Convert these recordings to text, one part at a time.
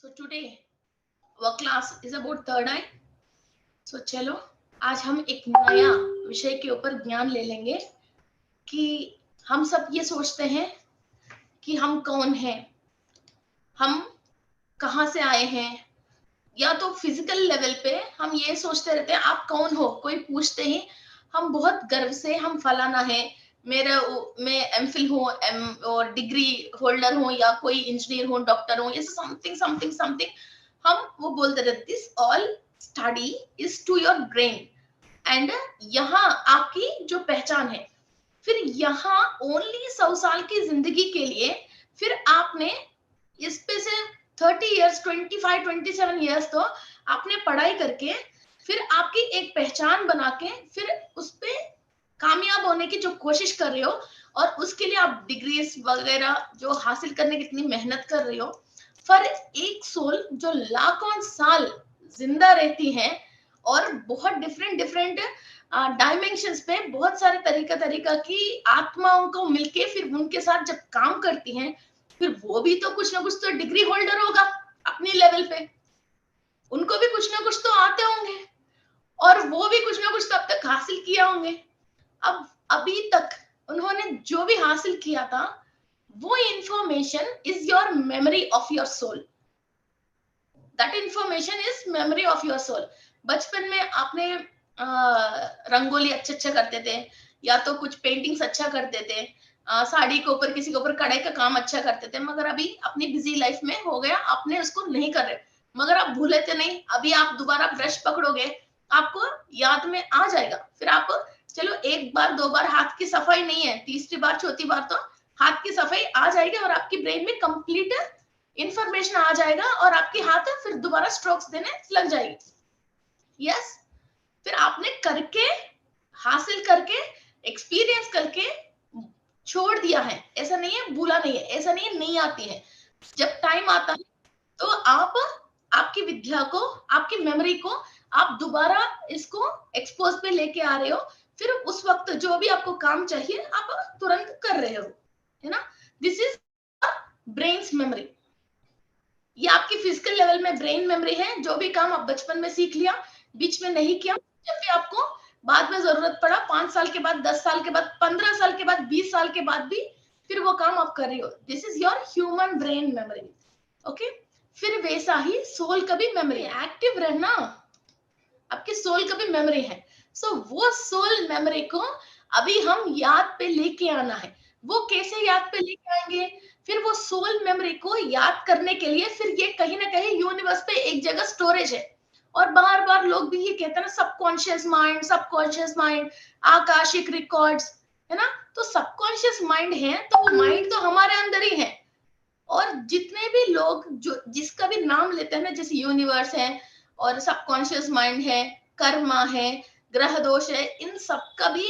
So today our class is about third eye. So चलो आज हम एक नया विषय के ऊपर ज्ञान ले लेंगे कि हम सब ये सोचते हैं कि हम कौन हैं, हम कहाँ से आए हैं, या तो फिजिकल लेवल पे हम ये सोचते रहते हैं आप कौन हो, कोई पूछते ही हम बहुत गर्व से हम फलाना है, मेरा मैं एमफिल हूँ, एम और डिग्री होल्डर हूँ, या कोई इंजीनियर हूँ, डॉक्टर हूँ, ये समथिंग समथिंग समथिंग हम वो बोलते रहते। This all study is to your brain and यहाँ आपकी जो पहचान है। फिर यहाँ ओनली 100 साल की जिंदगी के लिए फिर आपने इस पे से 30 इयर्स 25 27 इयर्स तो आपने पढ़ाई करके फिर आपकी एक पहचान बना के फिर उस पे कामयाब होने की जो कोशिश कर रहे हो, और उसके लिए आप डिग्रीज वगैरह जो हासिल करने की इतनी मेहनत कर रहे हो। पर एक सोल जो लाखों साल जिंदा रहती है और बहुत डिफरेंट डिफरेंट डायमेंशंस पे बहुत सारे तरीका की आत्माओं को मिलके फिर उनके साथ जब काम करती हैं, फिर वो भी तो कुछ ना कुछ तो डिग्री होल्डर होगा अपनी लेवल पे, उनको भी कुछ ना कुछ तो आते होंगे और वो भी कुछ ना कुछ तो अब तक हासिल किया होंगे। अब अभी तक उन्होंने जो भी हासिल किया था वो information is your memory of your soul. That information is memory of your soul. बचपन में आपने रंगोली अच्छा करते थे, या तो कुछ पेंटिंग्स अच्छा करते थे, साड़ी के ऊपर किसी के ऊपर कढ़ाई का काम अच्छा करते थे, मगर अभी अपनी बिजी लाइफ में हो गया आपने उसको नहीं कर रहे, मगर आप भूले थे नहीं। अभी आप दोबारा ब्रश पकड़ोगे आपको याद में आ जाएगा। फिर आप चलो एक बार दो बार हाथ की सफाई नहीं है, तीसरी बार चौथी बार तो हाथ की सफाई आ जाएगी और आपकी ब्रेन में कंप्लीट इंफॉर्मेशन आ जाएगा और आपके हाथ फिर दोबारा स्ट्रोक्स देने लग जाएगी। यस, फिर आपने करके हासिल करके एक्सपीरियंस करके छोड़ दिया है। ऐसा नहीं है भूला नहीं है, ऐसा नहीं है नहीं आती है। जब टाइम आता है तो आप आपकी विद्या को, आपकी मेमोरी को आप दोबारा इसको एक्सपोज पे लेके आ रहे हो। फिर उस वक्त जो भी आपको काम चाहिए आप तुरंत कर रहे हो, है ना। This is brains memory. ये आपकी फिजिकल लेवल में ब्रेन मेमोरी है। जो भी काम आप बचपन में सीख लिया, बीच में नहीं किया, जब भी आपको बाद में जरूरत पड़ा, 5 साल के बाद, 10 साल के बाद, 15 साल के बाद, 20 साल के बाद भी फिर वो काम आप कर रही हो। This is your human brain memory. Okay, फिर वैसा ही सोल का भी मेमोरी एक्टिव रहना, आपके सोल का भी मेमोरी है। सो वो सोल मेमोरी को अभी हम याद पे लेके आना है। वो कैसे याद पे लेके आएंगे? फिर वो सोल मेमोरी को याद करने के लिए फिर ये कहीं ना कहीं यूनिवर्स पे एक जगह स्टोरेज है। और बार बार लोग भी ये कहते हैं ना, सबकॉन्शियस माइंड, आकाशिक रिकॉर्ड्स, है ना। तो सबकॉन्शियस माइंड है तो वो माइंड तो हमारे अंदर ही है। और जितने भी लोग जो जिसका भी नाम लेते हैं ना, जैसे यूनिवर्स है और सबकॉन्शियस माइंड है, कर्मा है, ग्रह दोष है, इन सब का भी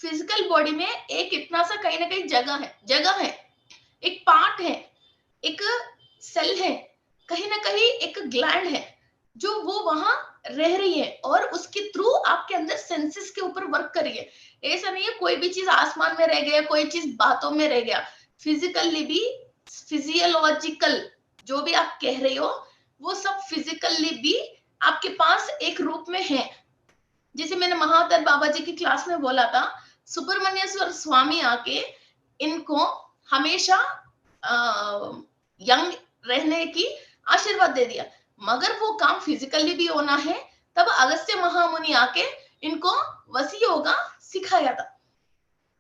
फिजिकल बॉडी में एक इतना सा कहीं ना कहीं जगह है, एक पार्ट है, एक सेल है, कहीं ना कहीं एक ग्लैंड है जो वो वहां रह रही है और उसके थ्रू आपके अंदर सेंसेस के ऊपर वर्क कर रही है। ऐसा नहीं है कोई भी चीज आसमान में रह गया, कोई चीज बातों में रह गया। फिजिकली भी, फिजियोलॉजिकल जो भी आप कह रहे हो वो सब फिजिकली भी आपके पास एक रूप में है। जैसे मैंने महावतार बाबा जी की क्लास में बोला था, सुब्रमण्येश्वर स्वामी आके इनको हमेशा यंग रहने की आशीर्वाद दे दिया, मगर वो काम फिजिकली भी होना है। तब अगस्त्य महामुनि आके इनको वसी योगा सिखाया था।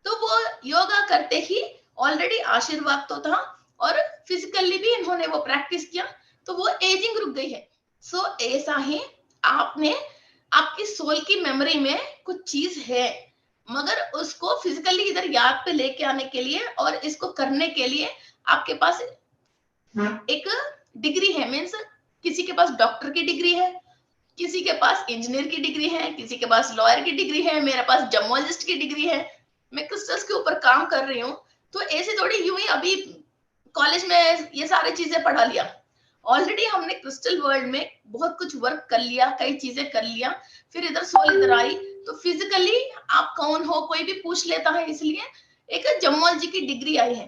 तो वो योगा करते ही ऑलरेडी आशीर्वाद तो था और फिजिकली भी इन्होंने वो प्रैक्टिस किया, तो वो एजिंग रुक गई है। सो ऐसा ही आपने आपकी सोल की मेमोरी में कुछ चीज है, मगर उसको फिजिकली इधर याद पे लेके आने के लिए और इसको करने के लिए आपके पास एक डिग्री है। मीन्स किसी के पास डॉक्टर की डिग्री है, किसी के पास इंजीनियर की डिग्री है, किसी के पास लॉयर की डिग्री है, मेरे पास जमोलॉजिस्ट की डिग्री है। मैं क्रिस्टल्स के ऊपर काम कर रही हूँ, तो ऐसे थोड़ी यूं ही अभी कॉलेज में ये सारी चीजें पढ़ा लिया। ऑलरेडी हमने क्रिस्टल वर्ल्ड में बहुत कुछ वर्क कर लिया, कई चीजें कर लिया, फिर इधर सोल इधर आई, तो फिजिकली आप कौन हो कोई भी पूछ लेता है, इसलिए एक जमोलॉजी की डिग्री आई है।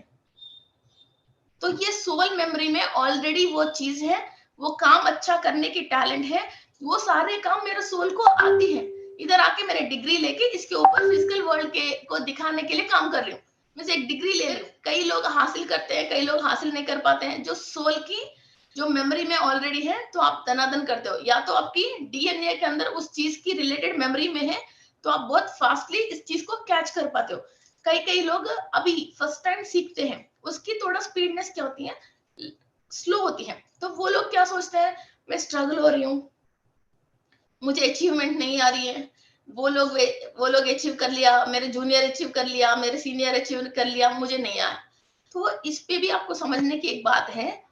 तो ये सोल मेमोरी में ऑलरेडी वो चीज है, वो काम अच्छा करने की टैलेंट है, वो सारे काम मेरे सोल को आती है। इधर आके मैंने डिग्री लेके इसके ऊपर फिजिकल वर्ल्ड के को दिखाने के लिए काम कर रही हूँ, मैं एक डिग्री ले रही हूँ। कई लोग हासिल करते हैं, कई लोग हासिल नहीं कर पाते हैं। जो सोल की जो मेमोरी में ऑलरेडी है, तो आप दनादन करते हो, या तो आपकी डीएनए के अंदर उस चीज की रिलेटेड मेमोरी में है, तो आप बहुत फास्टली इस चीज को कैच कर पाते हो। कई कई लोग अभी फर्स्ट टाइम सीखते हैं, उसकी थोड़ा स्पीडनेस क्या होती है, स्लो होती है। तो वो लोग क्या सोचते हैं, मैं स्ट्रगल हो रही हूँ, मुझे अचीवमेंट नहीं आ रही है। वो लोग अचीव कर लिया, मेरे जूनियर अचीव कर लिया, मेरे सीनियर अचीव कर लिया, मुझे नहीं आया। तो इस पे भी आपको समझने की एक बात है,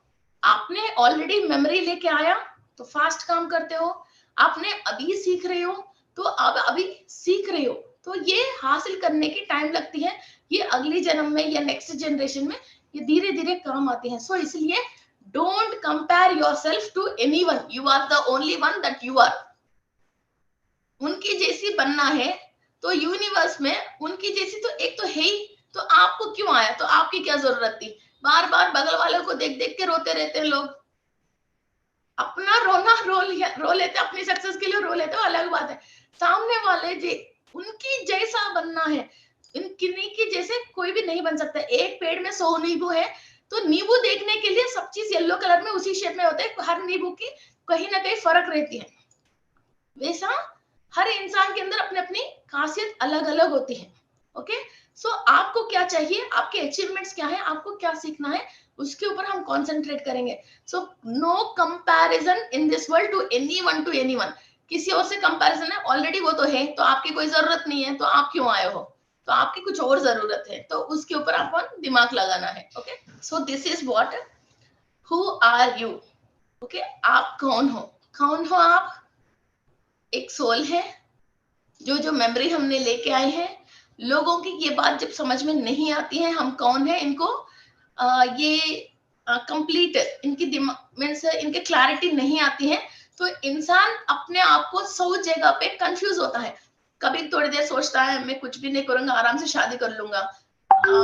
आपने ऑलरेडी मेमोरी लेके आया तो फास्ट काम करते हो, आपने अभी सीख रहे हो तो अब अभी सीख रहे हो, तो ये हासिल करने की टाइम लगती है। ये अगले जन्म में या नेक्स्ट जनरेशन में ये धीरे धीरे काम आती है। सो इसलिए don't compare yourself to anyone, you are the only one that you are. उनकी जैसी बनना है तो यूनिवर्स में उनकी जैसी तो एक तो है ही, तो आपको क्यों आया, तो आपकी क्या जरूरत थी। बार बार बगल वालों को देख देख के रोते रहते हैं लोग। अपना रोना रो लेते, अपनी सक्सेस के लिए रो लेते हो, अलग बात है। सामने वाले जे उनकी जैसा बनना है, किन्हीं की जैसे कोई भी नहीं बन सकता। एक पेड़ में 100 नींबू है, तो नींबू देखने के लिए सब चीज येलो कलर में उसी शेप में होते हैं, हर नींबू की कहीं ना कहीं फर्क रहती है। वैसा हर इंसान के अंदर अपनी अपनी खासियत अलग अलग होती है। ओके, सो आपको क्या चाहिए, आपके अचीवमेंट्स क्या है, आपको क्या सीखना है, उसके ऊपर हम कंसंट्रेट करेंगे। So no comparison in this world to anyone. किसी और से कंपैरिजन है, ऑलरेडी वो तो है, तो आपकी कोई जरूरत नहीं है, तो आप क्यों आए हो, तो आपकी कुछ और जरूरत है, तो उसके ऊपर आपको दिमाग लगाना है। Okay, so this is what, who are you. Okay, आप कौन हो आप एक सोल है, जो जो मेमोरी हमने लेके आए हैं। लोगों की ये बात जब समझ में नहीं आती है हम कौन है, इनको ये कंप्लीट इनकी दिमाग में से इनके क्लैरिटी नहीं आती है, तो इंसान अपने आप को 100 जगह पे कंफ्यूज होता है। कभी थोड़ी देर सोचता है मैं कुछ भी नहीं करूंगा, आराम से शादी कर लूंगा,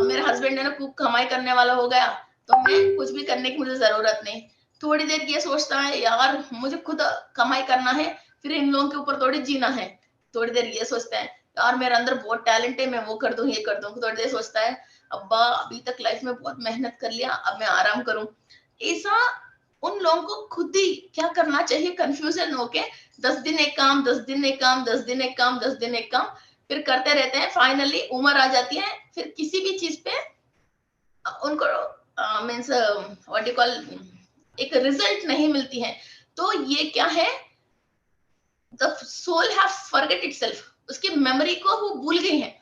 मेरे हस्बैंड है ना खूब कमाई करने वाला हो गया, तो मैं कुछ भी करने की मुझे जरूरत नहीं। थोड़ी देर ये सोचता है यार मुझे खुद कमाई करना है, फिर इन लोगों के ऊपर थोड़ी जीना है। थोड़ी देर ये सोचता है यार मेरे अंदर बहुत टैलेंट है, मैं वो कर दूं ये कर दूं। थोड़ी देर सोचता है अब्बा अभी तक लाइफ में बहुत मेहनत कर लिया, अब मैं आराम करूं। ऐसा उन लोगों को खुद ही क्या करना चाहिए, कंफ्यूजन होके 10 दिन एक काम, 10 दिन एक काम, 10 दिन एक काम, 10 दिन एक काम, फिर करते रहते हैं। फाइनली उम्र आ जाती है, फिर किसी भी चीज पे उनको मीन्स व्हाट यू कॉल एक रिजल्ट नहीं मिलती है। तो ये क्या है, the soul have forget itself, उसकी मेमोरी को वो भूल गई है,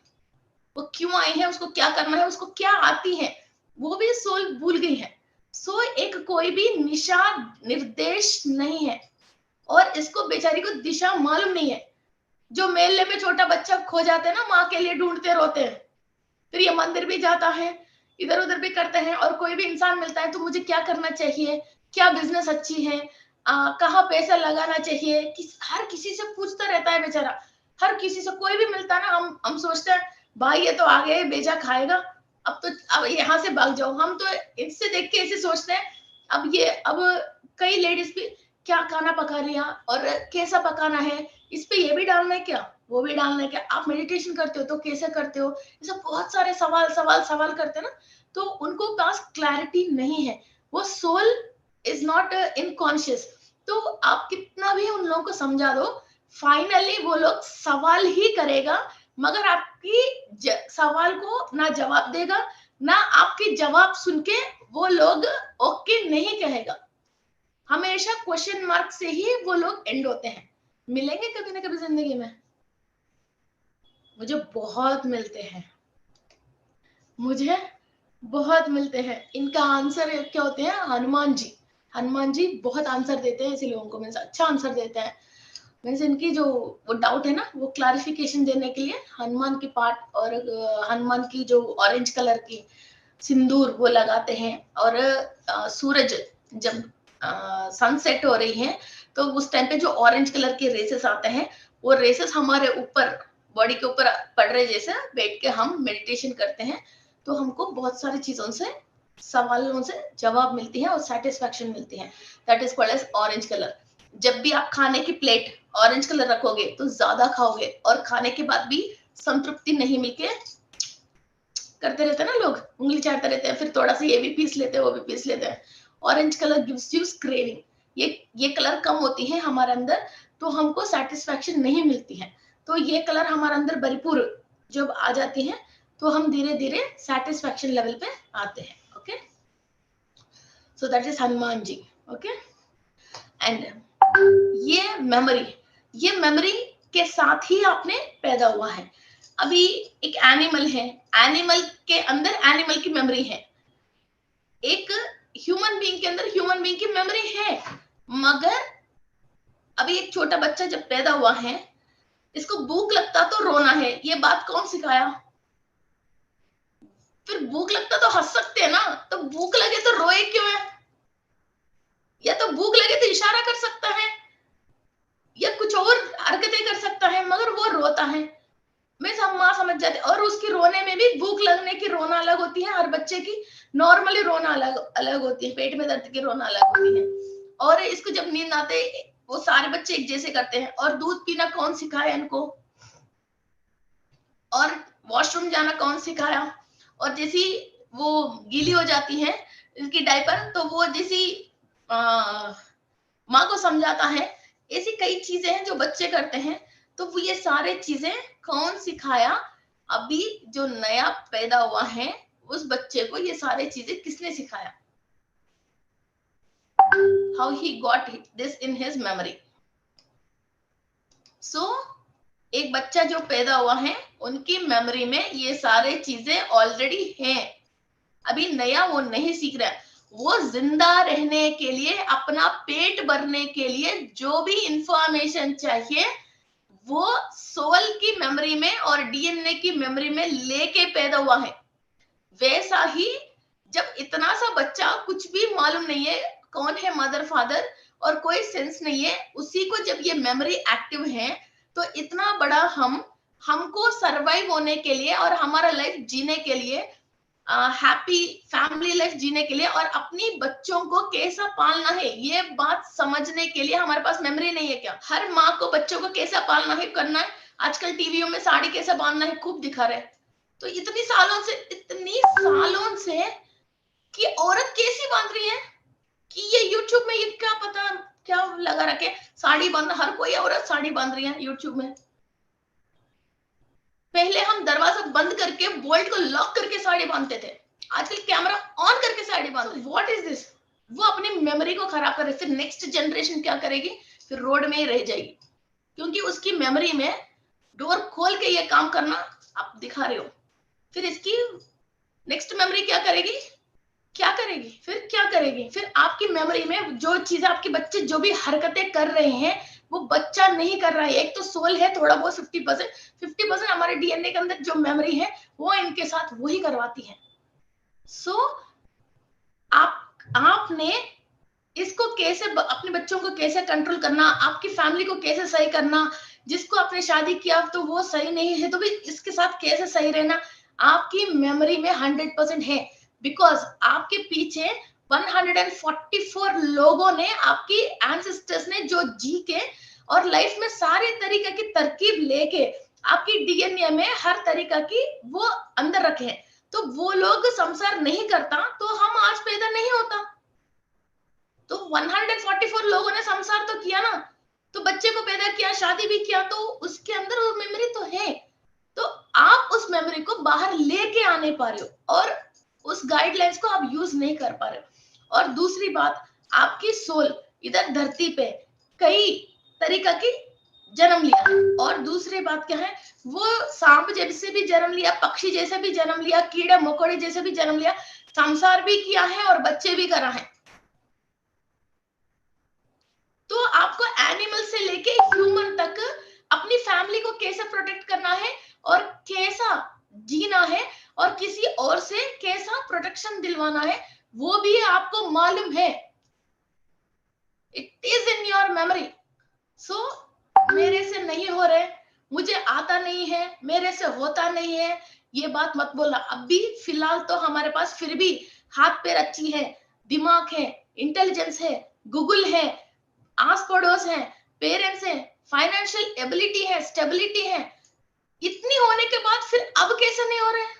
वो क्यों आई है, उसको क्या करना है, उसको क्या आती है, वो भी सोल भूल गई है। सो एक कोई भी निशा निर्देश नहीं है, और इसको बेचारी को दिशा मालूम नहीं है। जो मेले में छोटा बच्चा खो जाते हैं ना, माँ के लिए ढूंढते रोते हैं, फिर ये मंदिर भी जाता है, इधर उधर भी करते हैं, और कोई भी इंसान मिलता है तो मुझे क्या करना चाहिए, क्या बिजनेस अच्छी है, कहाँ पैसा लगाना चाहिए, हर किसी से पूछता रहता है बेचारा। हर किसी से कोई भी मिलता है ना, हम सोचते हैं भाई ये तो आ गया बेजा खाएगा, अब यहाँ से भाग जाओ। हम तो इससे देख के ऐसे सोचते हैं, अब कई लेडीज भी क्या खाना पका लिया और कैसा पकाना है, इस पे ये भी डालना है क्या, वो भी डालना है क्या, आप मेडिटेशन करते हो तो कैसे करते हो, ये सब बहुत सारे सवाल करते हैं ना। तो उनको पास क्लैरिटी नहीं है, वो soul is not in conscious. तो आप कितना भी उन लोगों को समझा दो, फाइनली वो लोग सवाल ही करेगा, मगर आपकी सवाल को ना जवाब देगा, ना आपकी जवाब सुन के वो लोग ओके नहीं कहेगा। हमेशा क्वेश्चन मार्क से ही वो लोग एंड होते हैं। मिलेंगे कभी ना कभी जिंदगी में, मुझे बहुत मिलते हैं, मुझे बहुत मिलते हैं। इनका आंसर क्या होते हैं, हनुमान जी बहुत आंसर देते हैं ऐसे लोगों को, मीन्स अच्छा आंसर देते हैं। मीन्स इनकी जो वो डाउट है ना, वो क्लैरिफिकेशन देने के लिए हनुमान की पार्ट, और हनुमान की जो ऑरेंज कलर की सिंदूर वो लगाते हैं, और सूरज जब सनसेट हो रही है तो उस टाइम पे जो ऑरेंज कलर के रेसेस आते हैं, वो रेसेस हमारे ऊपर बॉडी के ऊपर पड़ रहे जैसे बैठ के हम मेडिटेशन करते हैं, तो हमको बहुत सारी चीजों से सवालों से जवाब मिलती है और सेटिस्फैक्शन मिलती है। That is called as orange colour. जब भी आप खाने की प्लेट ऑरेंज कलर रखोगे तो ज्यादा खाओगे और खाने के बाद भी संतृप्ति नहीं मिलके करते रहते हैं ना, लोग उंगली चाटते रहते हैं, फिर थोड़ा सा ये भी पीस लेते हैं वो भी पीस लेते हैं। Orange colour gives you craving. ये कलर कम होती है हमारे अंदर तो हमको सेटिस्फैक्शन नहीं मिलती है। तो ये कलर हमारे अंदर भरपूर जब आ जाती है तो हम धीरे धीरे सेटिस्फैक्शन लेवल पे आते हैं। Okay, so that is Hanuman ji. Okay, and ये मेमोरी के साथ ही आपने पैदा हुआ है। अभी एक एनिमल है, एनिमल के अंदर एनिमल की मेमोरी है, एक ह्यूमन बीइंग के अंदर ह्यूमन बीइंग की मेमोरी है। मगर अभी एक छोटा बच्चा जब पैदा हुआ है, इसको भूख लगता तो रोना है, ये बात कौन सिखाया? फिर भूख लगता तो हंस सकते हैं ना, तो भूख लगे तो रोए क्यों है? या तो भूख लगे तो इशारा कर सकता है या कुछ और हरकतें कर सकता है, मगर वो रोता है। मैं सब माँ समझ जाती। और उसकी रोने में भी भूख लगने की रोना अलग होती है, हर बच्चे की नॉर्मली रोना अलग अलग होती है, पेट में दर्द की रोना अलग होती है। और इसको जब नींद आते वो सारे बच्चे एक जैसे करते हैं। और दूध पीना कौन सिखाया इनको? और वॉशरूम जाना कौन सिखाया? और जैसी वो गीली हो जाती है इसकी डायपर, तो वो जैसी माँ को समझाता है। ऐसी कई चीजें हैं जो बच्चे करते हैं। तो वो ये सारे चीजें कौन सिखाया? अभी जो नया पैदा हुआ है उस बच्चे को ये सारे चीजें किसने सिखाया? How he got this in his memory. So एक बच्चा जो पैदा हुआ है उनकी मेमोरी में ये सारे चीजें ऑलरेडी हैं। अभी नया वो नहीं सीख रहा है। वो जिंदा रहने के लिए, अपना पेट भरने के लिए जो भी इंफॉर्मेशन चाहिए वो सोल की मेमोरी में और डीएनए की मेमोरी में लेके पैदा हुआ है। वैसा ही जब इतना सा बच्चा, कुछ भी मालूम नहीं है कौन है मदर फादर और कोई सेंस नहीं है, उसी को जब ये मेमोरी एक्टिव है तो इतना बड़ा हमको सरवाइव होने के लिए और हमारा लाइफ जीने के लिए, हैप्पी फैमिली लाइफ जीने के लिए और अपनी बच्चों को कैसा पालना है ये बात समझने के लिए हमारे पास मेमोरी नहीं है क्या? हर माँ को बच्चों को कैसा पालना है करना है। आजकल टीवियों में साड़ी कैसे बांधना है खूब दिखा रहे हैं। तो इतनी सालों से कि औरत कैसी बांध रही है कि ये यूट्यूब में ये क्या पता क्या लगा रखे, साड़ी बांधना, हर कोई औरत साड़ी बांध रही है यूट्यूब में। पहले हम दरवाजा बंद करके बोल्ट को लॉक करके साड़ी बांधते थे, आजकल कैमरा ऑन करके साड़ी बांधते। What is this? वो अपनी मेमोरी को खराब कर रहे। फिर नेक्स्ट जनरेशन क्या करेगी? फिर रोड में ही रह जाएगी, क्योंकि उसकी मेमोरी में डोर खोल के ये काम करना आप दिखा रहे हो। फिर इसकी नेक्स्ट मेमोरी क्या करेगी? फिर आपकी मेमोरी में जो चीजें आपके बच्चे जो भी हरकतें कर रहे हैं वो बच्चा नहीं कर रहा है। एक तो सोल है थोड़ा बहुत 50% हमारे डीएनए के अंदर जो मेमोरी है वो इनके साथ वही करवाती है। सो आपने इसको कैसे, अपने बच्चों को कैसे कंट्रोल करना, आपकी फैमिली को कैसे सही करना, जिसको आपने शादी किया तो वो सही नहीं है तो भी इसके साथ कैसे सही रहना, आपकी मेमोरी में 100% है। बिकॉज आपके पीछे 144 लोगों ने, आपकी एंसेस्टर्स ने जो जी के और लाइफ में सारे तरीके की तरकीब लेके आपकी डीएनए में हर तरीका की वो अंदर रखे हैं। तो वो लोग संसार नहीं करता तो हम आज पैदा नहीं होता। तो 144 लोगों ने संसार तो किया ना, तो बच्चे को पैदा किया, शादी भी किया, तो उसके अंदर वो मेमोरी तो है। तो आप उस मेमोरी को बाहर लेके आने पा रहे हो और उस गाइडलाइंस को आप यूज नहीं कर पा रहे हो। और दूसरी बात, आपकी सोल इधर धरती पे कई तरीका की जन्म लिया है। और दूसरी बात क्या है, वो सांप जैसे भी जन्म लिया, पक्षी जैसे भी जन्म लिया, कीड़े मकोड़े जैसे भी जन्म लिया, संसार भी किया है और बच्चे भी करा है। तो आपको एनिमल से लेके ह्यूमन तक अपनी फैमिली को कैसे प्रोटेक्ट करना है और कैसा जीना है और किसी और से कैसा प्रोटेक्शन दिलवाना है वो भी आपको मालूम है। It is in your memory. So मेरे से नहीं हो रहे, मुझे आता नहीं है, मेरे से होता नहीं है, ये बात मत बोलना। अभी फिलहाल तो हमारे पास फिर भी हाथ पैर अच्छी है, दिमाग है, इंटेलिजेंस है, गूगल है, आस पड़ोस है, पेरेंट्स है, फाइनेंशियल एबिलिटी है, स्टेबिलिटी है, इतनी होने के बाद फिर अब कैसे नहीं हो रहे हैं?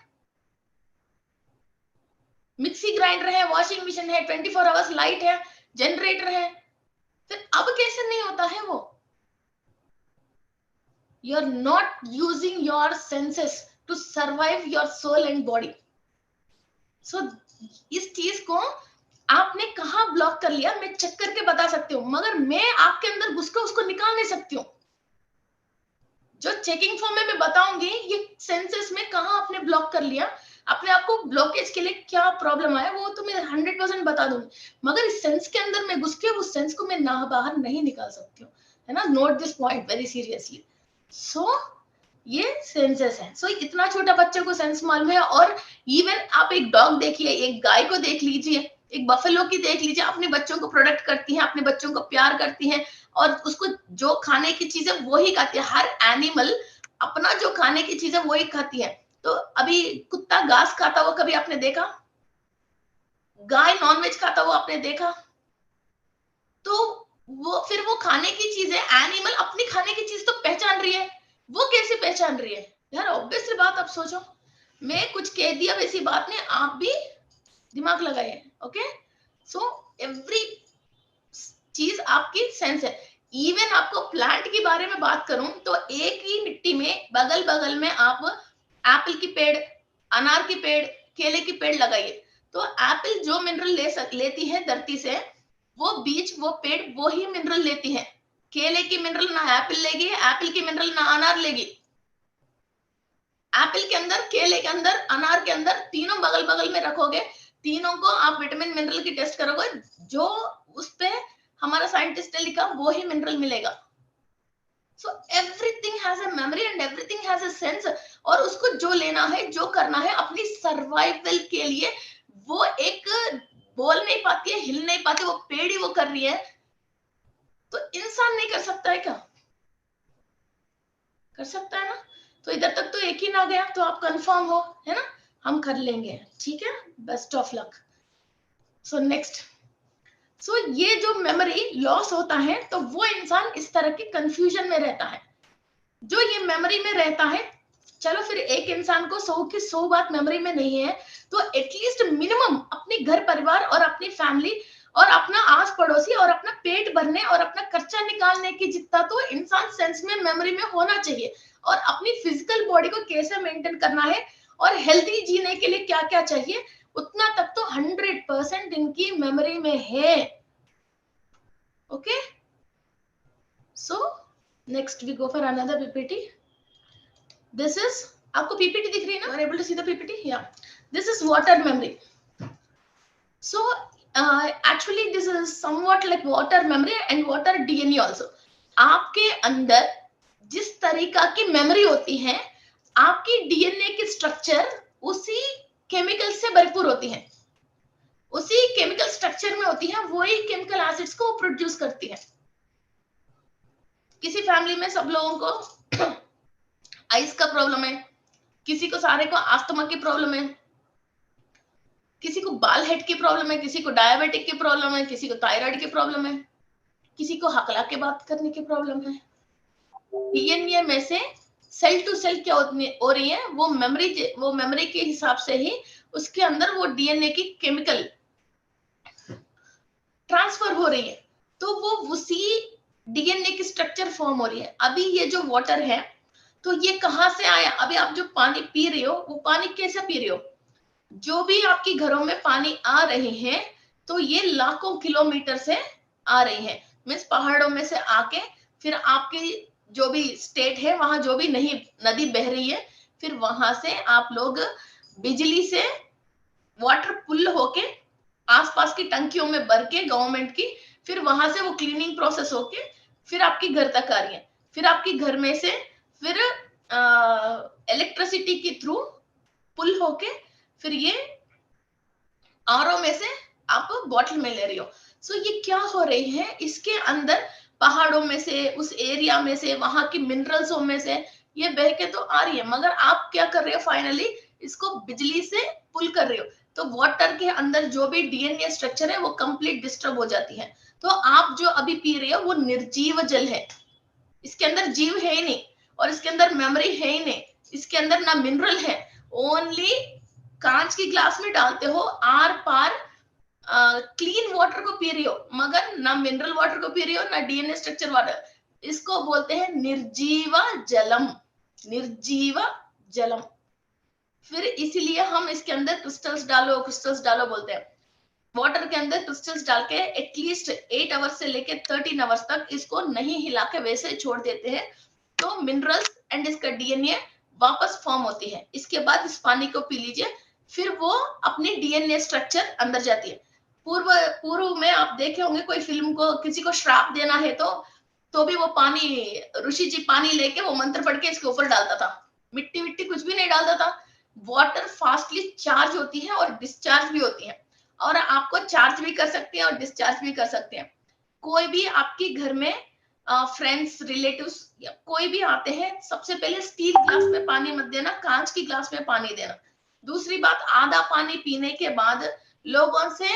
मिक्सी ग्राइंडर है, वॉशिंग मशीन है, 24 आवर्स लाइट है, जनरेटर है, फिर अब कैसे नहीं होता है वो? You are not using your senses to survive your soul and body. So इस चीज को आपने कहा ब्लॉक कर लिया, मैं चेक करके बता सकती हूँ, मगर मैं आपके अंदर घुस के उसको निकाल नहीं सकती हूँ. जो चेकिंग फॉर्म में मैं बताऊंगी ये सेंसेस में कहा आपने ब्लॉक कर लिया, अपने आप को ब्लॉकेज के लिए क्या प्रॉब्लम आया, वो तो मैं 100% बता दूंगी, मगर इस सेंस के अंदर मैं घुस के उस सेंस को मैं ना बाहर नहीं निकाल सकती हूँ, है ना. Note this point very seriously. So ये सेंसेस है. सो इतना छोटा बच्चे को सेंस मालूम है. और इवन आप एक डॉग देखिए, एक गाय को देख लीजिए, एक बफेलो की देख लीजिए, अपने बच्चों को प्रोटेक्ट करती है, अपने बच्चों को प्यार करती है, और उसको जो खाने की चीज है वो ही खाती है. हर एनिमल अपना जो खाने की चीज है वो ही खाती है. तो अभी कुत्ता घास खाता हुआ कभी आपने देखा? गाय नॉनवेज खाता हुआ आपने देखा? तो वो फिर वो खाने की चीज है, एनिमल अपनी खाने की चीज तो पहचान रही है, वो कैसे पहचान रही है यार? ऑब्वियसली बात आप सोचो, मैं कुछ कह दिया वैसी बात नहीं, आप भी दिमाग लगाइए. ओके. सो एवरी चीज आपकी सेंस है. इवन आपको प्लांट के बारे में बात करूं तो एक ही मिट्टी में बगल बगल में आप एप्पल की पेड़, अनार की पेड़, केले की पेड़ लगाइए, तो एप्पल जो मिनरल लेती है धरती से, वो बीज, वो पेड़ वो ही मिनरल लेती है. केले की मिनरल ना एप्पल लेगी, एप्पल की मिनरल ना अनार लेगी. एप्पल के अंदर, केले के अंदर, अनार के अंदर, तीनों बगल बगल में रखोगे, तीनों को आप विटामिन मिनरल की टेस्ट करोगे, जो उस पे हमारा साइंटिस्ट ने लिखा वो ही मिनरल मिलेगा. So everything has a memory and everything has a sense. और उसको जो लेना है, जो करना है अपनी सर्वाइवल के लिए, वो एक बोल नहीं पाती है, हिल नहीं पाती, वो पेड़ ही वो कर रही है, तो इंसान नहीं कर सकता है क्या? कर सकता है ना. तो इधर तक तो एक ही ना गया, तो आप कंफर्म हो, है ना. हम कर लेंगे, ठीक है. Best of luck. So next. So ये जो मेमोरी लॉस होता है तो वो इंसान इस तरह के कंफ्यूजन में रहता है. जो ये मेमोरी में रहता है, चलो फिर एक इंसान को 100 की 100 बात मेमोरी में नहीं है, तो एटलीस्ट मिनिमम अपने घर परिवार और अपनी फैमिली और अपना आस पड़ोसी और अपना पेट भरने और अपना खर्चा निकालने की जितना तो इंसान सेंस में, मेमोरी में होना चाहिए. और अपनी फिजिकल बॉडी को कैसे मेंटेन करना है और हेल्दी जीने के लिए क्या क्या चाहिए, उतना तक तो 100% इनकी मेमोरी में है. Okay. So next we go for another PPT. This is, आपको पीपीटी दिख रही है ना? You are able to see the PPT? Yeah. This is water memory. So actually this is somewhat like water memory and water DNA also. आपके अंदर जिस तरीका की मेमोरी होती है, आपकी डीएनए की स्ट्रक्चर उसी केमिकल से भरपूर होती है, उसी केमिकल स्ट्रक्चर में होती है, वही केमिकल एसिड्स को प्रोड्यूस करती है. किसी फैमिली में सब लोगों को आइस का प्रॉब्लम है, किसी को सारे को अस्थमा की प्रॉब्लम है, किसी को बाल हेड की प्रॉब्लम है, किसी को डायबिटिक की प्रॉब्लम है, किसी को थायराइड की प्रॉब्लम है, किसी को हकला के बात करने की प्रॉब्लम है. डीएनए में से सेल टू सेल क्या हो रही है, वो मेमोरी के हिसाब से ही उसके अंदर वो डीएनए की केमिकल ट्रांसफर हो रही है, तो वो उसी डीएनए की स्ट्रक्चर फॉर्म हो रही है. अभी ये जो वाटर है, तो ये कहां से आया? अभी आप जो पानी पी रहे हो, वो पानी कैसे पी रहे हो? जो भी आपके घरों में पानी आ रहे हैं, तो ये लाखों किलोमीटर से आ रही है. मीन्स पहाड़ों में से आके फिर आपकी जो भी स्टेट है, वहां जो भी नहीं नदी बह रही है, फिर वहां से आप लोग बिजली से वाटर पुल होके आसपास की टंकियों में भर के गवर्नमेंट की, फिर वहां से वो क्लीनिंग प्रोसेस होके फिर आपके घर तक आ रही है. फिर आपके घर में से फिर इलेक्ट्रिसिटी के थ्रू पुल होके फिर ये आरओ में से आप बॉटल में ले रही हो. सो ये क्या हो रही है, इसके अंदर पहाड़ों में से, उस एरिया में से, वहां की मिनरल्सों में से ये बह के तो आ रही है, मगर आप क्या कर रहे हो? फाइनली इसको बिजली से पुल कर रहे हो. तो वाटर के अंदर जो भी डीएनए स्ट्रक्चर है वो कंप्लीट डिस्टर्ब हो जाती है। तो आप जो अभी पी रहे हो वो निर्जीव जल है, इसके अंदर जीव है ही नहीं, और इसके अंदर मेमोरी है ही नहीं, इसके अंदर ना मिनरल है। ओनली कांच की ग्लास में डालते हो, आर पार क्लीन वाटर को पी रही हो, मगर ना मिनरल वाटर को पी रही हो ना डीएनए स्ट्रक्चर वाटर। इसको बोलते हैं निर्जीवा जलम, निर्जीवा जलम। फिर इसीलिए हम इसके अंदर क्रिस्टल्स डालो बोलते हैं। वाटर के अंदर क्रिस्टल्स डाल के एटलीस्ट 8 आवर्स से लेके 13 आवर्स तक इसको नहीं हिला के वैसे छोड़ देते हैं, तो मिनरल्स एंड इसका डीएनए वापस फॉर्म होती है। इसके बाद इस पानी को पी लीजिए, फिर वो अपनी डीएनए स्ट्रक्चर अंदर जाती है। पूर्व में आप देखे होंगे कोई फिल्म को किसी को श्राप देना है तो भी वो पानी, ऋषि जी पानी लेके वो मंत्र पढ़ के इसके ऊपर डालता था, मिट्टी विट्टी कुछ भी नहीं डालता था। वाटर फास्टली चार्ज होती है और डिस्चार्ज भी होती है, और आपको चार्ज भी कर सकते हैं और डिस्चार्ज भी कर सकते हैं। कोई भी आपके घर में फ्रेंड्स रिलेटिव्स या कोई भी आते हैं, सबसे पहले स्टील ग्लास में पानी मत देना, कांच की ग्लास में पानी देना। दूसरी बात, आधा पानी पीने के बाद लोगों से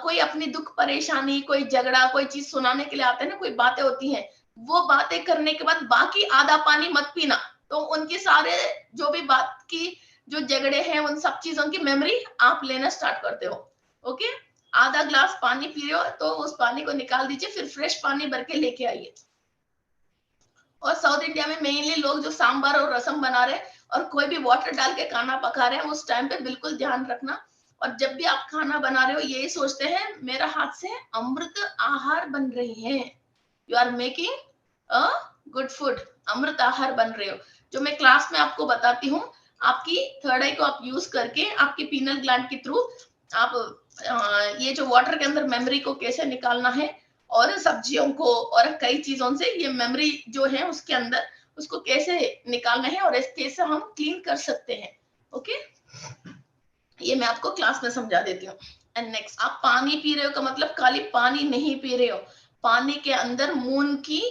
कोई अपनी दुख परेशानी, कोई झगड़ा, कोई चीज सुनाने के लिए आते हैं ना, कोई बातें होती हैं, वो बातें करने के बाद बाकी आधा पानी मत पीना। तो उनके सारे जो भी बात की जो झगड़े हैं उन सब चीजों की मेमोरी आप लेना स्टार्ट करते हो। ओके, आधा ग्लास पानी पी रहे हो तो उस पानी को निकाल दीजिए, फिर फ्रेश पानी भर के लेके आइए। और साउथ इंडिया में मेनली लोग जो सांबर और रसम बना रहे हैं और कोई भी वाटर डाल के खाना पका रहे हैं, उस टाइम पे बिल्कुल ध्यान रखना। और जब भी आप खाना बना रहे हो यही सोचते हैं मेरा हाथ से अमृत आहार बन रही है, you are making a good food, अमृत आहार बन रहे हो। जो मैं क्लास में आपको बताती हूँ, आपकी थर्ड आई को आप यूज करके आपकी पीनल ग्लैंड के थ्रू आप ये जो वाटर के अंदर मेमोरी को कैसे निकालना है, और सब्जियों को और कई चीजों से ये मेमोरी जो है उसके अंदर उसको कैसे निकालना है और कैसे हम क्लीन कर सकते हैं। ओके, ये मैं आपको क्लास में समझा देती हूँ। एंड नेक्स्ट, आप पानी पी रहे हो का मतलब खाली पानी नहीं पी रहे हो, पानी के अंदर मून की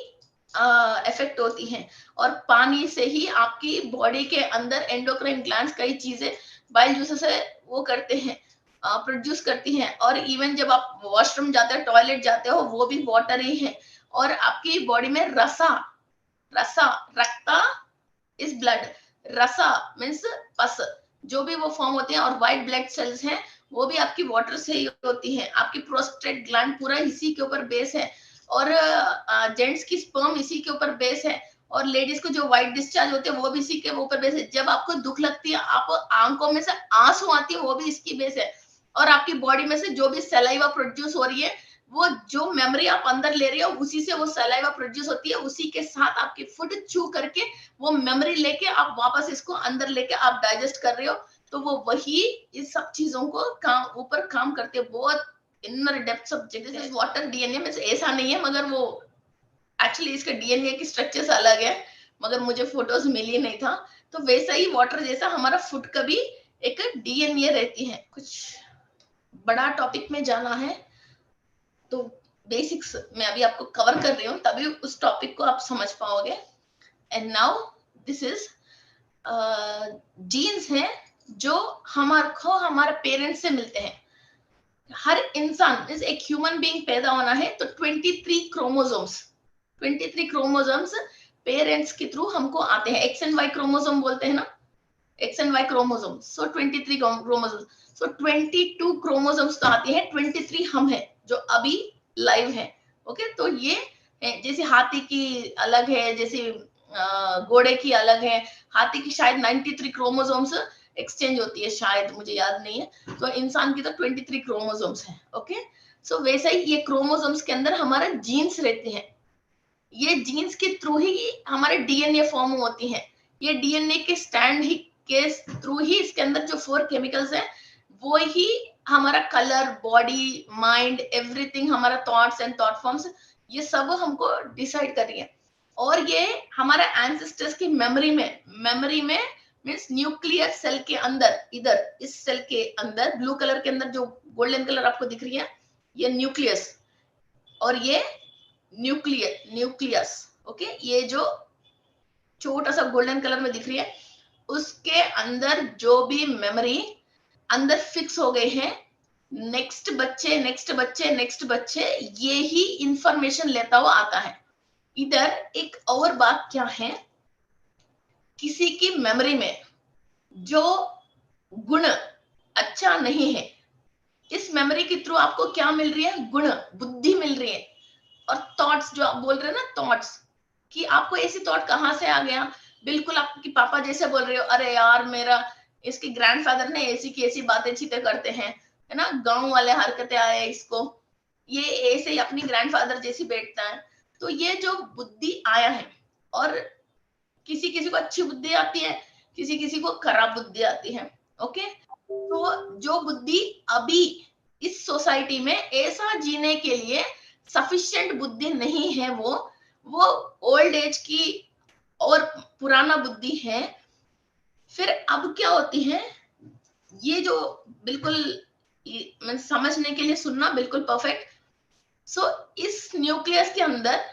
इफेक्ट होती है, और पानी से ही आपकी बॉडी के अंदर एंडोक्राइन ग्लैंड्स कई चीजें बाइल जूसेस से वो करते हैं, प्रोड्यूस करती हैं। और इवन जब आप वॉशरूम जाते हो, टॉयलेट जाते हो, वो भी वाटर ही है। और आपकी बॉडी में रसा रक्ता इज ब्लड, रसा मीन्स पस, जो भी वो फॉर्म होते हैं, और व्हाइट ब्लड सेल्स हैं वो भी आपकी वाटर से ही होती है। आपकी प्रोस्टेट ग्लैंड पूरा इसी के ऊपर बेस है, और जेंट्स की स्पर्म इसी के ऊपर बेस है, और लेडीज को जो व्हाइट डिस्चार्ज होते हैं वो भी इसी के ऊपर बेस है। जब आपको दुख लगती है, आप आंखों में से आंसू आती है, वो भी इसकी बेस है। और आपकी बॉडी में से जो भी सलाइवा प्रोड्यूस हो रही है, वो जो मेमोरी आप अंदर ले रही हो उसी से वो सलाइवा प्रोड्यूस होती है, उसी के साथ आपकी फूड चू करके वो मेमोरी लेके आप वापस इसको अंदर लेके आप डाइजेस्ट कर रहे हो। तो वो वही इस सब चीजों को ऊपर काम करते हैं, बहुत inner depth subject. Water DNA में से ऐसा नहीं है, मगर वो एक्चुअली इसका डीएनए की स्ट्रक्चर अलग है, मगर मुझे फोटोज मिली नहीं था। तो वैसा ही वाटर जैसा हमारा फूड का भी एक डीएनए रहती है। कुछ बड़ा टॉपिक में जाना है तो बेसिक्स मैं अभी आपको कवर कर रही हूँ, तभी उस टॉपिक को आप समझ पाओगे। And now this is genes हैं जो हमारे पेरेंट्स से मिलते हैं। हर इंसान इस एक ह्यूमन बीइंग पैदा होना है तो 23 क्रोमोसोम्स पेरेंट्स के थ्रू हमको आते हैं। एक्स एंड वाई क्रोमोसोम बोलते हैं ना, X and Y chromosome. So 23 chromosome, so 22 chromosomes तो आते हैं, 23 हम हैं जो अभी लाइव है। ओके, तो ये जैसे हाथी की अलग है, जैसे घोड़े की अलग है। हाथी की शायद 93 क्रोमोसोम्स एक्सचेंज होती है, शायद मुझे याद नहीं है। तो इंसान की तो 23 क्रोमोसोम्स है। ओके, सो वैसा ही ये क्रोमोसोम्स के अंदर हमारा जीन्स रहते हैं। ये जीन्स के थ्रू ही हमारे डीएनए फॉर्म होती है। ये डीएनए के स्टैंड ही के थ्रू ही इसके अंदर जो 4 केमिकल्स है वो ही हमारा कलर, बॉडी, माइंड, एवरीथिंग, हमारा थॉट्स एंड थॉट फॉर्म्स, ये सब हमको डिसाइड कर रही है। और ये हमारा एंसेस्टर्स की मेमोरी में मीन्स न्यूक्लियर सेल के अंदर, इधर इस सेल के अंदर ब्लू कलर के अंदर जो गोल्डन कलर आपको दिख रही है, ये न्यूक्लियस, और ये न्यूक्लियस। ओके, ये जो छोटा सा गोल्डन कलर में दिख रही है, उसके अंदर जो भी मेमोरी अंदर फिक्स हो गए हैं। नेक्स्ट बच्चे नेक्स्ट बच्चे नेक्स्ट बच्चे, ये ही इंफॉर्मेशन लेता हुआ आता है। इधर एक और बात क्या है, किसी की मेमोरी में जो गुण अच्छा नहीं है, इस मेमोरी के थ्रू आपको क्या मिल रही है, गुण, बुद्धि मिल रही है। और थॉट्स जो आप बोल रहे हैं ना, थॉट्स, कि आपको ऐसी थॉट कहां से आ गया, बिल्कुल आपके पापा जैसे बोल रहे हो, अरे यार मेरा इसके ग्रैंडफादर ने ऐसी की ऐसी बातें चीतें करते हैं, है ना, गांव वाले हरकतें आए इसको, ये ऐसे ही अपनी ग्रैंडफादर जैसी बैठता है। तो ये जो बुद्धि आया है, और किसी किसी को अच्छी बुद्धि आती है, किसी किसी को खराब बुद्धि आती है। ओके, तो जो बुद्धि अभी इस सोसाइटी में ऐसा जीने के लिए सफिशिएंट बुद्धि नहीं है, वो ओल्ड एज की और पुराना बुद्धि है। फिर अब क्या होती है, ये जो बिल्कुल समझने के लिए सुनना बिल्कुल परफेक्ट। सो इस न्यूक्लियस के अंदर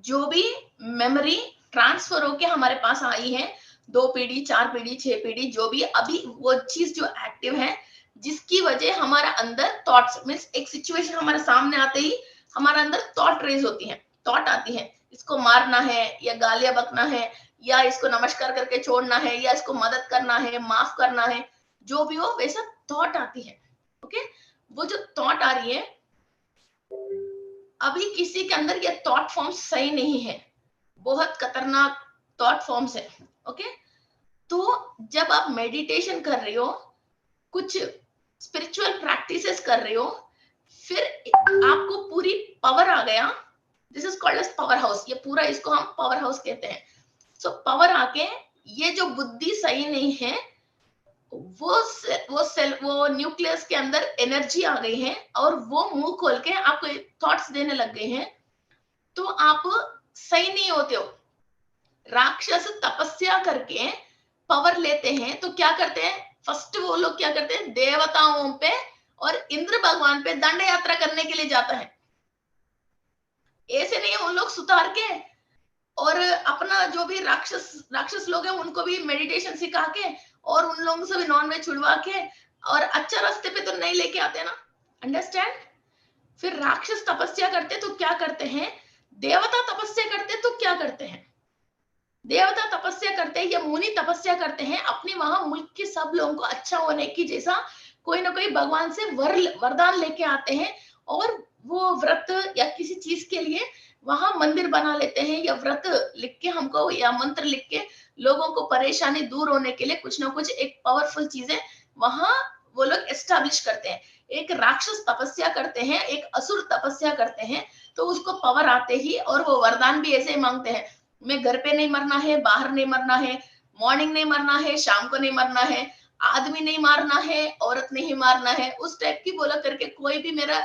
जो भी मेमोरी ट्रांसफर होके हमारे पास आई है, 2 पीढ़ी 4 पीढ़ी 6 पीढ़ी, जो भी अभी वो चीज जो एक्टिव है, जिसकी वजह हमारा अंदर थॉट्स मीन्स एक सिचुएशन हमारे सामने आते ही हमारे अंदर थॉट रेज होती है, थॉट आती है, इसको मारना है या गालियां बकना है या इसको नमस्कार करके छोड़ना है या इसको मदद करना है, माफ करना है, जो भी हो वैसा थॉट आती है। ओके, वो जो थॉट आ रही है, अभी किसी के अंदर ये थॉट फॉर्म सही नहीं है, बहुत खतरनाक थॉट फॉर्म्स है। ओके, तो जब आप मेडिटेशन कर रहे हो, कुछ स्पिरिचुअल प्रैक्टिसेस कर रहे हो, फिर आपको पूरी पावर आ गया, this is called as power house, ये पूरा इसको हम पावर हाउस कहते हैं। सो पावर आके ये जो बुद्धि सही नहीं है, वो न्यूक्लियस के अंदर एनर्जी आ गई है और वो मुंह खोल के आपको थॉट्स देने लग गए हैं, तो आप सही नहीं होते हो। राक्षस तपस्या करके पावर लेते हैं, तो क्या करते हैं, फर्स्ट वो लोग क्या करते हैं, देवताओं पे और इंद्र भगवान पे दंड यात्रा करने के लिए जाता है। ऐसे नहीं उन लोग सुतार के और अपना जो भी राक्षस लोग हैं उनको भी मेडिटेशन सिखा के और उन लोगों से भी नॉन वेज छुड़वा के और अच्छा रास्ते पे तो नहीं लेके आते ना, अंडरस्टैंड। फिर राक्षस तपस्या करते तो क्या करते हैं, देवता तपस्या करते तो क्या करते हैं, देवता तपस्या करते हैं या मुनि तपस्या करते हैं, अपने वहां मुल्क के सब लोगों को अच्छा होने की जैसा कोई ना कोई भगवान से वरदान लेके आते हैं, और वो व्रत या किसी चीज के लिए वहां मंदिर बना लेते हैं या व्रत लिख के हमको या मंत्र लिख के लोगों को परेशानी दूर होने के लिए कुछ ना कुछ एक पावरफुल चीजें वहां वो लोग एस्टैब्लिश करते हैं। एक राक्षस तपस्या करते हैं, एक असुर तपस्या करते हैं, तो उसको पावर आते ही और वो वरदान भी ऐसे ही मांगते हैं, मैं घर पे नहीं मरना है, बाहर नहीं मरना है, मॉर्निंग नहीं मरना है, शाम को नहीं मरना है, आदमी नहीं मारना है, औरत नहीं मारना है, उस टाइप की बोला करके कोई भी मेरा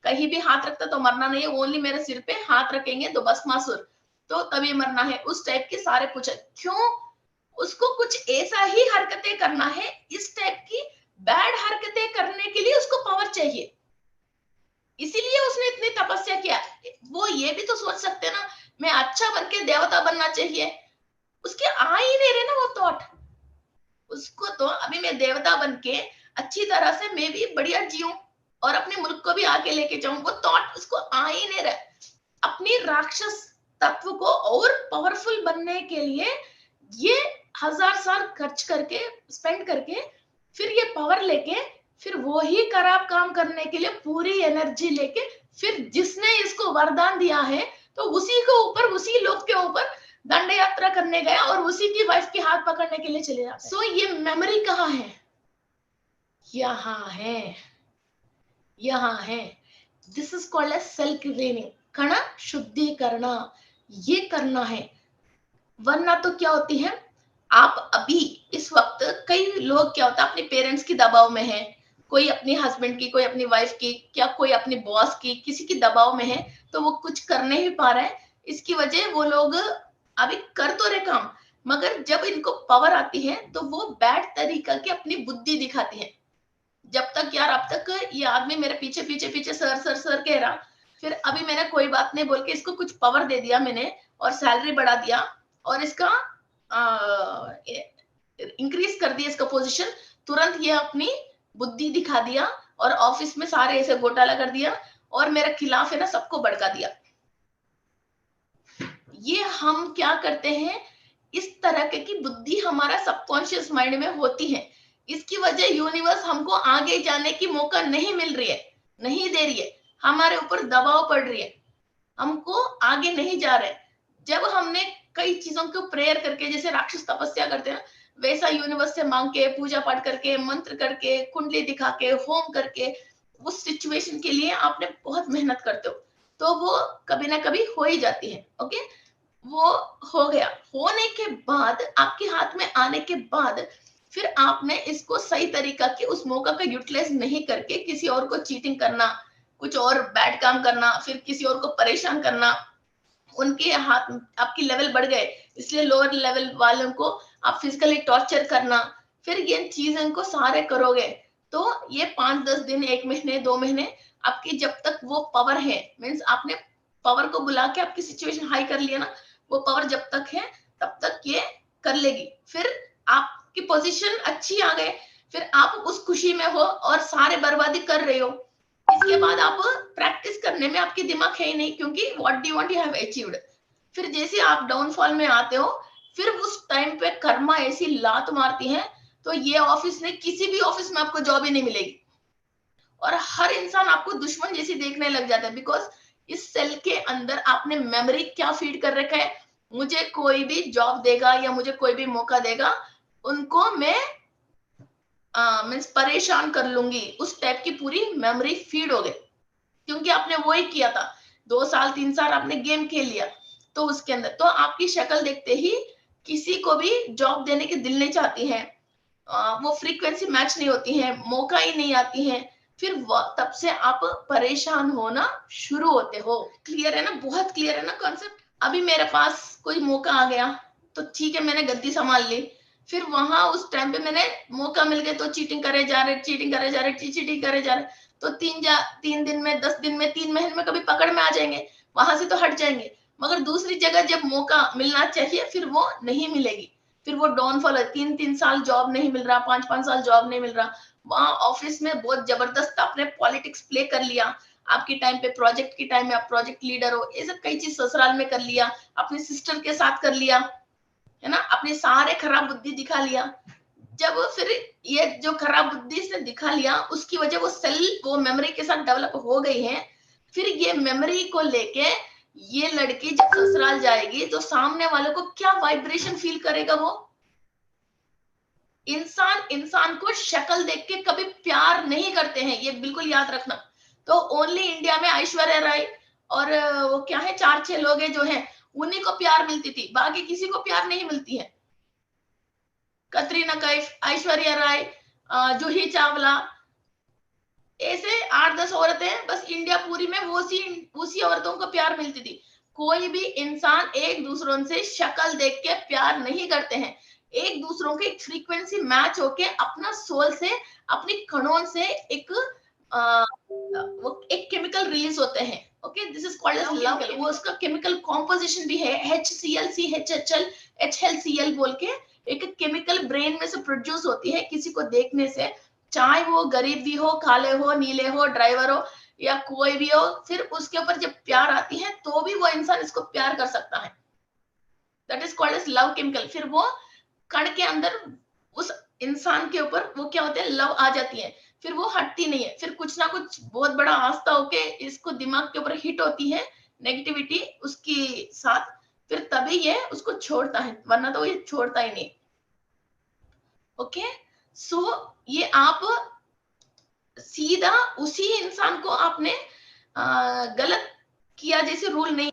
कहीं भी हाथ रखता तो मरना नहीं है, ओनली मेरे सिर पे हाथ रखेंगे तो भस्मासुर, तो तभी मरना है, उस टाइप के सारे कुछ। क्यों, उसको कुछ ऐसा ही हरकतें करना है, इस टाइप की बैड हरकतें करने के लिए उसको पावर चाहिए, इसीलिए उसने इतनी तपस्या किया। वो ये भी तो सोच सकते ना, मैं अच्छा बन के देवता बनना चाहिए, उसके आ ही नहीं रहे ना वो थॉट, उसको तो अभी मैं देवता बन के अच्छी तरह से मैं भी बढ़िया जीऊं और अपने मुल्क को भी आगे लेके जाऊं, वो थॉट उसको आ ही नहीं रहा। अपनी राक्षस तत्व को और पावरफुल बनने के लिए ये 1000 साल खर्च करके स्पेंड करके फिर ये पावर लेके फिर वो ही खराब काम करने के लिए पूरी एनर्जी लेके फिर जिसने इसको वरदान दिया है तो उसी के ऊपर, उसी लोग के ऊपर दंड यात्रा करने गया और उसी की वाइफ के हाथ पकड़ने के लिए चले जाते। सो ये मेमोरी कहाँ है, यहाँ है, यहाँ है। This is called as self cleaning, कण शुद्धिकरण, ये करना है। वरना तो क्या होती है, आप अभी इस वक्त कई लोग क्या होता है अपने पेरेंट्स की दबाव में है, कोई अपनी हस्बैंड की, कोई अपनी वाइफ की, क्या कोई अपनी बॉस की, किसी की दबाव में है, तो वो कुछ कर नहीं पा रहा है, इसकी वजह वो लोग अभी कर तो रहे काम, मगर जब इनको पावर आती है तो वो बैड तरीका की अपनी बुद्धि दिखाती है। जब तक यार अब तक ये आदमी मेरे पीछे पीछे पीछे सर सर सर कह रहा, फिर अभी मैंने कोई बात नहीं बोल के इसको कुछ पावर दे दिया मैंने और सैलरी बढ़ा दिया और इसका इंक्रीज कर दिया इसका पोजीशन, तुरंत ये अपनी बुद्धि दिखा दिया और ऑफिस में सारे ऐसे घोटाला कर दिया और मेरे खिलाफ है ना सबको भड़का दिया। ये हम क्या करते हैं, इस तरह की बुद्धि हमारा सबकॉन्शियस माइंड में होती है। इसकी वजह यूनिवर्स हमको आगे जाने की मौका नहीं मिल रही है, नहीं दे रही है, हमारे ऊपर दबाव पड़ रही है, हमको आगे नहीं जा रहे। जब हमने कई चीजों को प्रेयर करके, जैसे राक्षस तपस्या करते हैं, वैसा यूनिवर्स से मांग के, पूजा पाठ करके, मंत्र करके, कुंडली दिखा के, होम करके, उस सिचुएशन के लिए आपने बहुत मेहनत करते हो, तो वो कभी ना कभी हो ही जाती है। ओके, वो हो गया। होने के बाद, आपके हाथ में आने के बाद, फिर आपने इसको सही तरीका की उस मौका का यूटिलाइज नहीं करके किसी और को चीटिंग करना, कुछ और बैड काम करना, फिर किसी और को परेशान करना, उनके हाथ, आपकी लेवल बढ़ गए इसलिए लोअर लेवल वालों को आप फिजिकली टॉर्चर करना, फिर ये चीजें को सारे करोगे तो ये 5-10 दिन, 1 महीने, 2 महीने, आपकी जब तक वो पावर है, मीन्स आपने पावर को बुला के आपकी सिचुएशन हाई कर लिया ना, वो पावर जब तक है तब तक ये कर लेगी। फिर आपकी पोजीशन अच्छी आ गए, फिर आप उस खुशी में हो और सारे बर्बादी कर रहे हो, इसके बाद आप प्रैक्टिस करने में आपकी दिमाग है ही नहीं, क्योंकि what do you want you have achieved. फिर जैसे आप डाउनफॉल में आते हो, फिर उस टाइम पे कर्मा ऐसी लात मारती है, तो ये ऑफिस ने, किसी भी ऑफिस में आपको जॉब ही नहीं मिलेगी और हर इंसान आपको दुश्मन जैसी देखने लग जाता है। बिकॉज इस सेल के अंदर आपने मेमोरी क्या फीड कर रखा है, मुझे कोई भी जॉब देगा या मुझे कोई भी मौका देगा, उनको मैं मीन्स परेशान कर लूंगी, उस टाइप की पूरी मेमोरी फीड हो गई, क्योंकि आपने वो ही किया था। 2 साल 3 साल आपने गेम खेल लिया, तो उसके अंदर तो आपकी शक्ल देखते ही किसी को भी जॉब देने के दिल नहीं चाहती है, वो फ्रीक्वेंसी मैच नहीं होती है, मौका ही नहीं आती है, फिर तब से आप परेशान होना शुरू होते हो। क्लियर है ना, बहुत क्लियर है ना कॉन्सेप्ट। अभी मेरे पास कोई मौका आ गया तो ठीक है, मैंने गद्दी संभाल ली, फिर वहां उस टाइम पे मैंने मौका मिल गया तो चीटिंग करे जा रहे, चीटिंग करे जा रहे, चीटिंग करे जा रहे, तो 3 दिन में, 10 दिन में, 3 महीने में कभी पकड़ में आ जाएंगे, वहां से तो हट जाएंगे। मगर दूसरी जगह जब मौका मिलना चाहिए फिर वो नहीं मिलेगी, फिर वो डाउनफॉल है, 3-3 साल जॉब नहीं मिल रहा, 5-5 साल जॉब नहीं मिल रहा, वहां ऑफिस में बहुत जबरदस्त आपने पॉलिटिक्स प्ले कर लिया, आपकी टाइम पे, प्रोजेक्ट की टाइम में आप प्रोजेक्ट लीडर हो, ये सब कई चीज ससुराल में कर लिया, अपनी सिस्टर के साथ कर लिया, है ना, अपने सारे खराब बुद्धि दिखा लिया। जब फिर ये जो खराब बुद्धि से दिखा लिया, उसकी वजह वो सेल, वो मेमोरी के साथ डेवलप हो गई है, फिर ये मेमोरी को लेके ये लड़की जब ससुराल जाएगी तो सामने वाले को क्या वाइब्रेशन फील करेगा, वो इंसान को शक्ल देख के कभी प्यार नहीं करते हैं, ये बिल्कुल याद रखना। तो ओनली इंडिया में ऐश्वर्या राय और वो क्या है, 4-6 लोग हैं जो हैं, उन्हीं को प्यार मिलती थी, बाकी किसी को प्यार नहीं मिलती है। कतरीना कैफ, ऐश्वर्या राय, जूही चावला, ऐसे 8-10 औरतें बस इंडिया पूरी में वो उसी औरतों को प्यार मिलती थी। कोई भी इंसान एक दूसरों से शक्ल देख के प्यार नहीं करते हैं, एक दूसरों की फ्रीक्वेंसी मैच होके अपना सोल से, अपनी कणों से एक वो एक केमिकल रिलीज होते हैं। Okay, this is called as love. वो उसका केमिकल कॉम्पोजिशन भी है, HCl, CHHL, HLCl बोल के एक केमिकल ब्रेन में से प्रोड्यूस होती है किसी को देखने से, चाहे वो गरीब भी हो, काले हो, नीले हो, ड्राइवर हो या कोई भी हो, फिर उसके ऊपर जब प्यार आती है तो भी वो इंसान इसको प्यार कर सकता है। That is called as love chemical. फिर वो कण के अंदर उस इंसान के ऊपर वो क्या होते हैं, लव आ जाती है, फिर वो हटती नहीं है, फिर कुछ ना कुछ बहुत बड़ा आस्था होके इसको दिमाग के ऊपर हिट होती है नेगेटिविटी उसकी साथ, फिर तभी ये उसको छोड़ता है, वरना तो ये छोड़ता ही नहीं। ओके, सो ये आप सीधा उसी इंसान को आपने गलत किया जैसे रूल नहीं,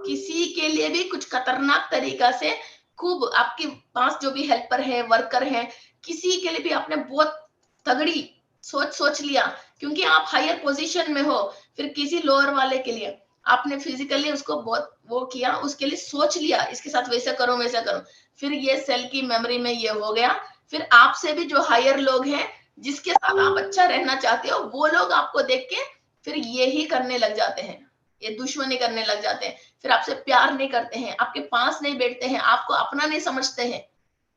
किसी के लिए भी कुछ खतरनाक तरीका से, खूब आपके पास जो भी हेल्पर है, वर्कर है, किसी के लिए भी आपने बहुत तगड़ी सोच लिया, क्योंकि आप हायर पोजीशन में हो, फिर किसी लोअर वाले के लिए आपने फिजिकली उसको बहुत वो किया, उसके लिए सोच लिया इसके साथ वैसा करो वैसा करो, फिर ये सेल की मेमोरी में ये हो गया। फिर आपसे भी जो हायर लोग हैं, जिसके साथ आप अच्छा रहना चाहते हो, वो लोग आपको देख के फिर ये ही करने लग जाते हैं, ये दुश्मनी करने लग जाते हैं, फिर आपसे प्यार नहीं करते हैं, आपके पास नहीं बैठते हैं, आपको अपना नहीं समझते हैं।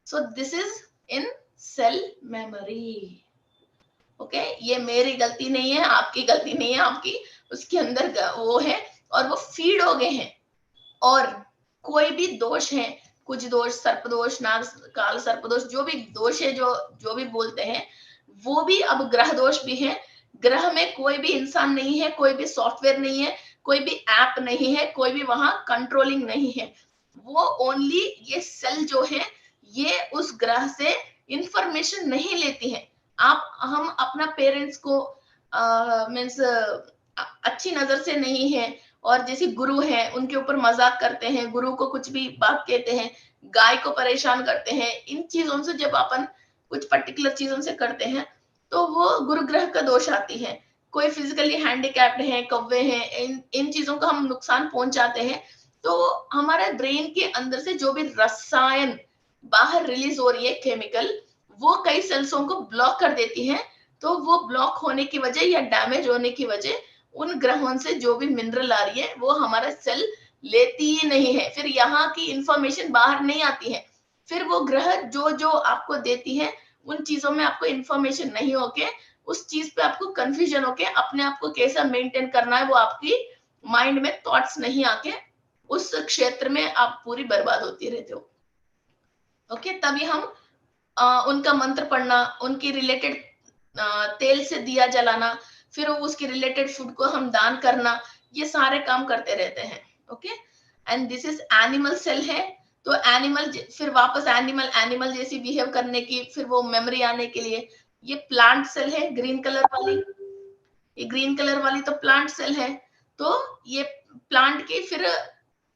So this is in cell memory. Okay, ये मेरी गलती नहीं है, आपकी गलती नहीं है, आपकी उसके अंदर वो है और वो फीड हो गए हैं। और कोई भी दोष है, कुछ दोष, सर्पदोष, नाग काल सर्पदोष, जो भी दोष है, जो भी बोलते हैं, वो भी अब ग्रह दोष भी है। ग्रह में कोई भी इंसान नहीं है, कोई भी सॉफ्टवेयर नहीं है, कोई भी ऐप नहीं है, कोई भी वहां कंट्रोलिंग नहीं है। वो ओनली ये सेल जो है, ये उस ग्रह से इंफॉर्मेशन नहीं लेती है। हम अपना पेरेंट्स को मीन्स अच्छी नजर से नहीं है, और जैसे गुरु है उनके ऊपर मजाक करते हैं, गुरु को कुछ भी बात कहते हैं, गाय को परेशान करते हैं, इन चीजों से जब अपन कुछ पर्टिकुलर चीजों से करते हैं तो वो गुरु ग्रह का दोष आती है। कोई फिजिकली हैंडीकैप्ड है, कौवे हैं, इन चीजों का हम नुकसान पहुंचाते हैं, तो हमारा ब्रेन के अंदर से जो भी रसायन बाहर रिलीज हो रही है, केमिकल, वो कई सेल्सों को ब्लॉक कर देती है। तो वो ब्लॉक होने की वजह या डैमेज होने की वजह उन ग्रहों से जो भी मिनरल आ रही है वो हमारा सेल लेती ही नहीं है, फिर यहाँ की इंफॉर्मेशन बाहर नहीं आती है। फिर वो ग्रह जो जो आपको देती है उन चीजों में आपको इंफॉर्मेशन नहीं होके, उस चीज पे आपको कंफ्यूजन होके अपने आप को कैसा मेंटेन करना है वो आपकी माइंड में थॉट्स नहीं आके उस क्षेत्र में आप पूरी बर्बाद होती रहते हो। ओके, तभी हम उनका मंत्र पढ़ना, उनकी रिलेटेड तेल से दिया जलाना, फिर उसके रिलेटेड फूड को हम दान करना, ये सारे काम करते रहते हैं। Okay, and this is animal cell है, तो एनिमल फिर वापस एनिमल जैसी बिहेव करने की, फिर वो मेमोरी आने के लिए। ये प्लांट सेल है, ग्रीन कलर वाली, ये ग्रीन कलर वाली तो प्लांट सेल है। तो ये प्लांट की फिर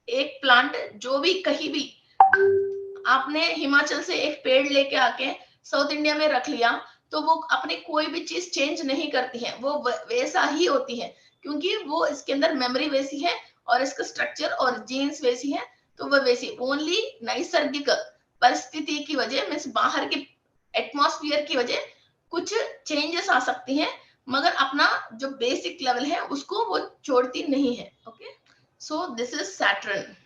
एक प्लांट जो भी कहीं भी आपने हिमाचल से एक पेड़ लेके आके साउथ इंडिया में रख लिया, तो वो अपनी कोई भी चीज चेंज नहीं करती है, वो वैसा ही होती है, क्योंकि वो इसके अंदर मेमोरी वैसी है और इसका स्ट्रक्चर और जीन्स वैसी है, तो वो वैसी ओनली नैसर्गिक परिस्थिति की वजह में बाहर के एटमॉस्फेयर की वजह कुछ चेंजेस आ सकती हैं, मगर अपना जो बेसिक लेवल है उसको वो छोड़ती नहीं है। Okay, so this is Saturn.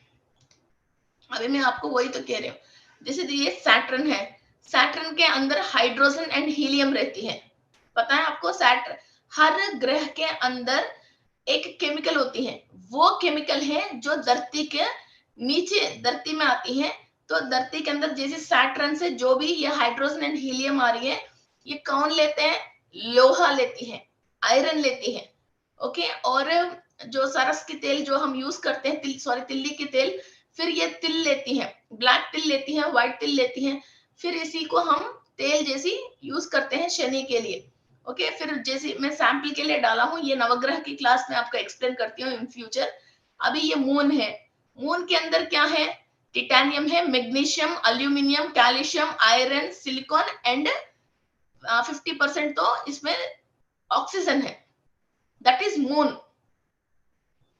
अभी मैं आपको वही तो कह रही हूँ, जैसे ये सैटर्न है, सैटर्न के अंदर हाइड्रोजन एंड हीलियम रहती है। पता है आपको, सैटर्न हर ग्रह के अंदर एक केमिकल होती है, वो केमिकल है जो धरती के नीचे धरती में आती है। तो धरती के अंदर जैसे सैटर्न से जो भी ये हाइड्रोजन एंड हीलियम आ रही है, ये कौन लेते हैं? लोहा लेती है, आयरन लेती है। ओके, और जो सरस की तेल जो हम यूज करते हैं, तिल्ली की तेल, फिर ये तिल लेती है, ब्लैक तिल लेती है, व्हाइट तिल लेती है, फिर इसी को हम तेल जैसी यूज करते हैं शनि के लिए। ओके, फिर जैसे मैं सैंपल के लिए डाला हूँ, ये नवग्रह की क्लास में आपको एक्सप्लेन करती हूँ इन फ्यूचर। अभी ये मून है, मून के अंदर क्या है? टिटेनियम है, magnesium, aluminium, calcium, iron, silicon and 50% तो इसमें ऑक्सीजन है, दैट इज मून।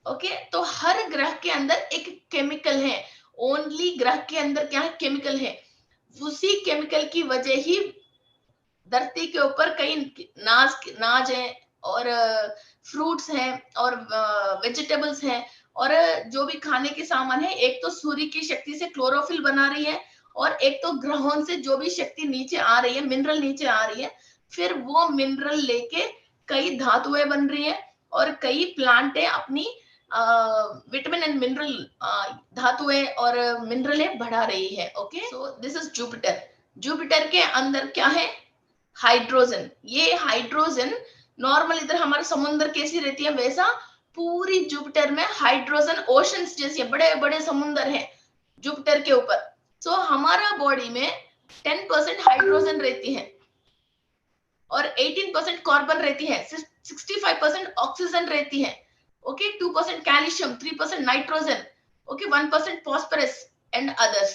ओके, तो हर ग्रह के अंदर एक केमिकल है, ओनली ग्रह के अंदर क्या है? केमिकल है। उसी केमिकल की वजह ही धरती के ऊपर कई नाज है और फ्रूट्स हैं और वेजिटेबल्स हैं और जो भी खाने के सामान है, एक तो सूर्य की शक्ति से क्लोरोफिल बना रही है और एक तो ग्रहों से जो भी शक्ति नीचे आ रही है, मिनरल नीचे आ रही है, फिर वो मिनरल लेके कई धातुएं बन रही है और कई प्लांटें अपनी विटामिन एंड मिनरल धातुएं और मिनरलें बढ़ा रही है। Okay, so this is Jupiter. Jupiter के अंदर क्या है? हाइड्रोजन। ये हाइड्रोजन नॉर्मल इधर हमारे समुद्र कैसी रहती है, वैसा पूरी जुपिटर में हाइड्रोजन ओशंस जैसे बड़े बड़े समुद्र हैं जुपिटर के ऊपर। सो हमारा बॉडी में 10% हाइड्रोजन रहती है और 18% कार्बन रहती है, 65% ऑक्सीजन रहती है। Okay, 2% calcium, 3% nitrogen, okay, 1% phosphorus and others.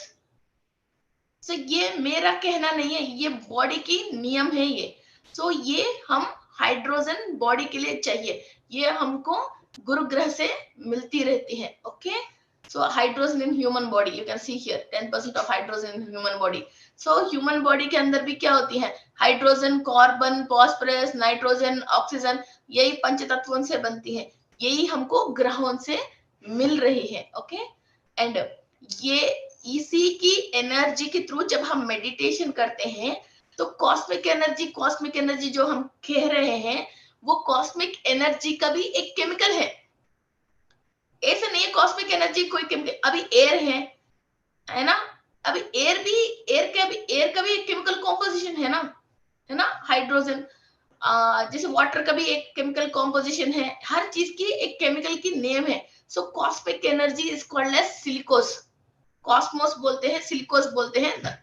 So ये मेरा कहना नहीं है, ये बॉडी की नियम है ये। सो ये हम हाइड्रोजन बॉडी के लिए चाहिए, ये हमको गुरु ग्रह से मिलती रहती है। Okay, so hydrogen in human body, you can see here 10% of hydrogen in human body. So human body के अंदर भी क्या होती है? Hydrogen, carbon, phosphorus, nitrogen, oxygen, यही पंच तत्वों से बनती है, यही हमको ग्रहों से मिल रही है। ओके, एंड ये इसी की एनर्जी के थ्रू जब हम मेडिटेशन करते हैं तो कॉस्मिक एनर्जी जो हम कह रहे हैं वो कॉस्मिक एनर्जी का भी एक केमिकल है। ऐसे नहीं है कॉस्मिक एनर्जी कोई केमिकल, अभी एयर है ना, अभी एयर का भी एक केमिकल कॉम्पोजिशन है ना, हाइड्रोजन, जैसे वाटर का भी एक केमिकल कॉम्पोजिशन है, हर चीज की एक केमिकल की नेम है। So cosmic energy is called as silicose, cosmos बोलते हैं, सिलिकोस बोलते हैं।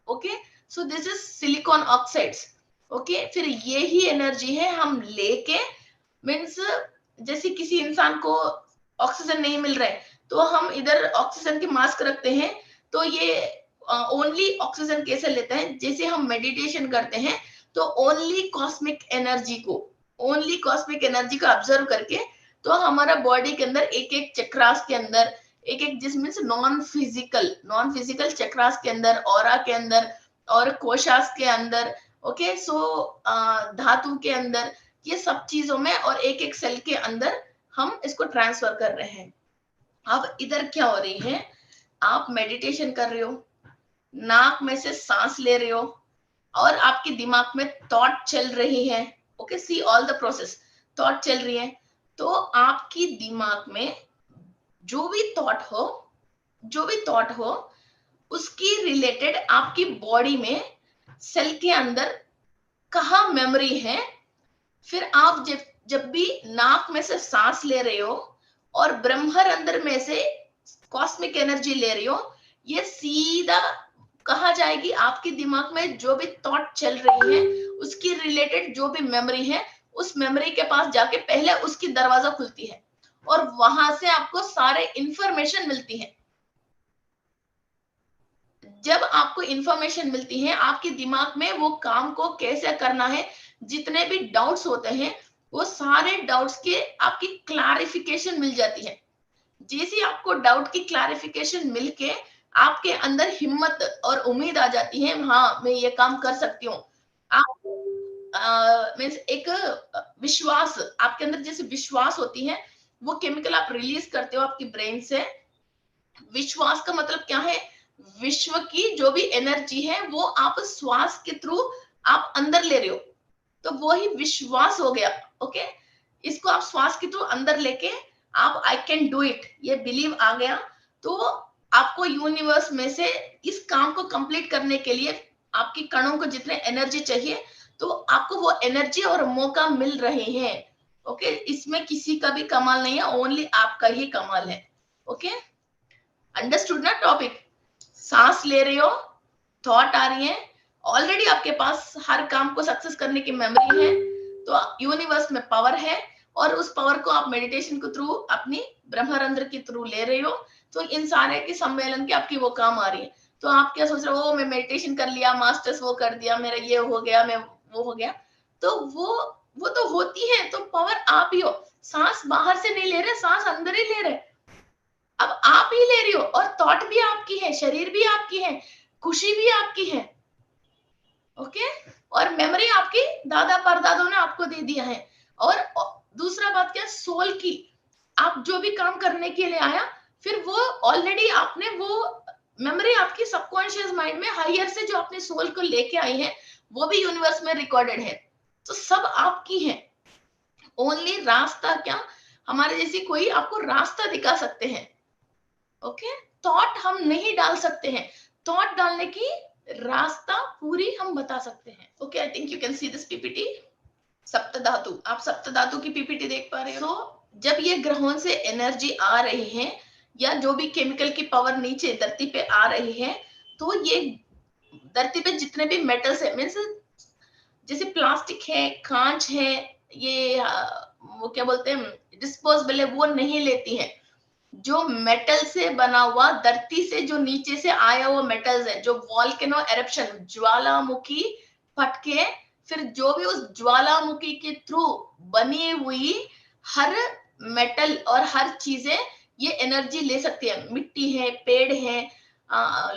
Okay, so this is silicon oxides. Okay, फिर ये ही एनर्जी है हम लेके, मीन्स जैसे किसी इंसान को ऑक्सीजन नहीं मिल रहा है तो हम इधर ऑक्सीजन की मास्क रखते हैं, तो ये ओनली ऑक्सीजन कैसे लेता है, जैसे हम मेडिटेशन करते हैं तो ओनली कॉस्मिक एनर्जी को ऑब्जर्व करके, तो हमारा बॉडी के अंदर एक एक चक्रास के अंदर, एक एक जिसमें से नॉन फिजिकल चक्रास के अंदर, ऑरा के अंदर और कोशास के अंदर, ओके, सो धातु के अंदर, ये सब चीजों में और एक एक सेल के अंदर हम इसको ट्रांसफर कर रहे हैं। अब इधर क्या हो रही है, आप मेडिटेशन कर रहे हो, नाक में से सांस ले रहे हो और आपके दिमाग में थॉट चल रही है। Okay, see all the process, thought चल रही है, तो आपकी दिमाग में जो भी थॉट हो उसकी रिलेटेड आपकी बॉडी में सेल के अंदर कहाँ मेमोरी है। फिर आप जब भी नाक में से सांस ले रहे हो और ब्रह्मरंध्र में से कॉस्मिक एनर्जी ले रही हो, ये सीधा कहा जाएगी आपके दिमाग में जो भी थॉट चल रही है उसकी रिलेटेड जो भी मेमोरी है, उस मेमोरी के पास जाके पहले उसकी दरवाजा खुलती है और वहां से आपको सारे इंफॉर्मेशन मिलती है। जब आपको इंफॉर्मेशन मिलती है आपके दिमाग में वो काम को कैसे करना है, जितने भी डाउट्स होते हैं वो सारे डाउट्स के आपकी क्लैरिफिकेशन मिल जाती है। जैसे आपको डाउट की क्लैरिफिकेशन मिलके आपके अंदर हिम्मत और उम्मीद आ जाती है, हाँ मैं ये काम कर सकती हूँ। आप मीन्स एक विश्वास आपके अंदर, जैसे विश्वास होती है वो केमिकल आप रिलीज करते हो आपकी ब्रेन से। विश्वास का मतलब क्या है, विश्व की जो भी एनर्जी है वो आप श्वास के थ्रू आप अंदर ले रहे हो, तो वो ही विश्वास हो गया। ओके, इसको आप श्वास के थ्रू अंदर लेके आप आई कैन डू इट, ये बिलीव आ गया, तो आपको यूनिवर्स में से इस काम को कंप्लीट करने के लिए आपकी कणों को जितने एनर्जी चाहिए तो आपको वो एनर्जी और मौका मिल रहे हैं। ओके, इसमें किसी का भी कमाल नहीं है, ओनली आपका ही कमाल है। ओके, अंडरस्टूड ना टॉपिक। सांस ले रहे हो, थॉट आ रही है, ऑलरेडी आपके पास हर काम को सक्सेस करने की मेमोरी है, तो यूनिवर्स में पावर है और उस पावर को आप मेडिटेशन के थ्रू अपनी ब्रह्मरंध्र के थ्रू ले रहे हो, तो इन सारे के सम्मेलन की आपकी वो काम आ रही है। तो आप क्या सोच रहे हो, मैं मेडिटेशन कर लिया, मास्टर्स वो कर दिया, मेरा ये हो गया, मैं वो हो गया, तो वो तो होती है, तो पावर आप ही हो। सांस बाहर से नहीं ले रहे, सांस अंदर ही ले रहे, अब आप ही ले रही हो, और थॉट भी आपकी है, शरीर भी आपकी है, खुशी भी आपकी है। ओके, और मेमोरी आपकी दादा परदादों ने आपको दे दिया है। और दूसरा बात क्या, सोल की, आप जो भी काम करने के लिए आया, फिर वो ऑलरेडी आपने वो मेमोरी आपकी सबकॉन्शियस माइंड में हायर से जो अपने सोल को लेके आई है वो भी यूनिवर्स में रिकॉर्डेड है, तो सब आपकी है। ओनली रास्ता क्या, हमारे जैसे कोई आपको रास्ता दिखा सकते हैं। ओके, थॉट हम नहीं डाल सकते हैं, थॉट डालने की रास्ता पूरी हम बता सकते हैं। Okay, I think you can see this PPT. सप्तधातु, आप सप्तधातु की पीपीटी देख पा रहे हो। जब ये ग्रहों से एनर्जी आ रही है या जो भी केमिकल की पावर नीचे धरती पे आ रही है, तो ये धरती पे जितने भी मेटल्स है, मीन्स जैसे प्लास्टिक है, कांच है, ये वो क्या बोलते हैं डिस्पोजेबल है, वो नहीं लेती है। जो मेटल से बना हुआ, धरती से जो नीचे से आया हुआ मेटल्स है, जो वॉल्केनो एरप्शन, ज्वालामुखी फटके, फिर जो भी उस ज्वालामुखी के थ्रू बनी हुई हर मेटल और हर चीजें ये एनर्जी ले सकती है। मिट्टी है, पेड़ है,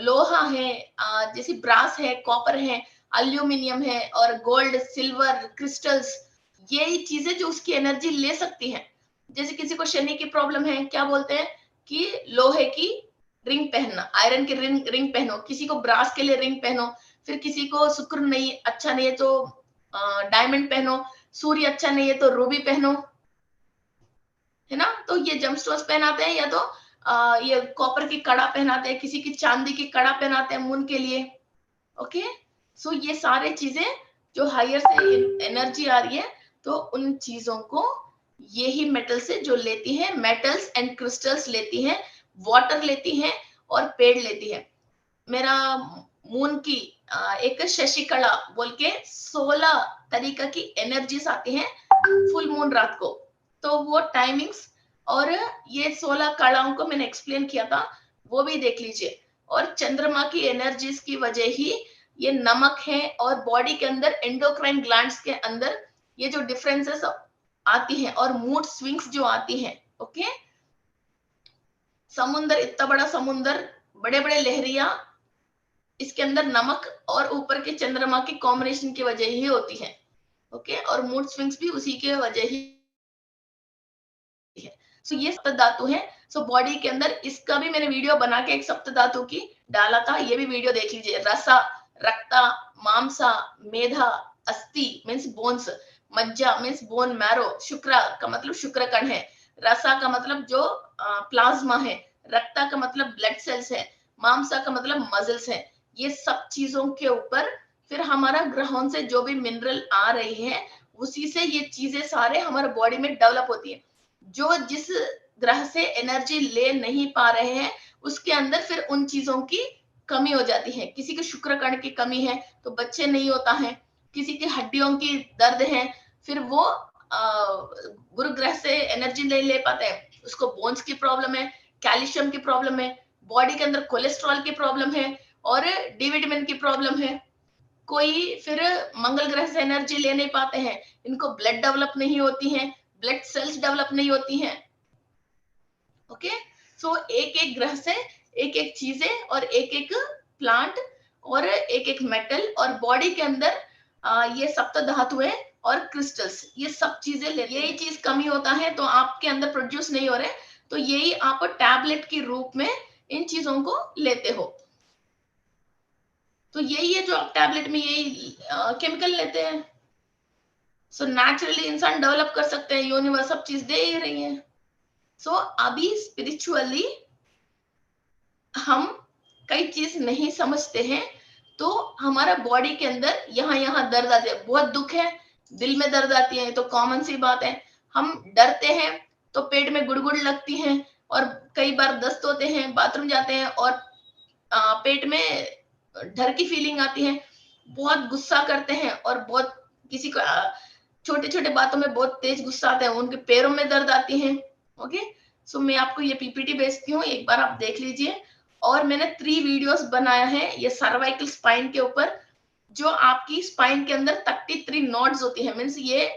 लोहा है, जैसे ब्रास है, कॉपर है, एल्यूमिनियम है, और गोल्ड, सिल्वर, क्रिस्टल्स, ये चीजें जो उसकी एनर्जी ले सकती हैं। जैसे किसी को शनि की प्रॉब्लम है, क्या बोलते हैं कि लोहे की रिंग पहनना, आयरन की रिंग पहनो, किसी को ब्रास के लिए रिंग पहनो, फिर किसी को शुक्र नहीं अच्छा नहीं है तो डायमंड पहनो, सूर्य अच्छा नहीं है तो रूबी पहनो, है ना। तो ये जमस्टोन्स पहनाते हैं, या तो ये कॉपर की कड़ा पहनाते हैं, किसी की चांदी की कड़ा पहनाते हैं मून के लिए। ओके, सो ये सारे चीजें जो हायर से एनर्जी आ रही है, तो उन चीजों को ये ही मेटल से जो लेती हैं, मेटल्स एंड क्रिस्टल्स लेती हैं, वाटर लेती हैं और पेड़ लेती है। मेरा मून की एक शशिकला बोल के 16 तरीका की एनर्जीज आती हैं फुल मून रात को। तो वो टाइमिंग्स और ये 16 कलाओं को मैंने एक्सप्लेन किया था, वो भी देख लीजिए। और चंद्रमा की एनर्जीज की वजह ही ये नमक है, और बॉडी के अंदर एंडोक्राइन ग्लैंड्स के अंदर ये जो डिफरेंसेस आती हैं और मूड स्विंग्स जो आती हैं। ओके, समुंदर, इतना बड़ा समुंदर, बड़े बड़े लहरिया, इसके अंदर नमक और ऊपर के चंद्रमा की कॉम्बिनेशन की वजह ही होती है। ओके, और मूड स्विंग्स भी उसी के वजह ही है। सो ये सप्त धातु है। सो बॉडी के अंदर इसका भी मैंने वीडियो बना के एक सप्त धातु की डाला था, ये भी वीडियो देख लीजिए। रसा, रक्ता, मांसा, मेधा, अस्थि मीन्स बोन्स, मज्जा मीन्स बोन मैरो, शुक्र का मतलब शुक्र कण है, रसा का मतलब जो प्लाज्मा है, रक्ता का मतलब ब्लड सेल्स है, मांसा का मतलब मसल्स है। ये सब चीजों के ऊपर फिर हमारा ग्रहों से जो भी मिनरल आ रही है, उसी से ये चीजें सारे हमारे बॉडी में डेवलप होती है। जो जिस ग्रह से एनर्जी ले नहीं पा रहे हैं, उसके अंदर फिर उन चीजों की कमी हो जाती है। किसी के शुक्र कण की कमी है तो बच्चे नहीं होता है, किसी की हड्डियों की दर्द है, फिर वो गुरु ग्रह से एनर्जी नहीं ले पाते हैं, उसको बोन्स की प्रॉब्लम है, कैल्शियम की प्रॉब्लम है, बॉडी के अंदर कोलेस्ट्रॉल की प्रॉब्लम है और डी विटामिन की प्रॉब्लम है। कोई फिर मंगल ग्रह से एनर्जी ले नहीं पाते हैं, इनको ब्लड डेवलप नहीं होती है, ब्लड सेल्स डेवलप नहीं होती हैं। ओके, सो एक एक ग्रह से एक एक चीजें और एक एक प्लांट और एक एक मेटल, और बॉडी के अंदर ये सप्त धातुएं और क्रिस्टल्स, ये सब चीजें यही चीज कमी होता है तो आपके अंदर प्रोड्यूस नहीं हो रहे, तो यही आप टैबलेट के रूप में इन चीजों को लेते हो। तो यही है जो आप टैबलेट में यही केमिकल लेते हैं। सो नेचुरली इंसान डेवलप कर सकते हैं, यूनिवर्स सब चीज दे ही रही है। सो अभी स्पिरिचुअली हम कई चीज नहीं समझते हैं, तो हमारा बॉडी के अंदर यहाँ यहाँ दर्द आते हैं, बहुत दुख है दिल में दर्द आती है, तो कॉमन सी बात है। हम डरते हैं तो पेट में गुड़गुड़ लगती है, और कई बार दस्त होते हैं, बाथरूम जाते हैं और पेट में डर की फीलिंग आती है, बहुत गुस्सा करते हैं और बहुत किसी को छोटे छोटे बातों में बहुत तेज गुस्सा आता है, उनके पैरों में दर्द आती है। ओके, सो मैं आपको ये पीपीटी भेजती हूँ, एक बार आप देख लीजिए। और मैंने 3 वीडियोस बनाया है ये सर्वाइकल स्पाइन के ऊपर, जो आपकी स्पाइन के अंदर 33 नॉड्स होती है, मीन्स ये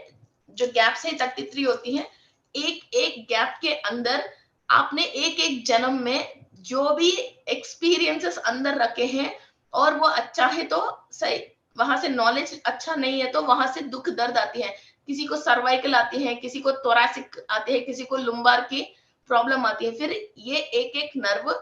जो गैप्स है 33 होती है। एक एक गैप के अंदर आपने एक एक जन्म में जो भी एक्सपीरियंसेस अंदर रखे हैं, और वो अच्छा है तो सही, वहां से नॉलेज अच्छा नहीं है तो वहां से दुख दर्द आती है। किसी को सर्वाइकल आती है, किसी को थोरैसिक आती है, किसी को लुम्बार की प्रॉब्लम आती है। फिर ये एक एक नर्व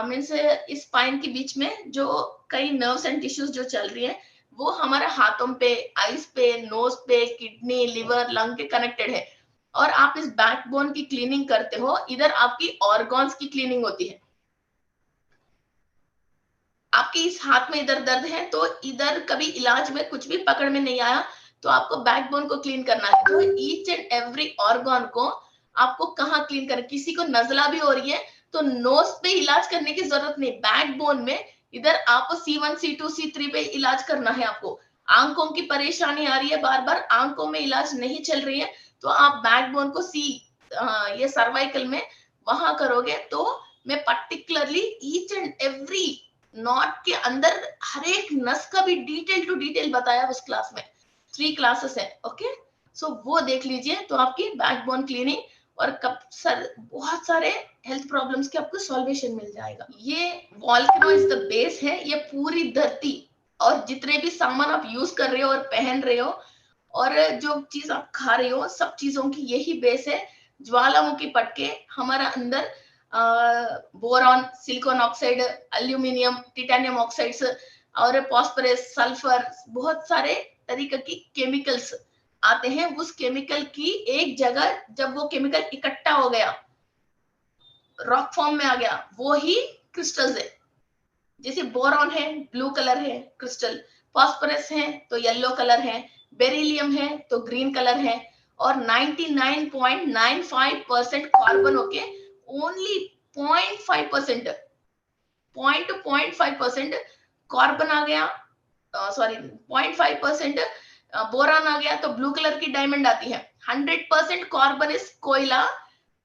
मीन्स इस स्पाइन के बीच में जो कई नर्व्स एंड टिश्यूज जो चल रही है, वो हमारे हाथों पे, आईज पे, नोज पे, किडनी, लिवर, लंग के कनेक्टेड है। और आप इस बैकबोन की क्लीनिंग करते हो, इधर आपकी ऑर्गन्स की क्लीनिंग होती है। आपके इस हाथ में इधर दर्द है तो इधर कभी इलाज में कुछ भी पकड़ में नहीं आया, तो आपको बैकबोन को क्लीन करना है। तो ईच एंड एवरी ऑर्गन को आपको कहाँ क्लीन करना, किसी को नजला भी हो रही है तो नोज पे इलाज करने की जरूरत नहीं, बैकबोन में इधर आपको C1 C2 C3 पे इलाज करना है। आपको आंखों की परेशानी आ रही है, बार बार आंखों में इलाज नहीं चल रही है, तो आप बैकबोन को ये सर्वाइकल में वहां करोगे। तो मैं particularly each and every not के अंदर हर एक नस का भी डिटेल टू डिटेल बताया उस क्लास में, 3 क्लासेस है। ओके, सो वो देख लीजिए, तो आपकी बैकबोन क्लीनिंग और कब बहुत सारे हेल्थ प्रॉब्लम्स के आपको सॉल्वेशन मिल जाएगा। ये वॉल्केनो इज द बेस है, ये पूरी धरती और जितने भी सामान आप यूज कर रहे हो और पहन रहे हो और जो चीज आप खा रहे हो, सब चीजों की यही बेस है। ज्वालामुखी पटके हमारा अंदर boron, silicon oxide, aluminium, titanium oxides, और फॉस्फोरस, सल्फर, बहुत सारे तरीके की केमिकल्स आते हैं। उस केमिकल की एक जगह जब वो केमिकल इकट्ठा हो गया, रॉक फॉर्म में आ गया, वो ही क्रिस्टल्स है। जैसे बोरॉन है, ब्लू कलर है क्रिस्टल, फास्फोरस है तो येलो कलर है, बेरिलियम है तो ग्रीन कलर है, और 99.95% कार्बन होके ओनली 0.5% 0.5% कार्बन आ गया, सॉरी 0.5% बोरान आ गया, तो ब्लू कलर की डायमंड आती है। 100% कार्बन इज कोयला,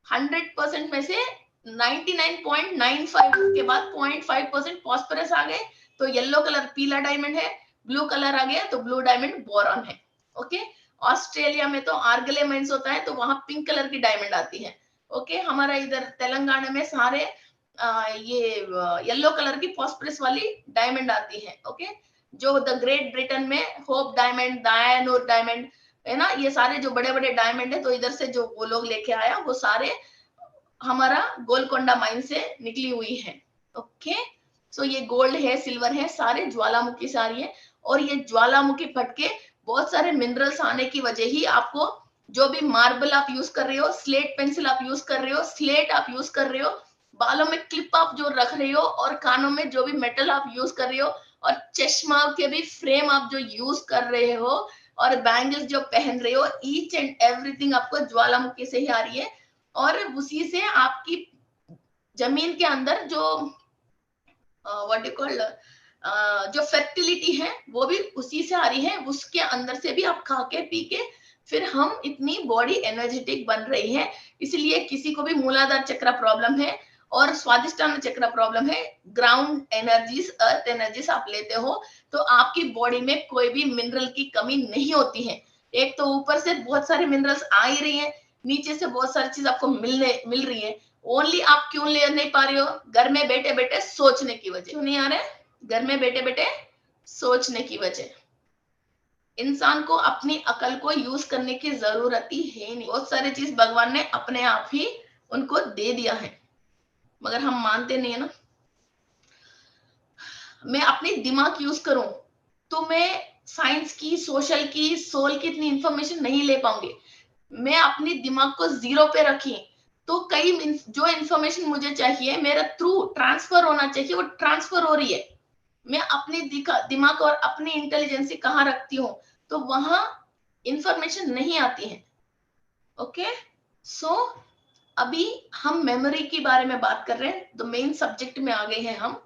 100% में से 99.95 के बाद 0.5% फॉस्फोरस आ गए तो येलो कलर पीला डायमंड है, ब्लू कलर आ गया तो ब्लू डायमंड बोरॉन है। ओके, ऑस्ट्रेलिया में तो आर्गले माइंस होता है तो वहां पिंक कलर की डायमंड आती है। ओके, हमारा इधर तेलंगाना में सारे ये येलो कलर की फॉस्फोरस वाली डायमंड आती है। ओके, जो द ग्रेट ब्रिटेन में होप डायमंड, दायनूर डायमंड है ना, ये सारे जो बड़े बड़े डायमंड है, तो इधर से जो वो लोग लेके आया वो सारे हमारा गोलकोंडा माइन से निकली हुई है। ओके, सो ये गोल्ड है, सिल्वर है, सारे ज्वालामुखी से आ रही है। और ये ज्वालामुखी फटके बहुत सारे मिनरल्स आने की वजह ही आपको जो भी मार्बल आप यूज कर रहे हो, स्लेट पेंसिल आप यूज कर रहे हो, स्लेट आप यूज कर रहे हो, बालों में क्लिप आप जो रख रहे हो, और कानों में जो भी मेटल आप यूज कर रहे हो, और चश्मा के भी फ्रेम आप जो यूज कर रहे हो, और बैंगल्स जो पहन रहे हो, ईच एंड एवरीथिंग आपको ज्वालामुखी से ही आ रही है। और उसी से आपकी जमीन के अंदर जो व्हाट यू कॉल जो फर्टिलिटी है वो भी उसी से आ रही है, उसके अंदर से भी आप खा के पी के फिर हम इतनी बॉडी एनर्जेटिक बन रही है। इसलिए किसी को भी मूलाधार चक्र प्रॉब्लम है और स्वादिष्टान चक्र प्रॉब्लम है, ग्राउंड एनर्जीज, अर्थ एनर्जीज आप लेते हो तो आपकी बॉडी में कोई भी मिनरल की कमी नहीं होती है। एक तो ऊपर से बहुत सारे मिनरल्स आ ही रही है, नीचे से बहुत सारी चीज आपको मिल रही है। ओनली आप क्यों ले नहीं पा रही हो? घर में बैठे बैठे सोचने की वजह। क्यों नहीं आ रहे? घर में बैठे बैठे सोचने की वजह। इंसान को अपनी अकल को यूज करने की जरूरत ही है नहीं। बहुत सारी चीज भगवान ने अपने आप ही उनको दे दिया है, मगर हम मानते नहीं है ना। मैं अपनी दिमाग यूज करूं तो मैं साइंस की, सोशल की, सोल की इतनी इंफॉर्मेशन नहीं ले पाऊंगी। मैं अपनी दिमाग को जीरो पे रखी तो कई जो इंफॉर्मेशन मुझे चाहिए मेरा थ्रू ट्रांसफर होना चाहिए, वो ट्रांसफर हो रही है। मैं अपनी दिमाग और अपनी इंटेलिजेंस कहाँ रखती हूँ तो वहां इंफॉर्मेशन नहीं आती है। ओके, सो अभी हम मेमोरी के बारे में बात कर रहे हैं, तो मेन सब्जेक्ट में आ गए हैं हम।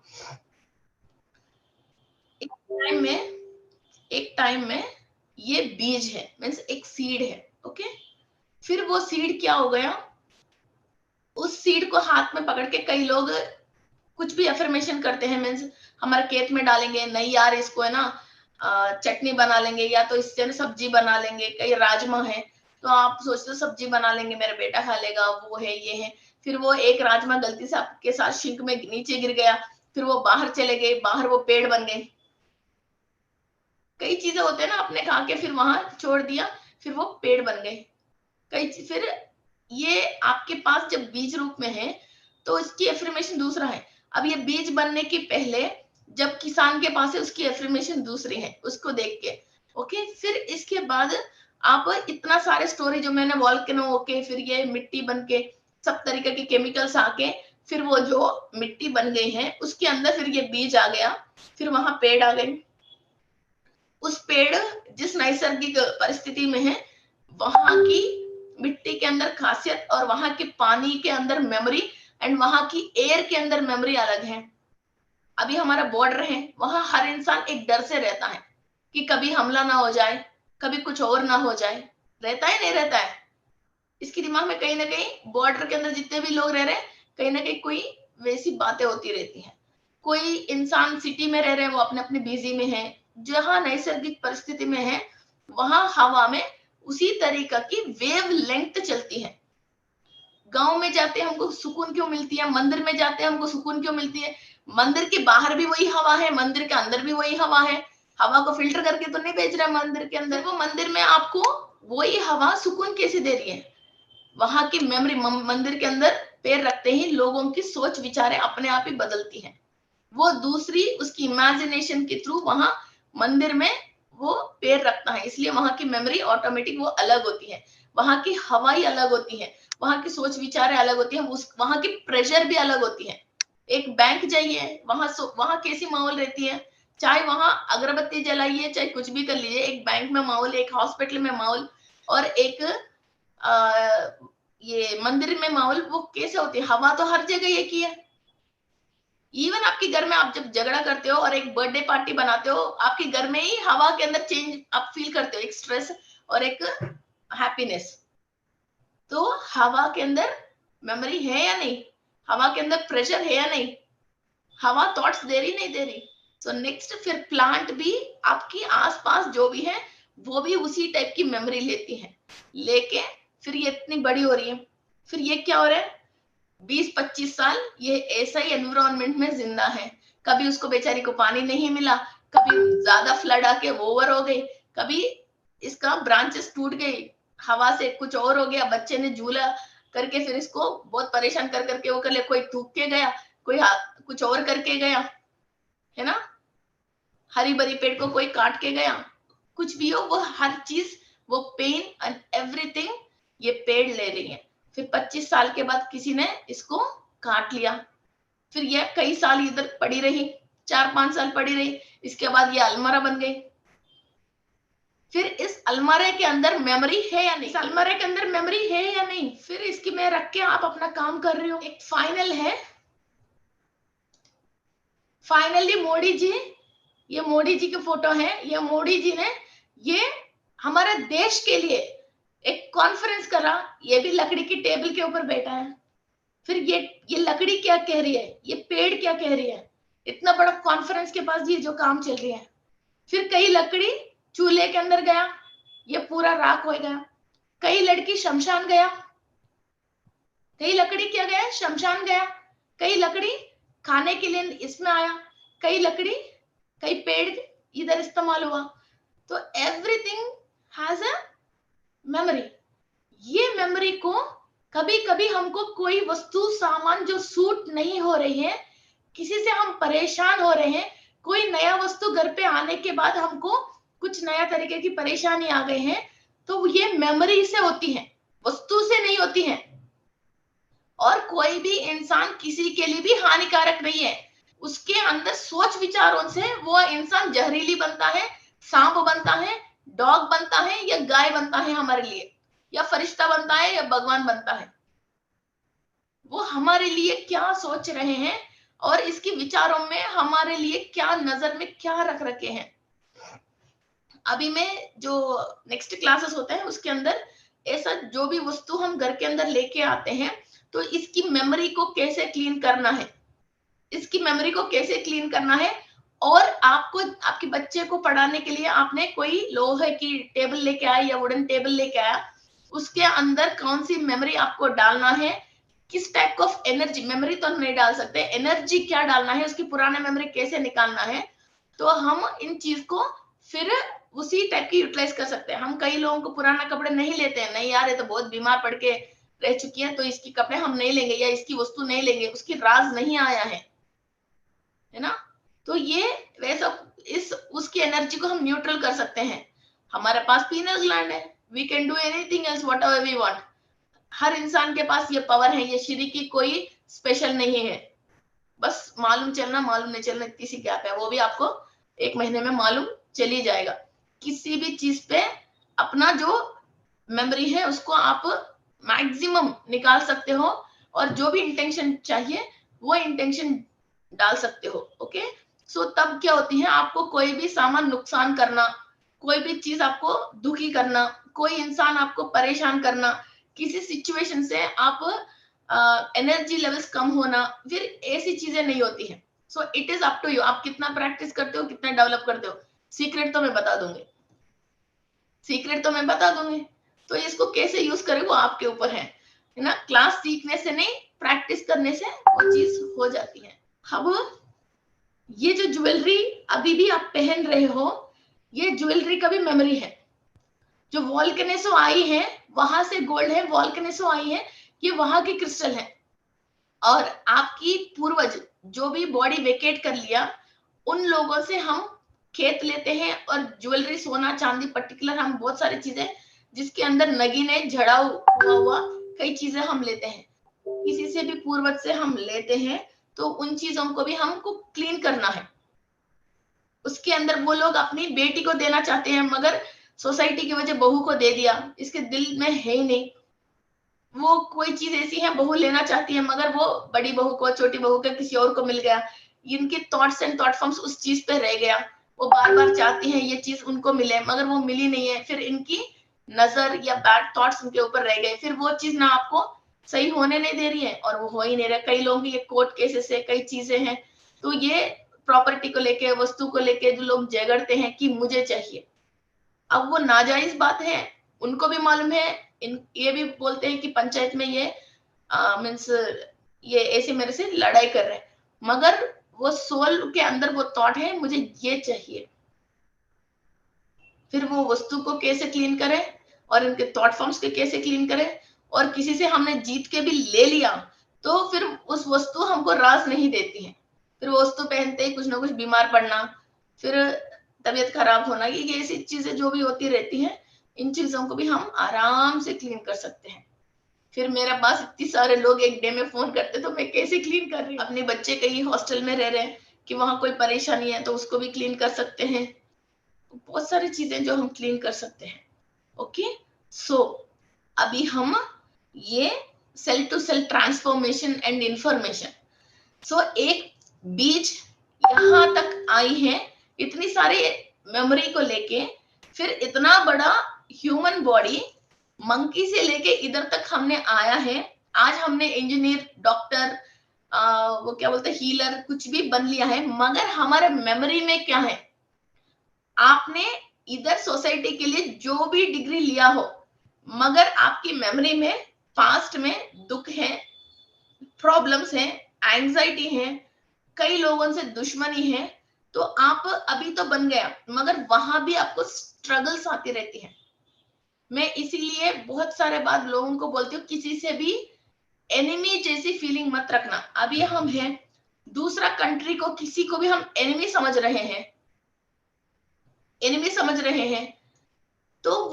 एक टाइम में ये बीज है, मीन्स एक सीड है। ओके, फिर वो सीड क्या हो गया, उस सीड को हाथ में पकड़ के कई लोग कुछ भी अफर्मेशन करते हैं, मीन्स हमारे खेत में डालेंगे, नहीं यार इसको है ना चटनी बना लेंगे, या तो इससे ना सब्जी बना लेंगे। कई राजमा है तो आप सोचते हो सब्जी बना लेंगे, मेरा बेटा खा लेगा, वो है ये है। फिर वो एक राजमा गलती से आपके साथ सिंक में नीचे गिर गया, फिर वो बाहर चले गए, बाहर वो पेड़ बन गए। कई चीजें होते हैं ना, आपने खा के फिर वहां छोड़ दिया, फिर वो पेड़ बन गए। फिर ये आपके पास जब बीज रूप में है तो इसकी एफर्मेशन दूसरा है। अब ये बीज बनने के पहले जब किसान के पास है उसकी एफर्मेशन दूसरी है, उसको देख के। ओके, फिर इसके बाद आप इतना सारे स्टोरी जो मैंने वॉल्केनो होके, फिर ये मिट्टी बन के, सब तरीके के केमिकल्स आके, फिर वो जो मिट्टी बन गई है उसके अंदर फिर ये बीज आ गया, फिर वहां पेड़ आ गए। उस पेड़ जिस नैसर्गिक परिस्थिति में है वहां की मिट्टी के अंदर खासियत और वहां के पानी के अंदर मेमोरी एंड वहां की एयर के अंदर मेमोरी अलग है। अभी हमारा बॉर्डर है, वहां हर इंसान एक डर से रहता है कि कभी हमला ना हो जाए, कभी कुछ और ना हो जाए। रहता है नहीं रहता है? इसके दिमाग में कहीं ना कहीं बॉर्डर के अंदर जितने भी लोग रह रहे हैं कहीं ना कहीं कोई वैसी बातें होती रहती हैं। कोई इंसान सिटी में रह रहे हैं, वो अपने अपने बिजी में है। जहां नैसर्गिक परिस्थिति में है वहां हवा में उसी तरीका की वेव लेंथ चलती है। गांव में जाते हैं हमको सुकून क्यों मिलती है, मंदिर में जाते हैं हमको सुकून क्यों मिलती है? मंदिर के बाहर भी वही हवा है, मंदिर के अंदर भी वही हवा है। हवा को फिल्टर करके तो नहीं भेज रहा है मंदिर के अंदर, वो मंदिर में आपको वही हवा सुकून कैसे दे रही है? वहां की मेमोरी, मंदिर के अंदर पैर रखते ही लोगों की सोच विचारें अपने आप ही बदलती है। वो दूसरी उसकी इमेजिनेशन के थ्रू वहां मंदिर में वो पैर रखता है, इसलिए वहां की मेमोरी ऑटोमेटिक वो अलग होती है, वहां की हवाई अलग होती है, वहां की सोच विचारें अलग होती है, वहां की प्रेशर भी अलग होती है। एक बैंक जाइए, वहां कैसी माहौल रहती है, चाहे वहां अगरबत्ती जलाइए, चाहे कुछ भी कर लीजिए, एक बैंक में माहौल, एक हॉस्पिटल में माहौल और एक ये मंदिर में माहौल, वो कैसे होती है? हवा तो हर जगह एक ही है। इवन आपके घर में आप जब झगड़ा करते हो और एक बर्थडे पार्टी बनाते हो, आपके घर में ही हवा के अंदर चेंज आप फील करते हो, एक स्ट्रेस और एक हैप्पीनेस। तो हवा के अंदर मेमोरी है या नहीं? हवा के अंदर प्रेशर है या नहीं? हवा थॉट्स दे रही नहीं दे रही? सो नेक्स्ट फिर प्लांट भी आपकी आसपास जो भी है वो भी उसी टाइप की मेमोरी लेती है, लेके फिर ये इतनी बड़ी हो रही है, फिर ये क्या हो रहा है, 20-25 साल ये ऐसा ही एनवायरमेंट में जिंदा है। कभी उसको बेचारी को पानी नहीं मिला, कभी ज्यादा फ्लड आके वो ओवर हो गई, कभी इसका ब्रांचेस टूट गई, हवा से कुछ और हो गया, बच्चे ने झूला करके फिर इसको बहुत परेशान कर करके वो कर ले, कोई थूक के गया, कोई कुछ और करके गया, है ना, हरी भरी पेड़ को कोई काट के गया, कुछ भी हो, वो हर चीज, वो पेन एंड एवरीथिंग ये पेड़ ले रही है। फिर 25 साल के बाद किसी ने इसको काट लिया, फिर ये कई साल इधर पड़ी रही, 4-5 साल पड़ी रही, इसके बाद ये अलमारा बन गई। फिर इस अलमारे के अंदर मेमोरी है या नहीं? इस अलमारे के अंदर मेमोरी है या नहीं? फिर इसकी में रख के आप अपना काम कर रहे हो। एक फाइनल है, फाइनली मोदी जी, ये मोदी जी की फोटो है, ये मोदी जी ने ये हमारे देश के लिए एक कॉन्फ्रेंस करा, ये भी लकड़ी की टेबल के ऊपर बैठा है। फिर ये लकड़ी क्या कह रही है, ये पेड़ क्या कह रही है, इतना बड़ा कॉन्फ्रेंस के पास ये जो काम चल रही है। फिर कई लकड़ी चूल्हे के अंदर गया, ये पूरा राख हो गया, कई लड़की शमशान गया, कई लकड़ी क्या गया, शमशान गया, कई लकड़ी खाने के लिए इसमें आया, कई लकड़ी, कई पेड़ इधर इस्तेमाल हुआ। तो एवरीथिंग हैज अ मेमोरी। ये मेमोरी को कभी कभी हमको कोई वस्तु सामान जो सूट नहीं हो रही है, किसी से हम परेशान हो रहे हैं, कोई नया वस्तु घर पे आने के बाद हमको कुछ नया तरीके की परेशानी आ गई है, तो ये मेमोरी से होती है, वस्तु से नहीं होती है। और कोई भी इंसान किसी के लिए भी हानिकारक नहीं है, उसके अंदर सोच विचारों से वो इंसान जहरीली बनता है, सांप बनता है, डॉग बनता है या गाय बनता है हमारे लिए, या फरिश्ता बनता है या भगवान बनता है। वो हमारे लिए क्या सोच रहे हैं और इसके विचारों में हमारे लिए क्या नजर में क्या रख रखे हैं। अभी मैं जो नेक्स्ट क्लासेस होते हैं उसके अंदर ऐसा जो भी वस्तु हम घर के अंदर लेके आते हैं, तो इसकी मेमोरी को कैसे क्लीन करना है, इसकी मेमोरी को कैसे क्लीन करना है। और आपको आपके बच्चे को पढ़ाने के लिए आपने कोई लोहे की टेबल लेके आया या वुडन टेबल लेके आया, उसके अंदर कौन सी मेमोरी आपको डालना है, किस टाइप ऑफ एनर्जी, मेमोरी तो हम नहीं डाल सकते, एनर्जी क्या डालना है, उसकी पुराने मेमोरी कैसे निकालना है, तो हम इन चीज को फिर उसी टाइप की यूटिलाइज कर सकते हैं। हम कई लोगों को पुराना कपड़े नहीं लेते हैं, नहीं यार ये तो बहुत बीमार पड़ के रह चुकी है तो इसकी कपड़े हम नहीं लेंगे या इसकी वस्तु नहीं लेंगे, उसकी राज नहीं आया है ना। तो ये वैसा इस उसकी एनर्जी को हम न्यूट्रल कर सकते हैं। हमारे पास पीनल ग्लैंड है, we can do anything else whatever we want. हर इंसान के पास ये पावर है, ये श्री की कोई स्पेशल नहीं है, बस मालूम चलना मालूम नहीं चलना इतनी सी गैप है, वो भी आपको 1 महीने में मालूम चली जाएगा। किसी भी चीज पे अपना जो मेमोरी है उसको आप मैक्सिमम निकाल सकते हो और जो भी इंटेंशन चाहिए वो इंटेंशन डाल सकते हो। ओके, सो तब क्या होती है, आपको कोई भी सामान नुकसान करना, कोई भी चीज आपको दुखी करना, कोई इंसान आपको परेशान करना, किसी सिचुएशन से आप एनर्जी लेवल्स कम होना, फिर ऐसी चीजें नहीं होती है। So it is up to you, आप कितना प्रैक्टिस करते हो, कितना डेवलप करते हो। सीक्रेट तो मैं बता दूंगी, सीक्रेट तो मैं बता दूंगी, तो इसको कैसे यूज करें वो आपके ऊपर है ना। क्लास सीखने से नहीं, प्रैक्टिस करने से वो चीज हो जाती है। अब ये जो ज्वेलरी अभी भी आप पहन रहे हो, ये ज्वेलरी का भी मेमोरी है। जो वॉल्केनेसो आई है वहां से गोल्ड है, वॉल्केनेसो आई है, ये वहां की क्रिस्टल है। और आपकी पूर्वज जो भी बॉडी वेकेट कर लिया, उन लोगों से हम खेत लेते हैं और ज्वेलरी, सोना चांदी, पर्टिकुलर हम बहुत सारी चीजें जिसके अंदर नगीने झड़ा हुआ कई चीजें हम लेते हैं, किसी से भी पूर्वज से हम लेते हैं, तो उन चीजों को भी हमको क्लीन करना है। उसके अंदर वो लोग अपनी बेटी को देना चाहते हैं, मगर सोसाइटी की वजह बहू को दे दिया, इसके दिल में है ही नहीं। वो कोई चीज ऐसी है, बहू लेना चाहती है, मगर वो बड़ी बहू को, छोटी बहू को, किसी और को मिल गया, इनके थॉट्स एंड थॉट फॉर्म्स उस चीज पे रह गया। वो बार बार चाहती हैं ये चीज उनको मिले, मगर वो मिली नहीं है, फिर इनकी नजर या बैड थॉट्स उनके ऊपर रह गए, फिर वो चीज ना आपको सही होने नहीं दे रही है और वो हो ही नहीं रहा। कई लोग ये कोर्ट केसेस है, कई चीजें हैं, तो ये प्रॉपर्टी को लेके, वस्तु को लेके जो लोग झगड़ते हैं कि मुझे चाहिए, अब वो नाजायज बात है, उनको भी मालूम है। ये भी बोलते हैं कि पंचायत में ये मीन्स ये ऐसे मेरे से लड़ाई कर रहे हैं, मगर वो सोल के अंदर वो थॉट है मुझे ये चाहिए। फिर वो वस्तु को कैसे क्लीन करें और इनके थॉट फॉर्म्स के कैसे क्लीन करें, और किसी से हमने जीत के भी ले लिया तो फिर उस वस्तु हमको रास नहीं देती है, फिर वो वस्तु पहनते ही कुछ ना कुछ बीमार पड़ना, फिर तबीयत खराब होना, ये ऐसी चीजें जो भी होती रहती हैं, इन चीजों को भी हम आराम से क्लीन कर सकते हैं। फिर मेरे पास इतने सारे लोग एक डे में फोन करते, तो मैं कैसे क्लीन कर रही हूँ, अपने बच्चे कहीं हॉस्टल में रह रहे हैं कि वहां कोई परेशानी है तो उसको भी क्लीन कर सकते हैं। बहुत सारी चीजें जो हम क्लीन कर सकते हैं। ओके, सो अभी हम ये cell to cell transformation and information, so एक बीज यहां तक आई है इतनी सारी मेमोरी को लेके, फिर इतना बड़ा ह्यूमन बॉडी मंकी से लेके इधर तक हमने आया है। आज हमने इंजीनियर, डॉक्टर, वो क्या बोलते हैं, हीलर, कुछ भी बन लिया है, मगर हमारे मेमोरी में क्या है? आपने इधर सोसाइटी के लिए जो भी डिग्री लिया हो, मगर आपकी मेमोरी में पास्ट में दुख है, प्रॉब्लम्स है, एंजाइटी है, कई लोगों से दुश्मनी है, तो आप अभी तो बन गया, मगर वहां भी आपको स्ट्रगल्स आती रहती है। मैं इसीलिए बहुत सारे बात लोगों को बोलती हूँ, किसी से भी एनिमी जैसी फीलिंग मत रखना। अभी हम हैं, दूसरा कंट्री को, किसी को भी हम एनिमी समझ रहे हैं, एनिमी समझ रहे हैं, तो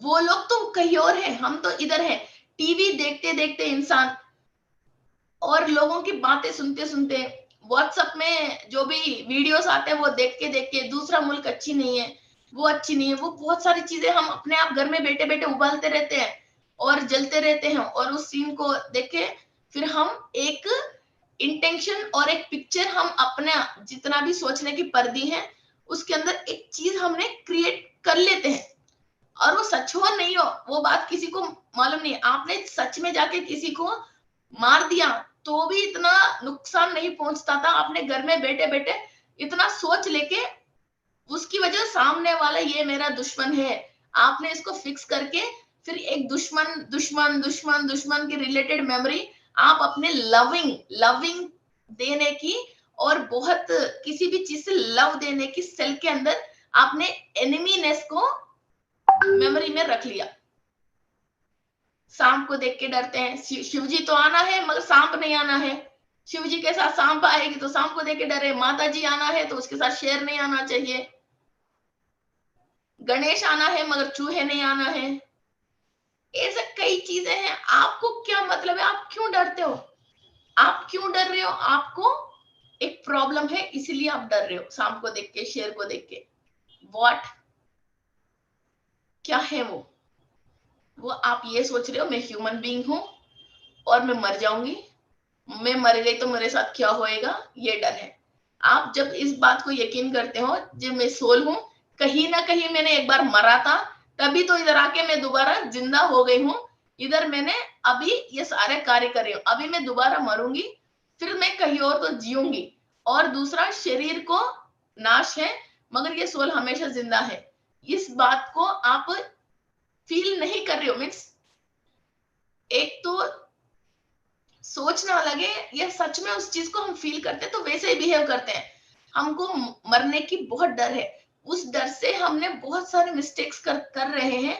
वो लोग तो कहीं और है, हम तो इधर हैं। टीवी देखते देखते इंसान और लोगों की बातें सुनते सुनते, व्हाट्सएप में जो भी वीडियोस आते हैं वो देख के दूसरा मुल्क अच्छी नहीं है, वो अच्छी नहीं है, वो बहुत सारी चीजें हम अपने आप घर में बैठे बैठे उबालते रहते हैं और जलते रहते हैं, और उस सीन को देख के फिर हम एक इंटेंशन और एक पिक्चर, हम अपने जितना भी सोचने की पर्दी है उसके अंदर एक चीज हमने क्रिएट कर लेते हैं, और वो सच हो नहीं हो वो बात किसी को मालूम नहीं। आपने सच में जाके किसी को मार दिया तो भी इतना नुकसान नहीं पहुंचता था, आपने घर में बैठे बैठे इतना सोच लेके, उसकी वजह सामने वाला ये मेरा दुश्मन है, आपने इसको फिक्स करके फिर एक दुश्मन दुश्मन दुश्मन दुश्मन की रिलेटेड मेमोरी आप अपने लविंग देने की, और बहुत किसी भी चीज से लव देने की सेल के अंदर आपने एनिमीनेस को मेमोरी में रख लिया। सांप को देख के डरते हैं, शिव जी तो आना है मगर सांप नहीं आना है, शिव जी के साथ सांप आएगी तो सांप को देख के डरे, माता जी आना है तो उसके साथ शेर नहीं आना चाहिए, गणेश आना है मगर चूहे नहीं आना है, ऐसे कई चीजें हैं। आपको क्या मतलब है, आप क्यों डरते हो, आप क्यों डर रहे हो? आपको एक प्रॉब्लम है इसीलिए आप डर रहे हो, सांप को देख के, शेर को देख के। व्हाट, क्या है वो आप ये सोच रहे हो मैं ह्यूमन बीइंग हूं और मैं मर जाऊंगी, मैं मर गई तो मेरे साथ क्या होएगा, ये डर है। आप जब इस बात को यकीन करते हो जब मैं सोल हूं, कहीं ना कहीं मैंने एक बार मरा था, तभी तो इधर आके मैं दोबारा जिंदा हो गई हूं, इधर मैंने अभी ये सारे कार्य कर रही हूँ, अभी मैं दोबारा मरूंगी, फिर मैं कहीं और तो जीऊंगी, और दूसरा शरीर को नाश है मगर ये सोल हमेशा जिंदा है। इस बात को आप फील नहीं कर रहे हो, मीन्स एक तो सोचना लगे या सच में उस चीज को हम फील करते हैं तो वैसे ही बिहेव करते हैं। हमको मरने की बहुत डर है, उस डर से हमने बहुत सारे मिस्टेक्स कर रहे हैं,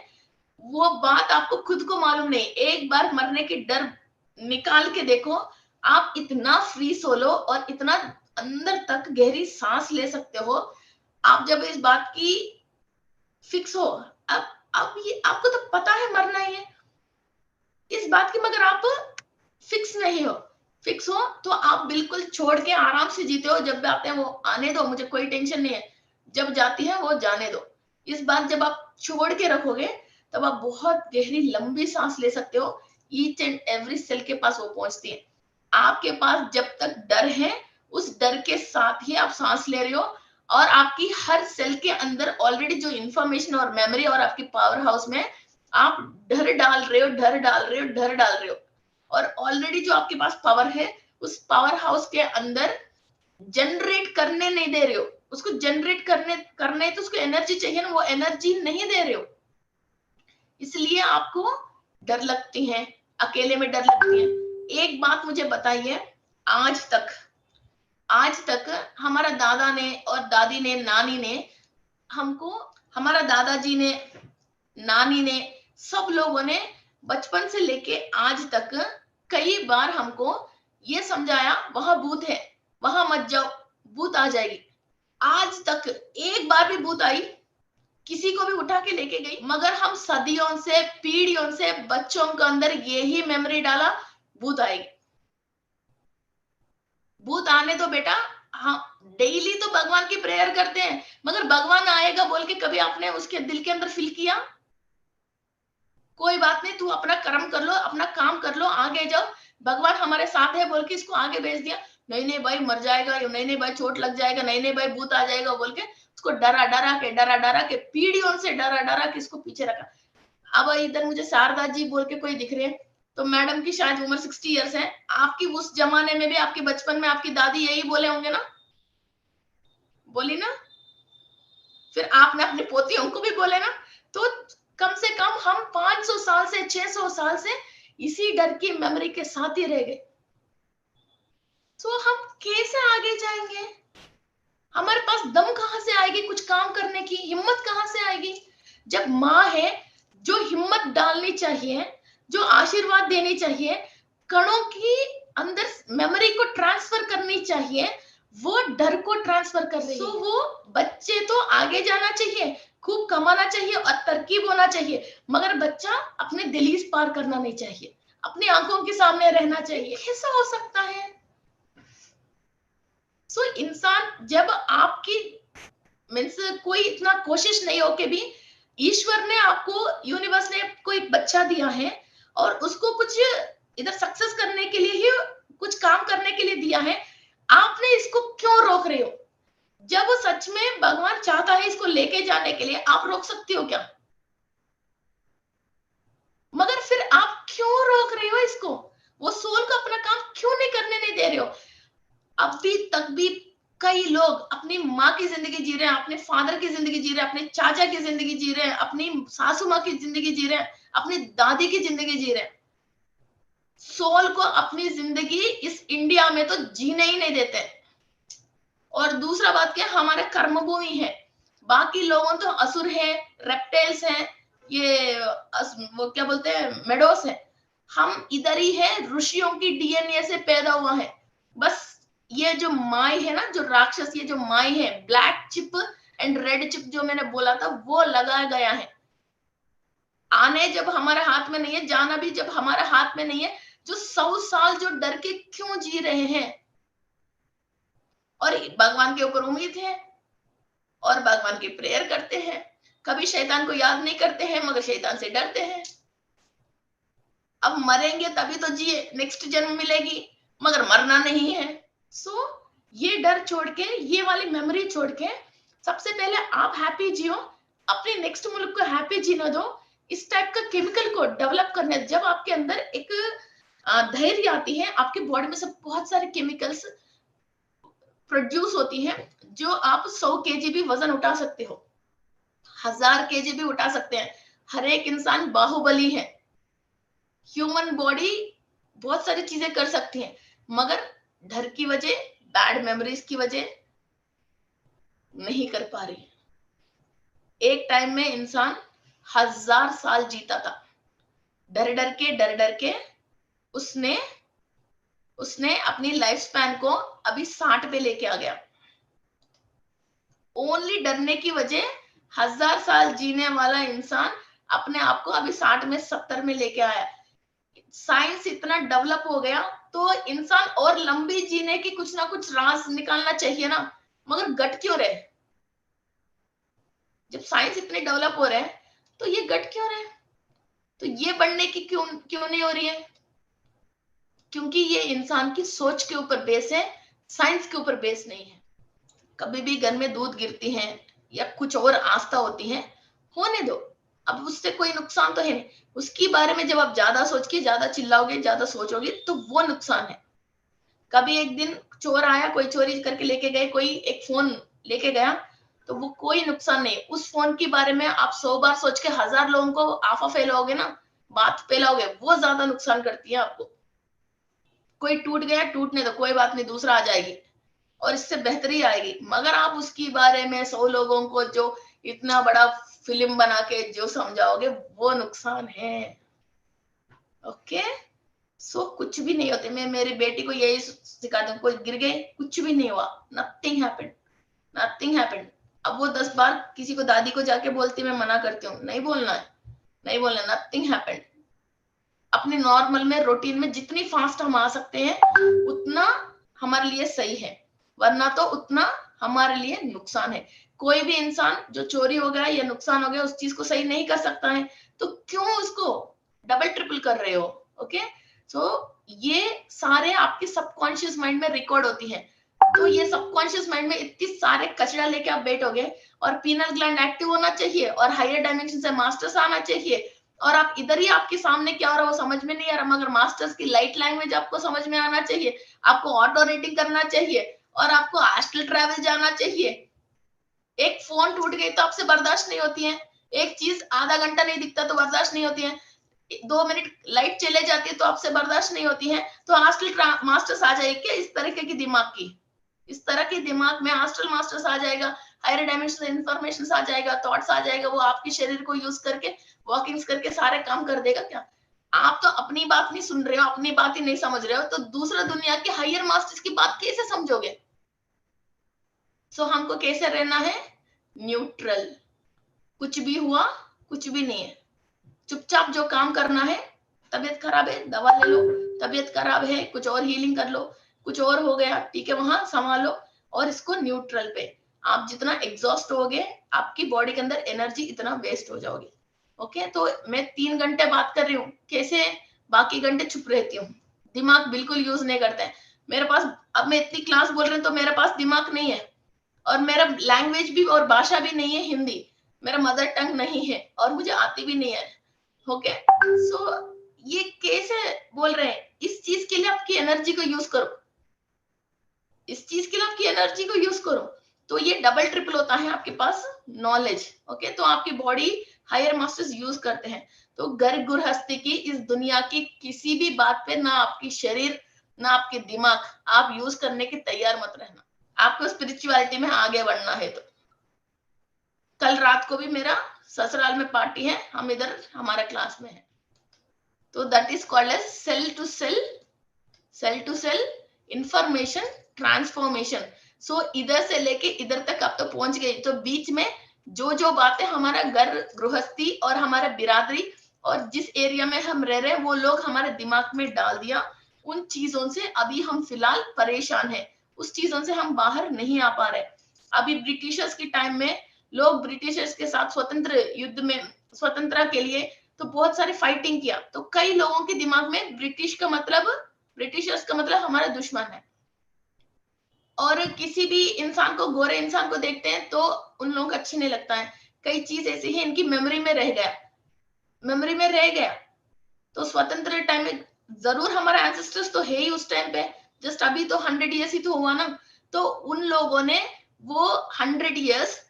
वो बात आपको खुद को मालूम नहीं। एक बार मरने की डर निकाल के देखो, आप इतना फ्री सोलो और इतना अंदर तक गहरी सांस ले सकते हो। आप जब इस बात की फिक्स हो, अब ये आपको तो पता है मरना ही है इस बात की, मगर आप फिक्स नहीं हो। फिक्स हो तो आप बिल्कुल छोड़ के आराम से जीते हो। जब आते हैं वो आने दो, मुझे कोई टेंशन नहीं है, जब जाती है वो जाने दो। इस बात जब आप छोड़ के रखोगे तब आप बहुत गहरी लंबी सांस ले सकते हो। ईच एंड एवरी सेल के पास वो पहुंचती है। आपके पास जब तक डर है, उस डर के साथ ही आप सांस ले रहे हो, और आपकी हर सेल के अंदर ऑलरेडी जो इंफॉर्मेशन और मेमोरी और आपकी पावर हाउस में आप डर डाल रहे हो, डर डाल रहे हो, डर डाल रहे हो। और ऑलरेडी जो आपके पास पावर है, उस पावर हाउस के अंदर जनरेट करने नहीं दे रहे हो। उसको जनरेट करने करने तो उसको एनर्जी चाहिए ना, वो एनर्जी नहीं दे रहे हो। इसलिए आपको डर लगती है, अकेले में डर लगती है। एक बात मुझे बताइए, आज तक हमारा दादा ने और दादी ने, नानी ने हमको, हमारा दादाजी ने, नानी ने, सब लोगों ने बचपन से लेके आज तक कई बार हमको ये समझाया वहां भूत है, वहां मत जाओ, भूत आ जाएगी। आज तक एक बार भी भूत आई, किसी को भी उठा के लेके गई, मगर हम सदियों से, पीढ़ियों से बच्चों के अंदर यही मेमोरी डाला, भूत आएगी। भूत आने दो बेटा। हाँ, डेली तो भगवान की प्रेयर करते हैं, मगर भगवान आएगा बोल के कभी आपने उसके दिल के अंदर फील किया? कोई बात नहीं, तू अपना कर्म कर लो, अपना काम कर लो, आगे जाओ, भगवान हमारे साथ है बोल के इसको आगे भेज दिया। नहीं नहीं भाई मर जाएगा, नहीं नहीं भाई चोट लग जाएगा, नहीं नहीं भाई भूत आ जाएगा बोल के उसको डरा डरा के पीढ़ियों से डरा डरा के इसको पीछे रखा। अब इधर मुझे शारदा जी बोल के कोई दिख रहे हैं, तो मैडम की शायद उम्र 60 ईयर्स है। आपकी उस जमाने में भी, आपके बचपन में आपकी दादी यही बोले होंगे ना, बोली ना? फिर आपने अपनी पोतियों को भी बोले ना। तो कम से कम हम 500 साल से, 600 साल से इसी डर की मेमोरी के साथ ही रह गए। तो हम कैसे आगे जाएंगे? हमारे पास दम कहां से आएगी, कुछ काम करने की हिम्मत कहां से आएगी? जब माँ है, जो हिम्मत डालनी चाहिए, जो आशीर्वाद देनी चाहिए, कणों की अंदर मेमोरी को ट्रांसफर करनी चाहिए, वो डर को ट्रांसफर कर रही है। तो वो बच्चे तो आगे जाना चाहिए, खूब कमाना चाहिए और तरकीब होना चाहिए, मगर बच्चा अपने दहलीज पार करना नहीं चाहिए, अपनी आंखों के सामने रहना चाहिए। कैसा हो सकता है? सो इंसान जब आपकी मीन्स कोई इतना कोशिश नहीं हो के भी ईश्वर ने आपको, यूनिवर्स ने कोई बच्चा दिया है और उसको कुछ इधर सक्सेस करने के लिए ही, कुछ काम करने के लिए दिया है, आपने इसको क्यों रोक रहे हो? जब वो सच में भगवान चाहता है इसको लेके जाने के लिए, आप रोक सकती हो क्या? मगर फिर आप क्यों रोक रहे हो इसको? वो सोल को अपना काम क्यों नहीं करने नहीं दे रहे हो? अभी तक भी कई लोग अपनी माँ की जिंदगी जी रहे हैं, अपने फादर की जिंदगी जी रहे हैं, अपने चाचा की जिंदगी जी रहे हैं, अपनी सासू माँ की जिंदगी जी रहे हैं, अपनी दादी की जिंदगी जी रहे हैं। सोल को अपनी जिंदगी इस इंडिया में तो जीने ही नहीं देते। और दूसरा बात क्या, हमारे कर्म भूमि है, बाकी लोगों तो असुर है, रेप्टाइल्स हैं, ये वो क्या बोलते हैं, मेडोस है। हम इधर ही है, ऋषियों की डीएनए से पैदा हुआ है। बस ये जो माई है ना, जो राक्षस, ये जो माई है, black chip and red chip जो मैंने बोला था, वो लगाया गया है। आने जब हमारे हाथ में नहीं है, जाना भी जब हमारे हाथ में नहीं है। जो 100 साल जो डर के क्यों जी रहे हैं, और भगवान के ऊपर उम्मीद है और भगवान की प्रेयर करते हैं, कभी शैतान को याद नहीं करते हैं, मगर शैतान से डरते हैं। अब मरेंगे तभी तो जिए, नेक्स्ट जन्म मिलेगी, मगर मरना नहीं है। सो ये डर छोड़ के, ये वाली मेमोरी छोड़ के, सबसे पहले आप हैप्पी जियो, अपने नेक्स्ट मुल्क को हैप्पी जीने दो। इस टाइप का केमिकल को डेवलप करने, जब आपके अंदर एक धैर्य आती है, आपके बॉडी में सब बहुत सारे केमिकल्स प्रोड्यूस होती हैं, जो आप 100 केजी भी वजन उठा सकते हो, 1000 केजी भी उठा सकते हैं। हर एक इंसान बाहुबली है। ह्यूमन बॉडी बहुत सारी चीजें कर सकती है, मगर डर की वजह, बैड मेमोरीज की वजह नहीं कर पा रही। एक टाइम में इंसान 1000 साल जीता था, डर डर के, डर डर के उसने उसने अपनी लाइफ स्पैन को अभी 60 पे लेके आ गया। ओनली डरने की वजह 1000 साल जीने वाला इंसान अपने आप को अभी 60 में 70 में लेके आया। साइंस इतना डेवलप हो गया तो इंसान और लंबी जीने की कुछ ना कुछ राज निकालना चाहिए ना, मगर गट क्यों रहे? जब साइंस इतने डेवलप हो रहे हैं तो ये गट क्यों रहे? तो ये बढ़ने की क्यों क्यों नहीं हो रही है? क्योंकि ये इंसान की सोच के ऊपर बेस है, साइंस के ऊपर बेस नहीं है। कभी भी घर में दूध गिरती है या कुछ और आस्था होती है, होने दो, अब उससे कोई नुकसान तो है नहीं। उसके बारे में जब आप ज्यादा सोच के ज्यादा चिल्लाओगे, ज्यादा सोचोगे, तो वो नुकसान है। कभी एक दिन चोर आया, कोई चोरी करके लेके गए, कोई एक फोन लेके गया, तो वो कोई नुकसान नहीं। उस फोन के बारे में आप 100 बार सोच के 1000 लोगों को आफा फैलाओगे ना, बात फैलाओगे, वो ज्यादा नुकसान करती है आपको। कोई टूट गया, टूटने दो, कोई बात नहीं, दूसरा आ जाएगी और इससे बेहतरी आएगी। मगर आप उसके बारे में 100 लोगों को जो इतना बड़ा फिल्म बना के जो समझाओगे, वो नुकसान है। ओके, सो कुछ भी नहीं होते। मैं मेरी बेटी को यही सिखाती हूँ, कोई गिर गए, कुछ भी नहीं हुआ, नथिंग हैपेंड, नथिंग हैपेंड। अब वो 10 बार किसी को, दादी को जाके बोलती, मैं मना करती हूँ, नहीं बोलना है, नहीं बोलना, नथिंग हैपेंड। अपने नॉर्मल में, रूटीन में जितनी फास्ट हम आ सकते हैं उतना हमारे लिए सही है, वरना तो उतना हमारे लिए नुकसान है। कोई भी इंसान जो चोरी हो गया या नुकसान हो गया, उस चीज को सही नहीं कर सकता है, तो क्यों उसको डबल ट्रिपल कर रहे हो? ओके, सो ये सारे आपके सबकॉन्शियस माइंड में रिकॉर्ड होती है। तो ये सबकॉन्शियस माइंड में इतनी सारे कचरा लेके आप बैठोगे, और पीनल ग्लैंड एक्टिव होना चाहिए, और हायर डायमेंशन से मास्टर्स आना चाहिए, और आप इधर ही आपके सामने क्या हो रहा है वो समझ में नहीं आ रहा, मगर मास्टर्स की लाइट लैंग्वेज आपको समझ में आना चाहिए, आपको ऑटो रेटिंग करना चाहिए, और आपको एस्ट्रल ट्रैवल जाना चाहिए। एक फोन टूट गई तो आपसे बर्दाश्त नहीं होती है, एक चीज आधा घंटा नहीं दिखता तो बर्दाश्त नहीं होती है, 2 मिनट लाइट चले जाती है तो आपसे बर्दाश्त नहीं होती है। तो एस्ट्रल मास्टर्स आ जाएगी क्या इस तरीके की दिमाग की? इस तरह के दिमाग में एस्ट्रल मास्टर्स आ जाएगा, हायर डायमेंशन इंफॉर्मेशन आ जाएगा, थॉट्स आ जाएगा, वो आपके शरीर को यूज करके वॉकिंग्स करके सारे काम कर देगा क्या? आप तो अपनी बात नहीं सुन रहे हो, अपनी बात ही नहीं समझ रहे हो, तो दूसरा दुनिया के हायर मास्टर्स की बात कैसे समझोगे? सो हमको कैसे रहना है? न्यूट्रल। कुछ भी हुआ, कुछ भी नहीं है, चुपचाप जो काम करना है। तबीयत खराब है, दवा ले लो, तबीयत खराब है, कुछ और हीलिंग कर लो, कुछ और हो गया, ठीक है, वहां संभालो, और इसको न्यूट्रल पे। आप जितना एग्जॉस्ट होगे, आपकी बॉडी के अंदर एनर्जी इतना वेस्ट हो जाओगे। ओके, तो मैं 3 घंटे बात कर रही हूँ, कैसे बाकी घंटे चुप रहती हूँ, दिमाग बिल्कुल यूज नहीं करते हैं मेरे पास। अब मैं इतनी क्लास बोल रही हूँ तो मेरे पास दिमाग नहीं है, और मेरा लैंग्वेज भी और भाषा भी नहीं है हिंदी, मेरा मदर टंग नहीं है, और मुझे आती भी नहीं है। ओके, सो ये कैसे बोल रहे हैं? इस चीज के लिए आपकी एनर्जी को यूज करो, इस चीज के लिए आपकी एनर्जी को यूज करो, तो ये डबल ट्रिपल होता है आपके पास नॉलेज। ओके, तो आपकी बॉडी हायर मास्टर्स यूज करते हैं। तो घर गृहस्थी की इस दुनिया की किसी भी बात पे ना आपकी शरीर ना आपके दिमाग आप यूज करने के तैयार मत रहना, आपको स्पिरिचुअलिटी में आगे बढ़ना है। तो कल रात को भी मेरा ससुराल में पार्टी है, हम इधर हमारा क्लास में है, तो that is called as cell to cell information transformation. So इधर से लेके इधर तक आप तो पहुंच गए, तो बीच में जो जो बातें हमारा घर गृहस्थी और हमारा बिरादरी और जिस एरिया में हम रह रहे हैं वो लोग हमारे दिमाग में डाल दिया, उन चीजों से अभी हम फिलहाल परेशान हैं, उस चीजों से हम बाहर नहीं आ पा रहे। अभी ब्रिटिशर्स के टाइम में लोग ब्रिटिशर्स के साथ स्वतंत्र युद्ध में, स्वतंत्रता के लिए तो बहुत सारी फाइटिंग किया, तो कई लोगों के दिमाग में ब्रिटिशर्स का मतलब हमारा दुश्मन है। और किसी भी इंसान को, गोरे इंसान को देखते हैं तो उन लोगों को अच्छी नहीं लगता है। कई चीज ऐसी है इनकी मेमोरी में रह गया, मेमोरी में रह गया। तो स्वतंत्र टाइम में जरूर हमारा एंसेस्टर्स तो है ही उस टाइम पे, जस्ट अभी तो 100 ईयर्स ही तो हुआ ना, तो उन लोगों ने वो 100 ईयर्स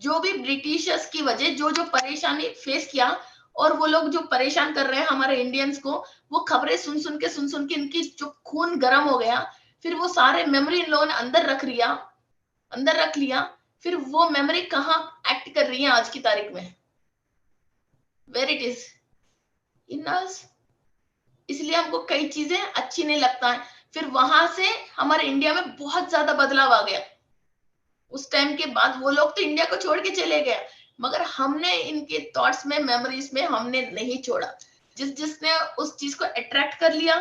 जो भी ब्रिटिशर्स की वजह जो जो परेशानी फेस किया, और वो लोग जो परेशान कर रहे हैं हमारे इंडियंस को, वो खबरें सुन सुन के इनकी जो खून गर्म हो गया, फिर वो सारे मेमोरी इन लोगों ने अंदर रख लिया, फिर वो मेमोरी कहाँ एक्ट कर रही है आज की तारीख में? Where it is? In us. इसलिए हमको कई चीजें अच्छी नहीं लगता है। फिर वहां से हमारे इंडिया में बहुत ज्यादा बदलाव आ गया। उस टाइम के बाद वो लोग तो इंडिया को छोड़ के चले गए, मगर हमने इनके थॉट्स में, मेमोरीज में हमने नहीं छोड़ा। जिसने उस चीज को अट्रैक्ट कर लिया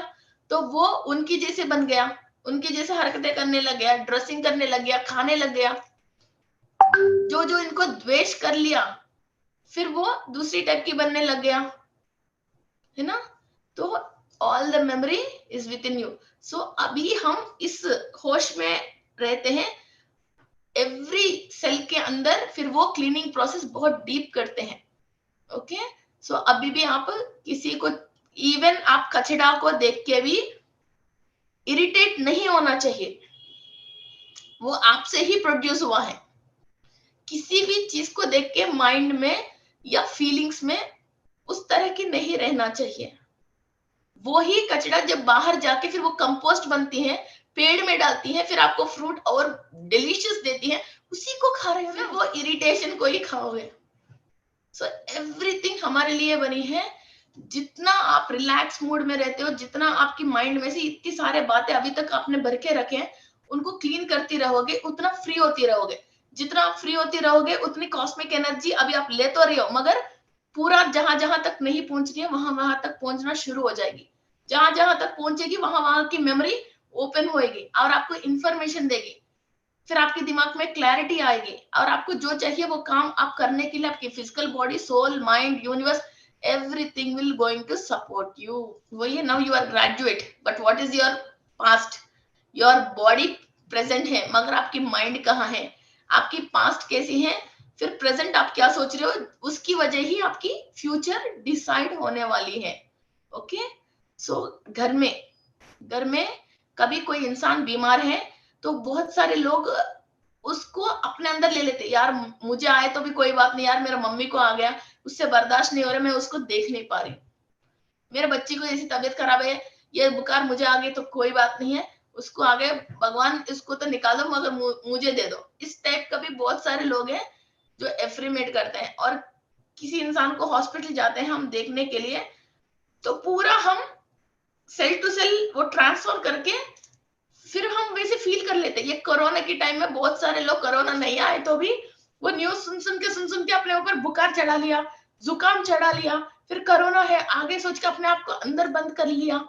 तो वो उनकी जैसे बन गया, उनकी जैसे हरकतें करने लग गया, ड्रेसिंग करने लग गया, खाने लग गया। जो जो इनको द्वेष कर लिया फिर वो दूसरी टाइप की बनने लग गया, है ना। तो all the memory is within you. So अभी हम इस होश में रहते हैं, एवरी सेल के अंदर, फिर वो क्लीनिंग प्रोसेस बहुत डीप करते हैं। ओके, सो अभी भी आप किसी को, इवन आप कचड़ा को देख के भी इरिटेट नहीं होना चाहिए, वो आपसे ही प्रोड्यूस हुआ है। किसी भी चीज को देख के माइंड में या फीलिंग्स में उस तरह की नहीं रहना चाहिए। वो ही कचड़ा जब बाहर जाके फिर वो कंपोस्ट बनती है, पेड़ में डालती है, फिर आपको फ्रूट और डिलीशियस देती है, उसी को खा रहे हो, फिर वो इरिटेशन को ही खाओगे। सो एवरीथिंग हमारे लिए बनी है। जितना आप रिलैक्स मूड में रहते हो, जितना आपकी माइंड में से इतनी सारे बातें अभी तक आपने भर के रखे हैं, उनको क्लीन करती रहोगे, उतना फ्री होती रहोगे। जितना आप फ्री होती रहोगे उतनी कॉस्मिक एनर्जी अभी आप ले तो रही हो, मगर पूरा जहां जहां तक नहीं पहुंच रही है वहां वहां तक पहुंचना शुरू हो जाएगी। जहां जहां तक पहुंचेगी वहां वहां की मेमोरी ओपन होएगी और आपको इंफॉर्मेशन देगी। फिर आपके दिमाग में क्लैरिटी आएगी और आपको जो चाहिए वो काम आप करने के लिए आपकी physical body, soul, mind, universe, everything will going to support you. वही now you are graduate, but what is your past? Your body present है, मगर आपकी माइंड कहाँ है? आपकी पास्ट कैसी है, फिर प्रेजेंट आप क्या सोच रहे हो, उसकी वजह ही आपकी फ्यूचर डिसाइड होने वाली है। ओके, सो घर में कभी कोई इंसान बीमार है तो बहुत सारे लोग उसको अपने अंदर ले लेते, यार मुझे आए तो भी कोई बात नहीं, यार मेरा मम्मी को आ गया, उससे बर्दाश्त नहीं हो रहा, मैं उसको देख नहीं पा रही। मेरे बच्ची को ऐसी तबीयत खराब है, ये बुखार मुझे आ गई तो कोई बात नहीं है, उसको आ गए, भगवान इसको तो निकालो मगर मुझे दे दो। इस टाइप का भी बहुत सारे लोग हैं जो एफ्रीमेट करते हैं। और किसी इंसान को हॉस्पिटल जाते हैं हम देखने के लिए, तो पूरा हम सेल टू सेल वो ट्रांसफर करके फिर हम वैसे फील कर लेते हैं। ये कोरोना के टाइम में बहुत सारे लोग, कोरोना नहीं आए तो भी वो न्यूज सुन के अपने ऊपर बुखार चढ़ा लिया, जुकाम चढ़ा लिया, फिर कोरोना है आगे सोच के अपने आप को अंदर बंद कर लिया,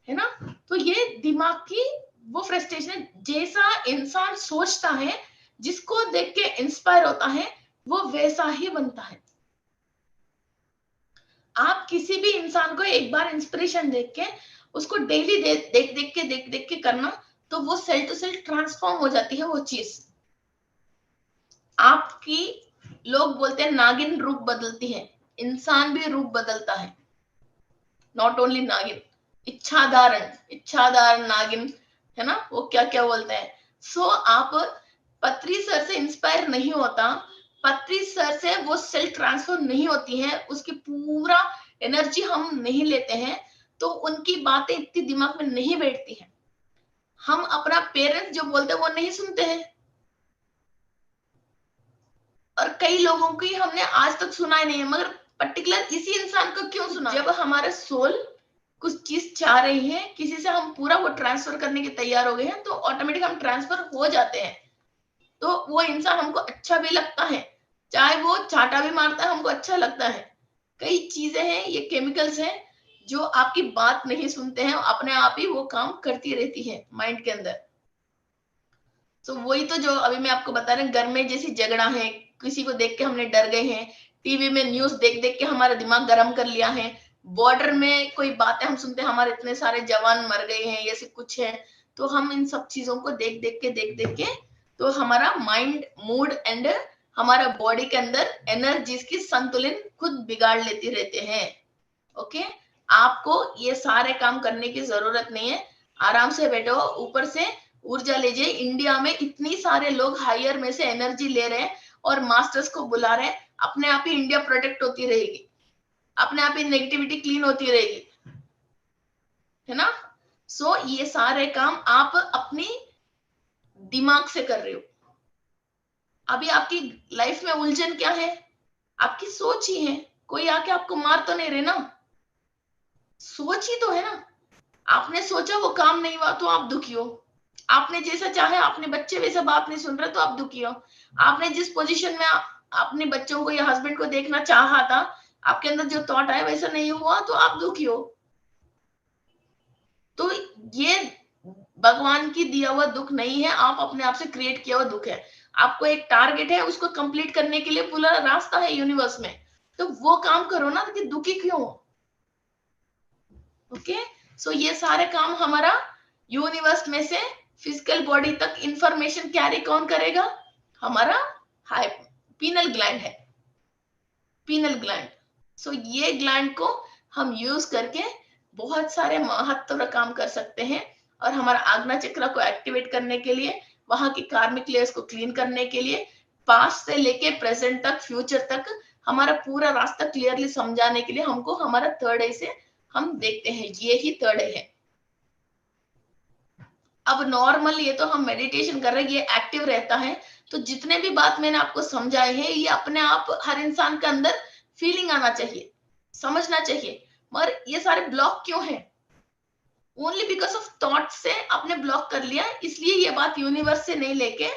है ना। तो ये दिमाग की वो फ्रस्ट्रेशन, जैसा इंसान सोचता है, जिसको देख के इंस्पायर होता है, वो वैसा ही बनता है। आप किसी भी इंसान को एक बार इंस्पिरेशन देख के उसको डेली देख देख के करना, तो वो सेल टू सेल ट्रांसफॉर्म हो जाती है वो चीज। आपकी, लोग बोलते हैं नागिन रूप बदलती है, इंसान भी रूप बदलता है। नॉट ओनली नागिन, इच्छाधारण नागिन, है ना, वो क्या क्या बोलते हैं। सो आप पत्री सर से इंस्पायर नहीं होता, पत्री सर से वो सेल ट्रांसफर नहीं होती है, उसकी पूरा एनर्जी हम नहीं लेते हैं, तो उनकी बातें इतनी दिमाग में नहीं बैठती हैं। हम अपना पेरेंट्स जो बोलते हैं वो नहीं सुनते हैं, और कई लोगों की हमने आज तक सुना ही नहीं है, मगर पर्टिकुलर इसी इंसान को क्यों सुना? जब हमारे सोल कुछ चीज चाह रही है, किसी से हम पूरा वो ट्रांसफर करने के तैयार हो गए हैं, तो ऑटोमेटिक हम ट्रांसफर हो जाते हैं। तो वो इंसान हमको अच्छा भी लगता है, चाहे वो चाटा भी मारता है हमको अच्छा लगता है। कई चीजें हैं, ये केमिकल्स हैं जो आपकी बात नहीं सुनते हैं, अपने आप ही वो काम करती रहती है माइंड के अंदर। तो वही तो जो अभी मैं आपको बता रही हूँ, घर में जैसी झगड़ा है, किसी को देख के हमने डर गए हैं, टीवी में न्यूज देख देख के हमारा दिमाग गर्म कर लिया है, बॉर्डर में कोई बातें हम सुनते हैं, हमारे इतने सारे जवान मर गए हैं, ये सब कुछ है, तो हम इन सब चीजों को देख देख के तो हमारा माइंड, मूड एंड हमारा बॉडी के अंदर एनर्जीज की संतुलन खुद बिगाड़ लेती रहते हैं। ओके, आपको ये सारे काम करने की जरूरत नहीं है, आराम से बैठो, ऊपर से ऊर्जा लीजिए। इंडिया में इतनी सारे लोग हायर में से एनर्जी ले रहे हैं और मास्टर्स को बुला रहे हैं, अपने आप ही इंडिया प्रोटेक्ट होती रहेगी, अपने आप ही नेगेटिविटी क्लीन होती रहेगी, है ना। सो ये सारे काम आप अपनी दिमाग से कर रहे हो। अभी आपकी लाइफ में उलझन क्या है? आपकी सोच ही है, कोई आके आपको मार तो नहीं रहे ना। सोच ही तो है ना, आपने सोचा वो काम नहीं हुआ तो आप दुखी हो, आपने जैसा चाहे आपने बच्चे वैसा बात नहीं सुन रहे तो आप दुखी हो, आपने जिस पोजीशन में अपने बच्चों को या हस्बैंड को देखना चाहा था, आपके अंदर जो थॉट आया वैसा नहीं हुआ तो आप दुखी हो। तो ये भगवान की दिया हुआ दुख नहीं है, आप अपने आप से क्रिएट किया हुआ दुख है। आपको एक टारगेट है, उसको कंप्लीट करने के लिए पूरा रास्ता है यूनिवर्स में, तो वो काम करो ना कि दुखी क्यों हो। ओके, सो ये सारे काम हमारा यूनिवर्स में से फिजिकल बॉडी तक इंफॉर्मेशन कैरी कौन करेगा, हमारा हाई पीनल ग्लैंड है, पीनल ग्लैंड। सो ये ग्लैंड को हम यूज करके बहुत सारे महत्वपूर्ण काम कर सकते हैं, और हमारा आज्ञा चक्र को एक्टिवेट करने के लिए, वहां की कार्मिक लेयर्स को क्लीन करने के लिए, पास्ट से लेके प्रेजेंट तक, फ्यूचर तक हमारा पूरा रास्ता क्लियरली समझाने के लिए हमको हमारा थर्ड आई से हम देखते हैं, ये ही थर्ड आई है। अब नॉर्मल ये तो हम मेडिटेशन कर रहे हैं, ये एक्टिव रहता है, तो जितने भी बात मैंने आपको समझाए हैं ये अपने आप हर इंसान के अंदर फीलिंग आना चाहिए, समझना चाहिए। मगर ये सारे ब्लॉक क्यों है, ओनली बिकॉज ऑफ थॉट से आपने ब्लॉक कर लिया, इसलिए ये बात यूनिवर्स से नहीं लेके,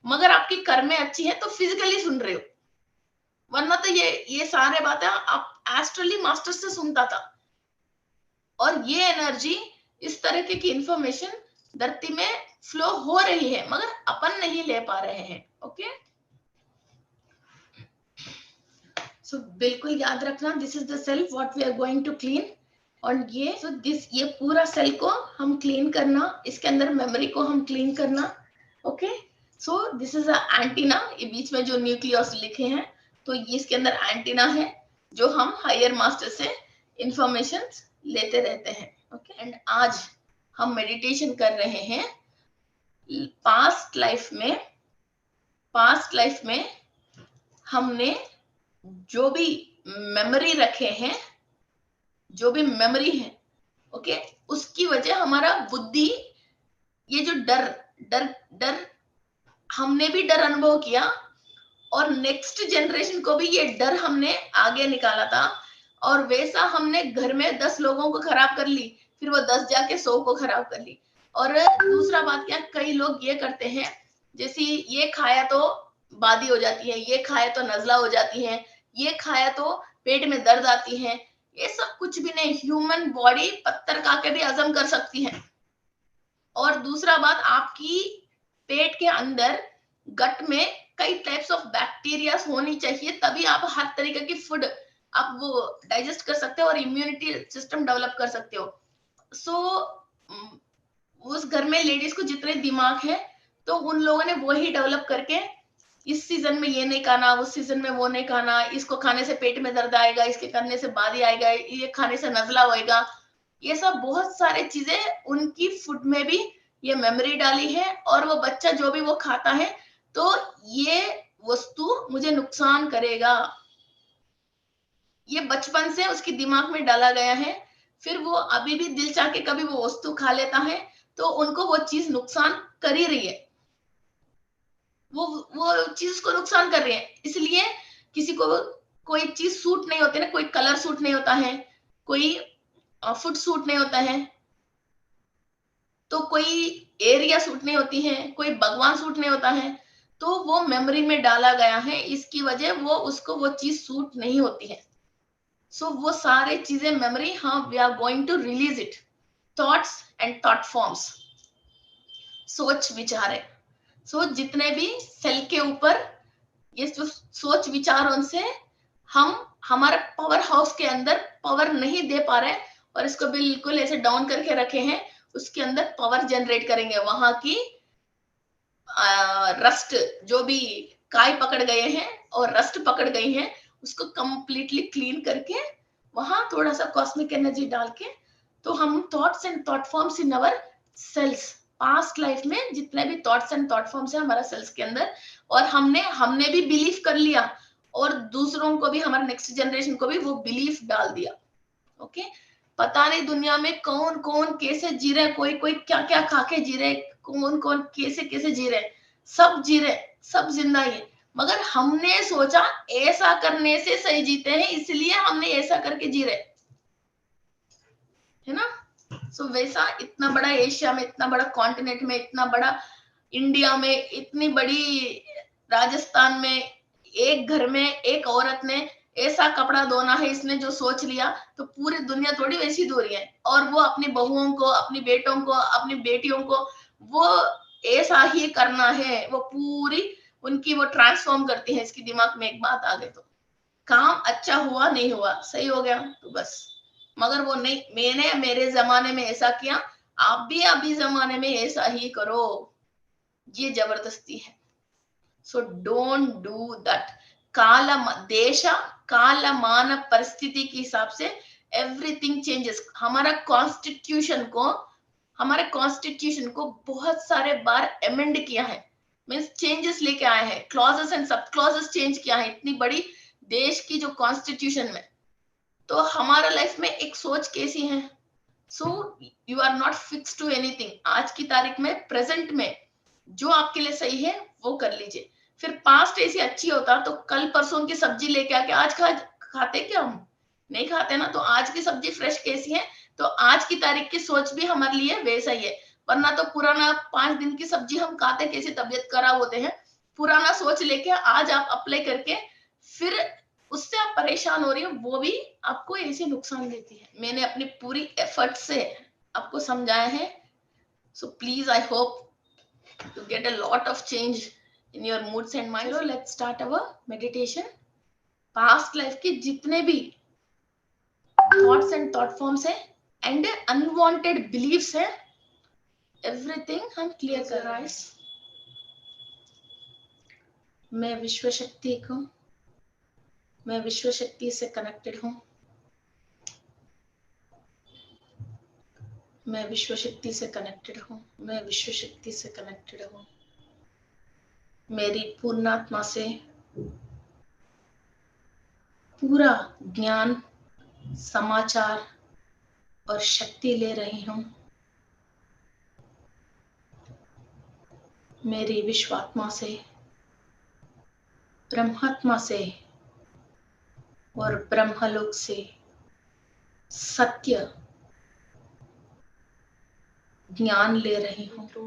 मगर आपकी कर्में अच्छी है तो फिजिकली सुन रहे हो, वरना तो ये सारे बातें आप एस्ट्रली मास्टर से सुनता था। और ये एनर्जी, इस तरीके की इंफॉर्मेशन धरती में फ्लो हो रही है, मगर अपन नहीं ले पा रहे हैं। ओके, सो बिल्कुल याद रखना, this is the self what we are going to clean. और ये पूरा सेल को हम क्लीन करना, इसके अंदर मेमोरी को हम क्लीन करना। Okay, so this is a antenna, ये बीच में जो न्यूक्लियस लिखे हैं, तो ये इसके अंदर एंटीना है जो हम हायर मास्टर से इंफॉर्मेशन लेते रहते हैं। ओके, एंड आज हम मेडिटेशन कर रहे हैं पास्ट लाइफ में हमने जो भी मेमोरी रखे हैं, जो भी मेमोरी है, ओके, उसकी वजह हमारा बुद्धि, ये जो डर हमने भी डर अनुभव किया, और नेक्स्ट जनरेशन को भी ये डर हमने आगे निकाला था, और वैसा हमने घर में 10 लोगों को खराब कर ली, फिर वो 10 जाके 100 को खराब कर ली। और दूसरा बात क्या, कई लोग ये करते हैं, जैसे ये खाया तो बादी हो जाती है, ये खाया तो नजला हो जाती है, ये खाया तो पेट में दर्द आती है, ये सब कुछ भी नहीं, ह्यूमन बॉडी पत्थर खा के भी हजम कर सकती है। और दूसरा बात, आपकी पेट के अंदर गट में कई टाइप्स ऑफ बैक्टीरिया होनी चाहिए, तभी आप हर तरीके की फूड आप वो डाइजेस्ट कर सकते हो और इम्यूनिटी सिस्टम डेवलप कर सकते हो। सो उस घर में लेडीज को जितने दिमाग है, तो उन लोगों ने वही डेवलप करके, इस सीजन में ये नहीं खाना, उस सीजन में वो नहीं खाना, इसको खाने से पेट में दर्द आएगा, इसके करने से बादी आएगा, ये खाने से नजला होएगा, ये सब बहुत सारे चीजें उनकी फूड में भी ये मेमोरी डाली है, और वो बच्चा जो भी वो खाता है तो ये वस्तु मुझे नुकसान करेगा, ये बचपन से उसके दिमाग में डाला गया है। फिर वो अभी भी दिल चाह के कभी वो वस्तु खा लेता है तो उनको वो चीज नुकसान कर ही रही है, वो चीज को नुकसान कर रही है। इसलिए किसी को कोई चीज सूट नहीं होती ना, कोई कलर सूट नहीं होता है, कोई फूड सूट नहीं होता है, तो कोई एरिया सूट नहीं होती है, कोई भगवान सूट नहीं होता है, तो वो मेमोरी में डाला गया है, इसकी वजह वो उसको वो चीज सूट नहीं होती है। सो वो सारे चीजें मेमोरी, हाँ, we are going to release it, thoughts and thought forms, सोच विचार है। सो जितने भी सेल के ऊपर ये जो सोच विचार, उनसे हम हमारे पावर हाउस के अंदर पावर नहीं दे पा रहे, और इसको बिल्कुल ऐसे डाउन करके रखे हैं, उसके अंदर पावर जनरेट करेंगे। वहां की रस्ट, जो भी काय पकड़ गए हैं और रस्ट पकड़ गई हैं, उसको कंप्लीटली क्लीन करके वहां थोड़ा सा कॉस्मिक एनर्जी डाल के, तो हम thoughts and thought forms in our cells, past life में जितने भी थॉट्स एंड थॉट फॉर्म्स है हमारा सेल्स के अंदर, और हमने भी बिलीव कर लिया, और दूसरों को भी, हमारे नेक्स्ट जनरेशन को भी वो बिलीफ डाल दिया। ओके, पता नहीं दुनिया में कौन कौन कैसे जी रहे, कोई कोई क्या क्या खा के जी रहे, कौन कौन कैसे कैसे जी रहे, सब जी रहे, सब जिंदा ही है, मगर हमने सोचा ऐसा करने से सही जीते हैं, इसलिए हमने ऐसा करके जी रहे। है ना। सो वैसा इतना बड़ा एशिया में, इतना बड़ा कॉन्टिनेंट में, इतना बड़ा इंडिया में, इतनी बड़ी राजस्थान में, एक घर में एक औरत ने ऐसा कपड़ा धोना है, इसने जो सोच लिया, तो पूरी दुनिया थोड़ी वैसी धो रही है। और वो अपनी बहुओं को, अपनी बेटों को, अपनी बेटियों को वो ऐसा ही करना है, वो पूरी उनकी वो ट्रांसफॉर्म करती है। इसकी दिमाग में एक बात आ गई तो काम अच्छा हुआ नहीं हुआ, सही हो गया तो बस। मगर वो नहीं, मैंने मेरे जमाने में ऐसा किया, आप भी अभी जमाने में ऐसा ही करो, ये जबरदस्ती है। So don't do that. काल देश कालमान परिस्थिति के हिसाब से एवरीथिंग चेंजेस। हमारे कॉन्स्टिट्यूशन को बहुत सारे बार अमेंड किया है, मीन्स चेंजेस लेके आए हैं, क्लॉजेस एंड सब क्लॉजेस चेंज किया है इतनी बड़ी देश की जो कॉन्स्टिट्यूशन में। तो हमारा लाइफ में एक सोच कैसी है, so you are not fix to anything. आज की तारीख में, प्रेजेंट में जो आपके लिए सही है वो कर लीजिए। फिर पास्ट ऐसी अच्छी होता तो कल परसों की सब्जी लेके आके आज खाते क्या? हम नहीं खाते ना। तो आज की सब्जी फ्रेश कैसी है, तो आज की तारीख की सोच भी हमारे लिए वैसा ही है। वरना तो पुराना 5 दिन की सब्जी हम खाते कैसी तबीयत खराब होते हैं। पुराना सोच लेके आज आप अप्लाई करके फिर उससे आप परेशान हो रही हो, वो भी आपको ऐसे नुकसान देती है। मैंने अपनी पूरी एफर्ट से आपको समझाया है। So please, I hope to get a lot of change in your moods and minds. So let's start our meditation. Past life के जितने भी thoughts and thought forms है and unwanted beliefs है, everything हम clear कर रहे हैं। मैं विश्व शक्ति हूँ, मैं विश्व शक्ति से कनेक्टेड हूँ, मैं विश्व शक्ति से कनेक्टेड हूँ, मैं विश्व शक्ति से कनेक्टेड हूँ। मेरी पूर्णात्मा से पूरा ज्ञान, समाचार और शक्ति ले रही हूँ। मेरी विश्वात्मा से, ब्रह्मात्मा से और ब्रह्मलोक से सत्य ज्ञान ले रही हूँ। तो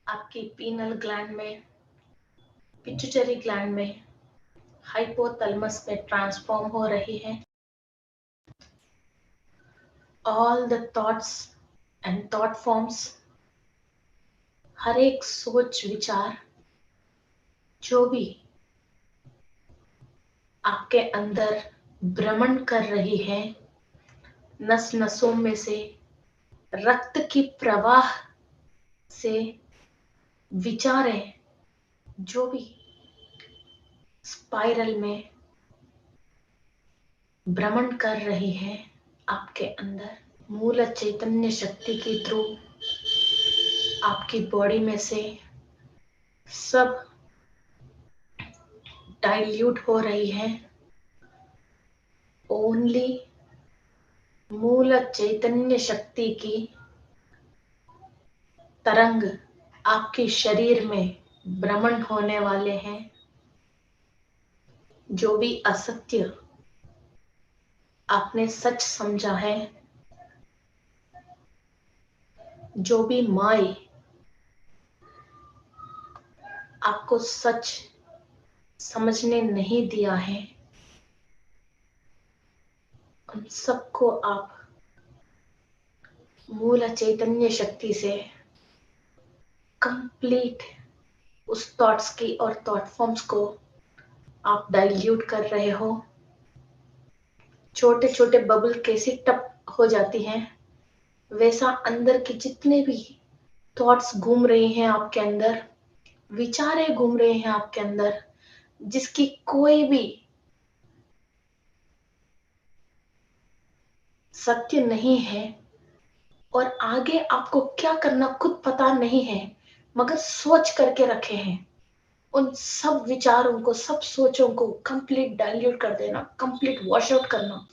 आपकी पीनल ग्लैंड में, पिट्यूटरी ग्लैंड में, हाइपोथैलेमस में ट्रांसफॉर्म हो रही है। All the thoughts and thought forms, हर एक सोच विचार जो भी आपके अंदर भ्रमण कर रही है, नस नसों में से, रक्त की प्रवाह से विचारें जो भी स्पाइरल में भ्रमण कर रही है आपके अंदर, मूल चैतन्य शक्ति के थ्रू आपकी बॉडी में से सब डाइल्यूट हो रही है। ओनली मूल चैतन्य शक्ति की तरंग आपके शरीर में भ्रमण होने वाले हैं। जो भी असत्य आपने सच समझा है, जो भी माय आपको सच समझने नहीं दिया है, उन सबको आप मूल चैतन्य शक्ति से कंप्लीट उस थॉट्स की और थॉट फॉर्म्स को आप डाइल्यूट कर रहे हो। छोटे छोटे बबल कैसी टप हो जाती हैं, वैसा अंदर के जितने भी थॉट्स घूम रहे हैं आपके अंदर, विचारें घूम रहे हैं आपके अंदर, जिसकी कोई भी सत्य नहीं है और आगे आपको क्या करना खुद पता नहीं है, मगर सोच करके रखे हैं, उन सब विचारों को, सब सोचों को कंप्लीट डाइल्यूट कर देना, कंप्लीट वॉश आउट करना।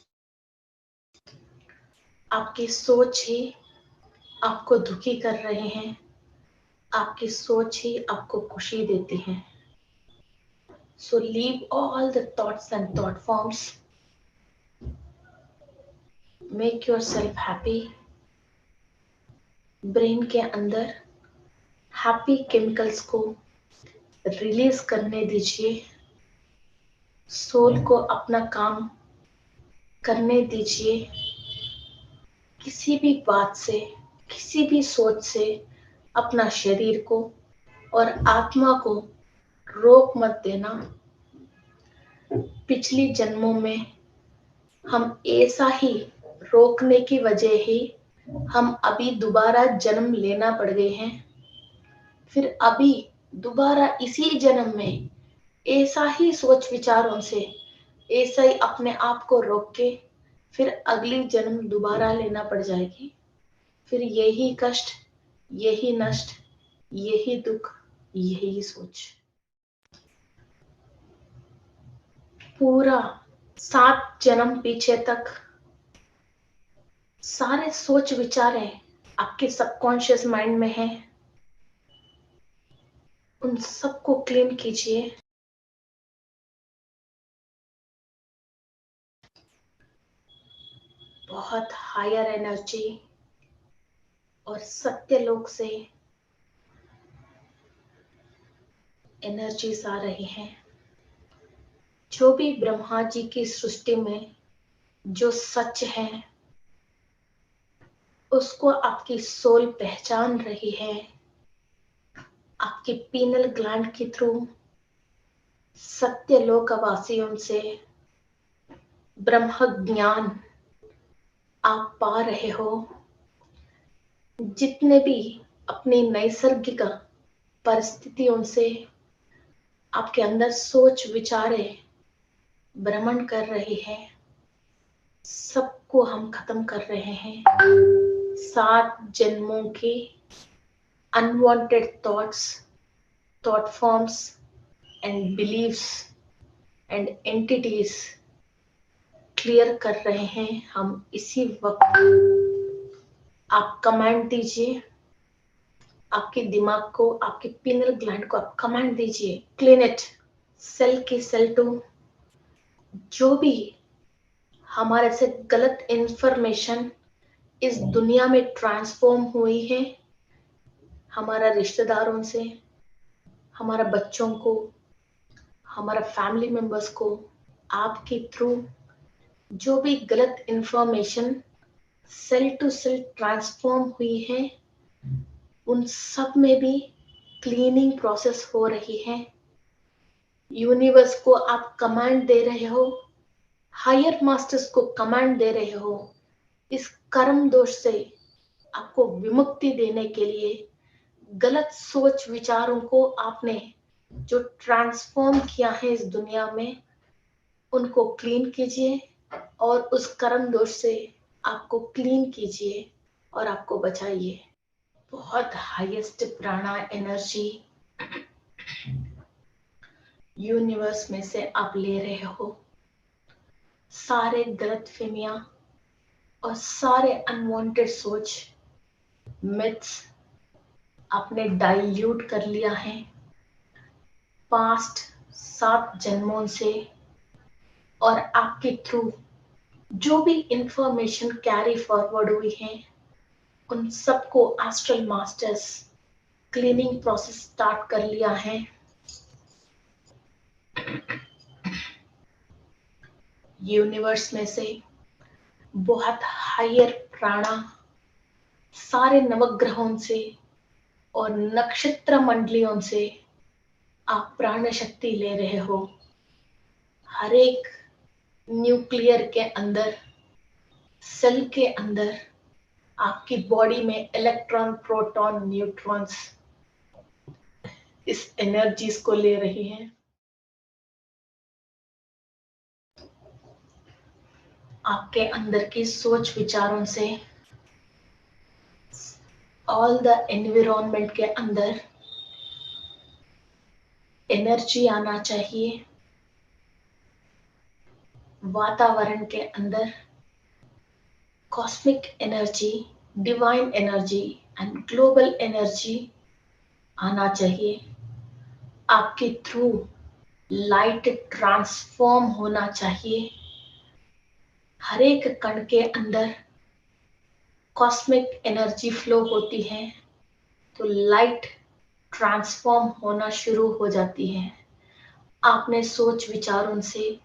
आपकी सोच ही आपको दुखी कर रहे हैं, आपकी सोच ही आपको खुशी देती है। So leave all the thoughts and thought forms make your self happy. Brain के अंदर हैप्पी केमिकल्स को रिलीज करने दीजिए। सोल को अपना काम करने दीजिए। किसी भी बात से, किसी भी सोच से अपना शरीर को और आत्मा को रोक मत देना। पिछली जन्मों में हम ऐसा ही रोकने की वजह ही हम अभी दोबारा जन्म लेना पड़ गए हैं। फिर अभी दोबारा इसी जन्म में ऐसा ही सोच विचारों से ऐसा ही अपने आप को रोक के फिर अगली जन्म दोबारा लेना पड़ जाएगी। फिर यही कष्ट, यही नष्ट, यही दुख, यही सोच। पूरा 7 जन्म पीछे तक सारे सोच विचारें आपके सबकॉन्शियस माइंड में हैं। उन सबको क्लीन कीजिए। बहुत हायर एनर्जी और सत्यलोक से एनर्जीज आ रही हैं। जो भी ब्रह्मा जी की सृष्टि में जो सच है उसको आपकी सोल पहचान रही है। आपके पीनल ग्लैंड के थ्रू सत्यलोकवासियों से ब्रह्म ज्ञान आप पा रहे हो। जितने भी अपनी नैसर्गिक परिस्थितियों से आपके अंदर सोच विचारे भ्रमण कर रही है, सबको हम खत्म कर रहे हैं। 7 जन्मों की unwanted thoughts, thought forms and believes and entities clear कर रहे हैं हम इसी वक्त। आप कमांड दीजिए आपके दिमाग को, आपके पिनल ग्लैंड को आप कमांड दीजिए, क्लीन इट। सेल की सेल टू जो भी हमारे से गलत इंफॉर्मेशन इस दुनिया में ट्रांसफॉर्म हुई है, हमारा रिश्तेदारों से, हमारा बच्चों को, हमारा फैमिली मेंबर्स को, आपके थ्रू जो भी गलत information cell to cell transform हुई है, उन सब में भी क्लीनिंग प्रोसेस हो रही है। यूनिवर्स को आप कमांड दे रहे हो, हायर मास्टर्स को कमांड दे रहे हो, इस कर्म दोष से आपको विमुक्ति देने के लिए गलत सोच विचारों को आपने जो ट्रांसफॉर्म किया है इस दुनिया में, उनको क्लीन कीजिए और उस कर्म दोष से आपको क्लीन कीजिए और आपको बचाइए। बहुत हाईएस्ट प्राणा एनर्जी यूनिवर्स में से आप ले रहे हो। सारे गलत फहमियां और सारे अनवांटेड सोच, मिथ्स आपने डाइल्यूट कर लिया है पास्ट 7 जन्मों से। और आपके थ्रू जो भी इंफॉर्मेशन कैरी फॉरवर्ड हुई है, उन सबको astral masters cleaning process start कर लिया है। यूनिवर्स में से बहुत हायर प्राणा सारे नवग्रहों से और नक्षत्र मंडलियों से आप प्राण शक्ति ले रहे हो। हर एक न्यूक्लियर के अंदर, सेल के अंदर, आपकी बॉडी में इलेक्ट्रॉन, प्रोटॉन, न्यूट्रॉन्स इस एनर्जीज को ले रही हैं। आपके अंदर की सोच विचारों से ऑल द एनवायरनमेंट के अंदर एनर्जी आना चाहिए। वातावरण के अंदर cosmic energy, divine energy and global energy आना चाहिए। आपके थ्रू लाइट ट्रांसफॉर्म होना चाहिए। हर एक कण के अंदर कॉस्मिक एनर्जी फ्लो होती है तो लाइट ट्रांसफॉर्म होना शुरू हो जाती है। आपने सोच विचारों से,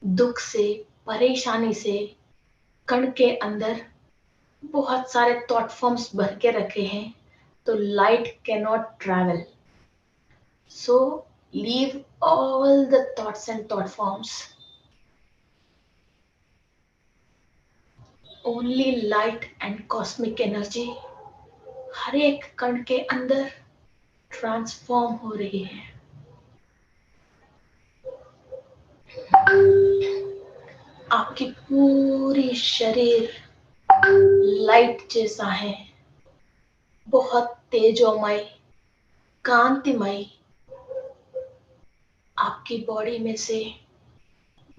दुख से, परेशानी से कण के अंदर बहुत सारे थॉट फॉर्म्स भर के रखे हैं, तो light can not travel. So leave all the thoughts and thought forms. Only light and cosmic energy हर एक कण के अंदर ट्रांसफॉर्म हो रही है। आपकी पूरी शरीर लाइट जैसा है, बहुत तेजोमय, कांतिमय। आपकी बॉडी में से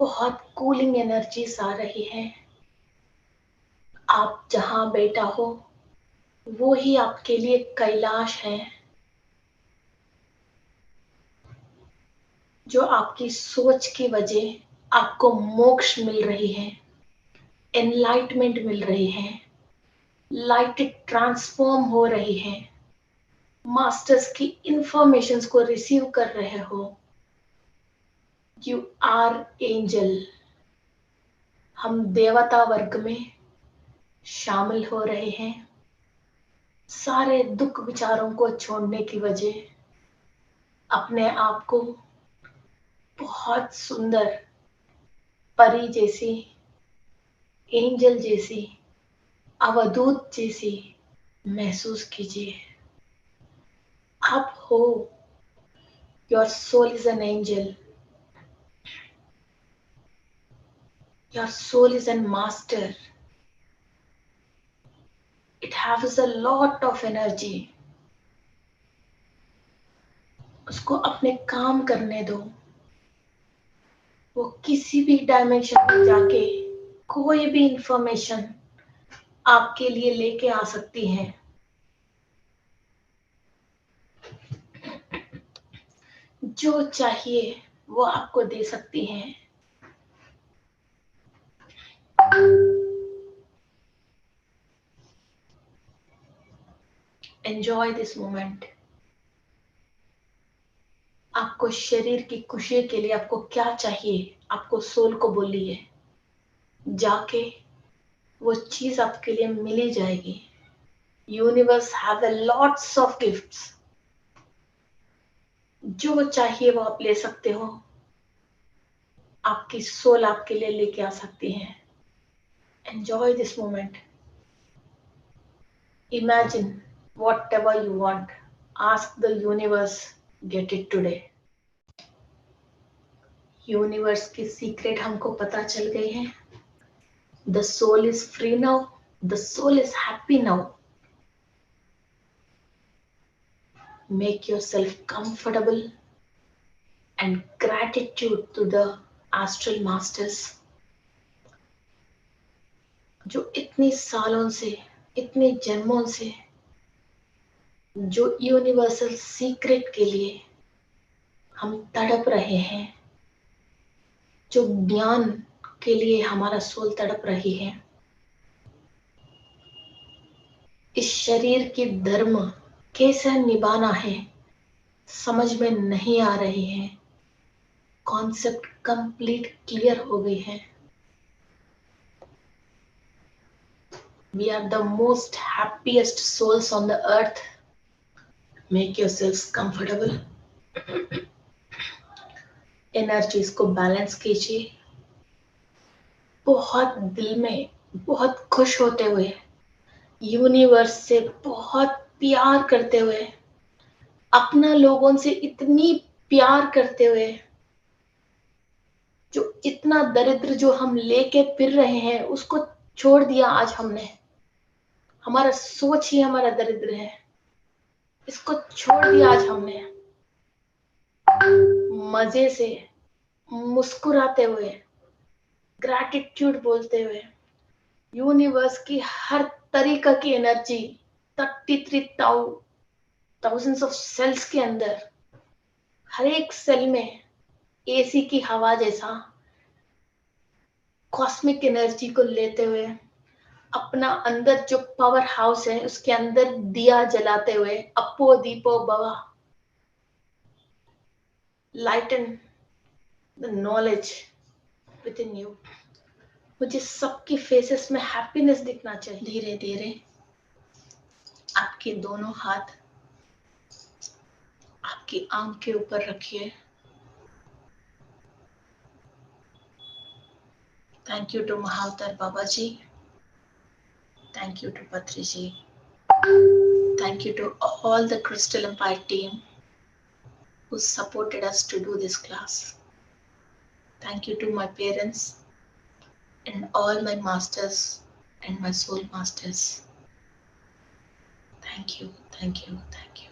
बहुत कूलिंग एनर्जीज आ रही है। आप जहां बैठा हो वो ही आपके लिए कैलाश है। जो आपकी सोच की वजह आपको मोक्ष मिल रही है, एनलाइटमेंट मिल रही है, लाइट ट्रांसफॉर्म हो रही है, मास्टर्स की इंफॉर्मेशंस को रिसीव कर रहे हो। You are angel. हम देवता वर्ग में शामिल हो रहे हैं। सारे दुख विचारों को छोड़ने की वजह अपने आप को बहुत सुंदर परी जैसी, एंजल जैसी, अवधूत जैसी महसूस कीजिए। आप हो। Your soul is an angel. Your soul is an master. It haves a lot of energy. उसको अपने काम करने दो। वो किसी भी डायमेंशन में जाके कोई भी इंफॉर्मेशन आपके लिए लेके आ सकती है। जो चाहिए वो आपको दे सकती हैं। Enjoy this moment. आपको शरीर की खुशी के लिए आपको क्या चाहिए, आपको सोल को बोलिए। जाके वो चीज आपके लिए मिली जाएगी। Universe have a lots of gifts. जो चाहिए वो आप ले सकते हो। आपकी सोल आपके लिए लेके आ सकती है। Enjoy this moment. Imagine whatever you want. Ask the universe, get it today. Universe की सीक्रेट हमको पता चल गई है। The soul is free now. The soul is happy now. Make yourself comfortable and gratitude to the astral masters जो इतनी सालों से, इतने जन्मों से जो यूनिवर्सल सीक्रेट के लिए हम तड़प रहे हैं, जो ज्ञान के लिए हमारा सोल तड़प रही है। इस शरीर की धर्म कैसे निभाना है समझ में नहीं आ रही है। कॉन्सेप्ट कंप्लीट क्लियर हो गई है। We are the most happiest souls on the earth. Make yourselves comfortable. Energies को बैलेंस कीजिए। बहुत दिल में बहुत खुश होते हुए, यूनिवर्स से बहुत प्यार करते हुए, अपना लोगों से इतनी प्यार करते हुए, जो इतना दरिद्र जो हम लेके फिर रहे हैं उसको छोड़ दिया आज हमने। हमारा सोच ही हमारा दरिद्र है, इसको छोड़ दिया आज हमने। मजे से मुस्कुराते हुए, ग्रैटिट्यूड बोलते हुए, यूनिवर्स की हर तरीका की एनर्जी 33,000 ऑफ सेल्स के अंदर, हर एक सेल में एसी की हवा जैसा कॉस्मिक एनर्जी को लेते हुए अपना अंदर जो पावर हाउस है उसके अंदर दिया जलाते हुए अपो दीपो भवा, lighten the knowledge within you. मुझे सबकी फेसेस में हैप्पीनेस दिखना चाहिए। धीरे धीरे आपके दोनों हाथ आपकी आंख के ऊपर रखिए। Thank you to Mahavatar Baba ji, thank you to Patri ji, thank you to all the Crystal Empire team who supported us to do this class. Thank you to my parents and all my masters and my soul masters. Thank you, thank you, thank you.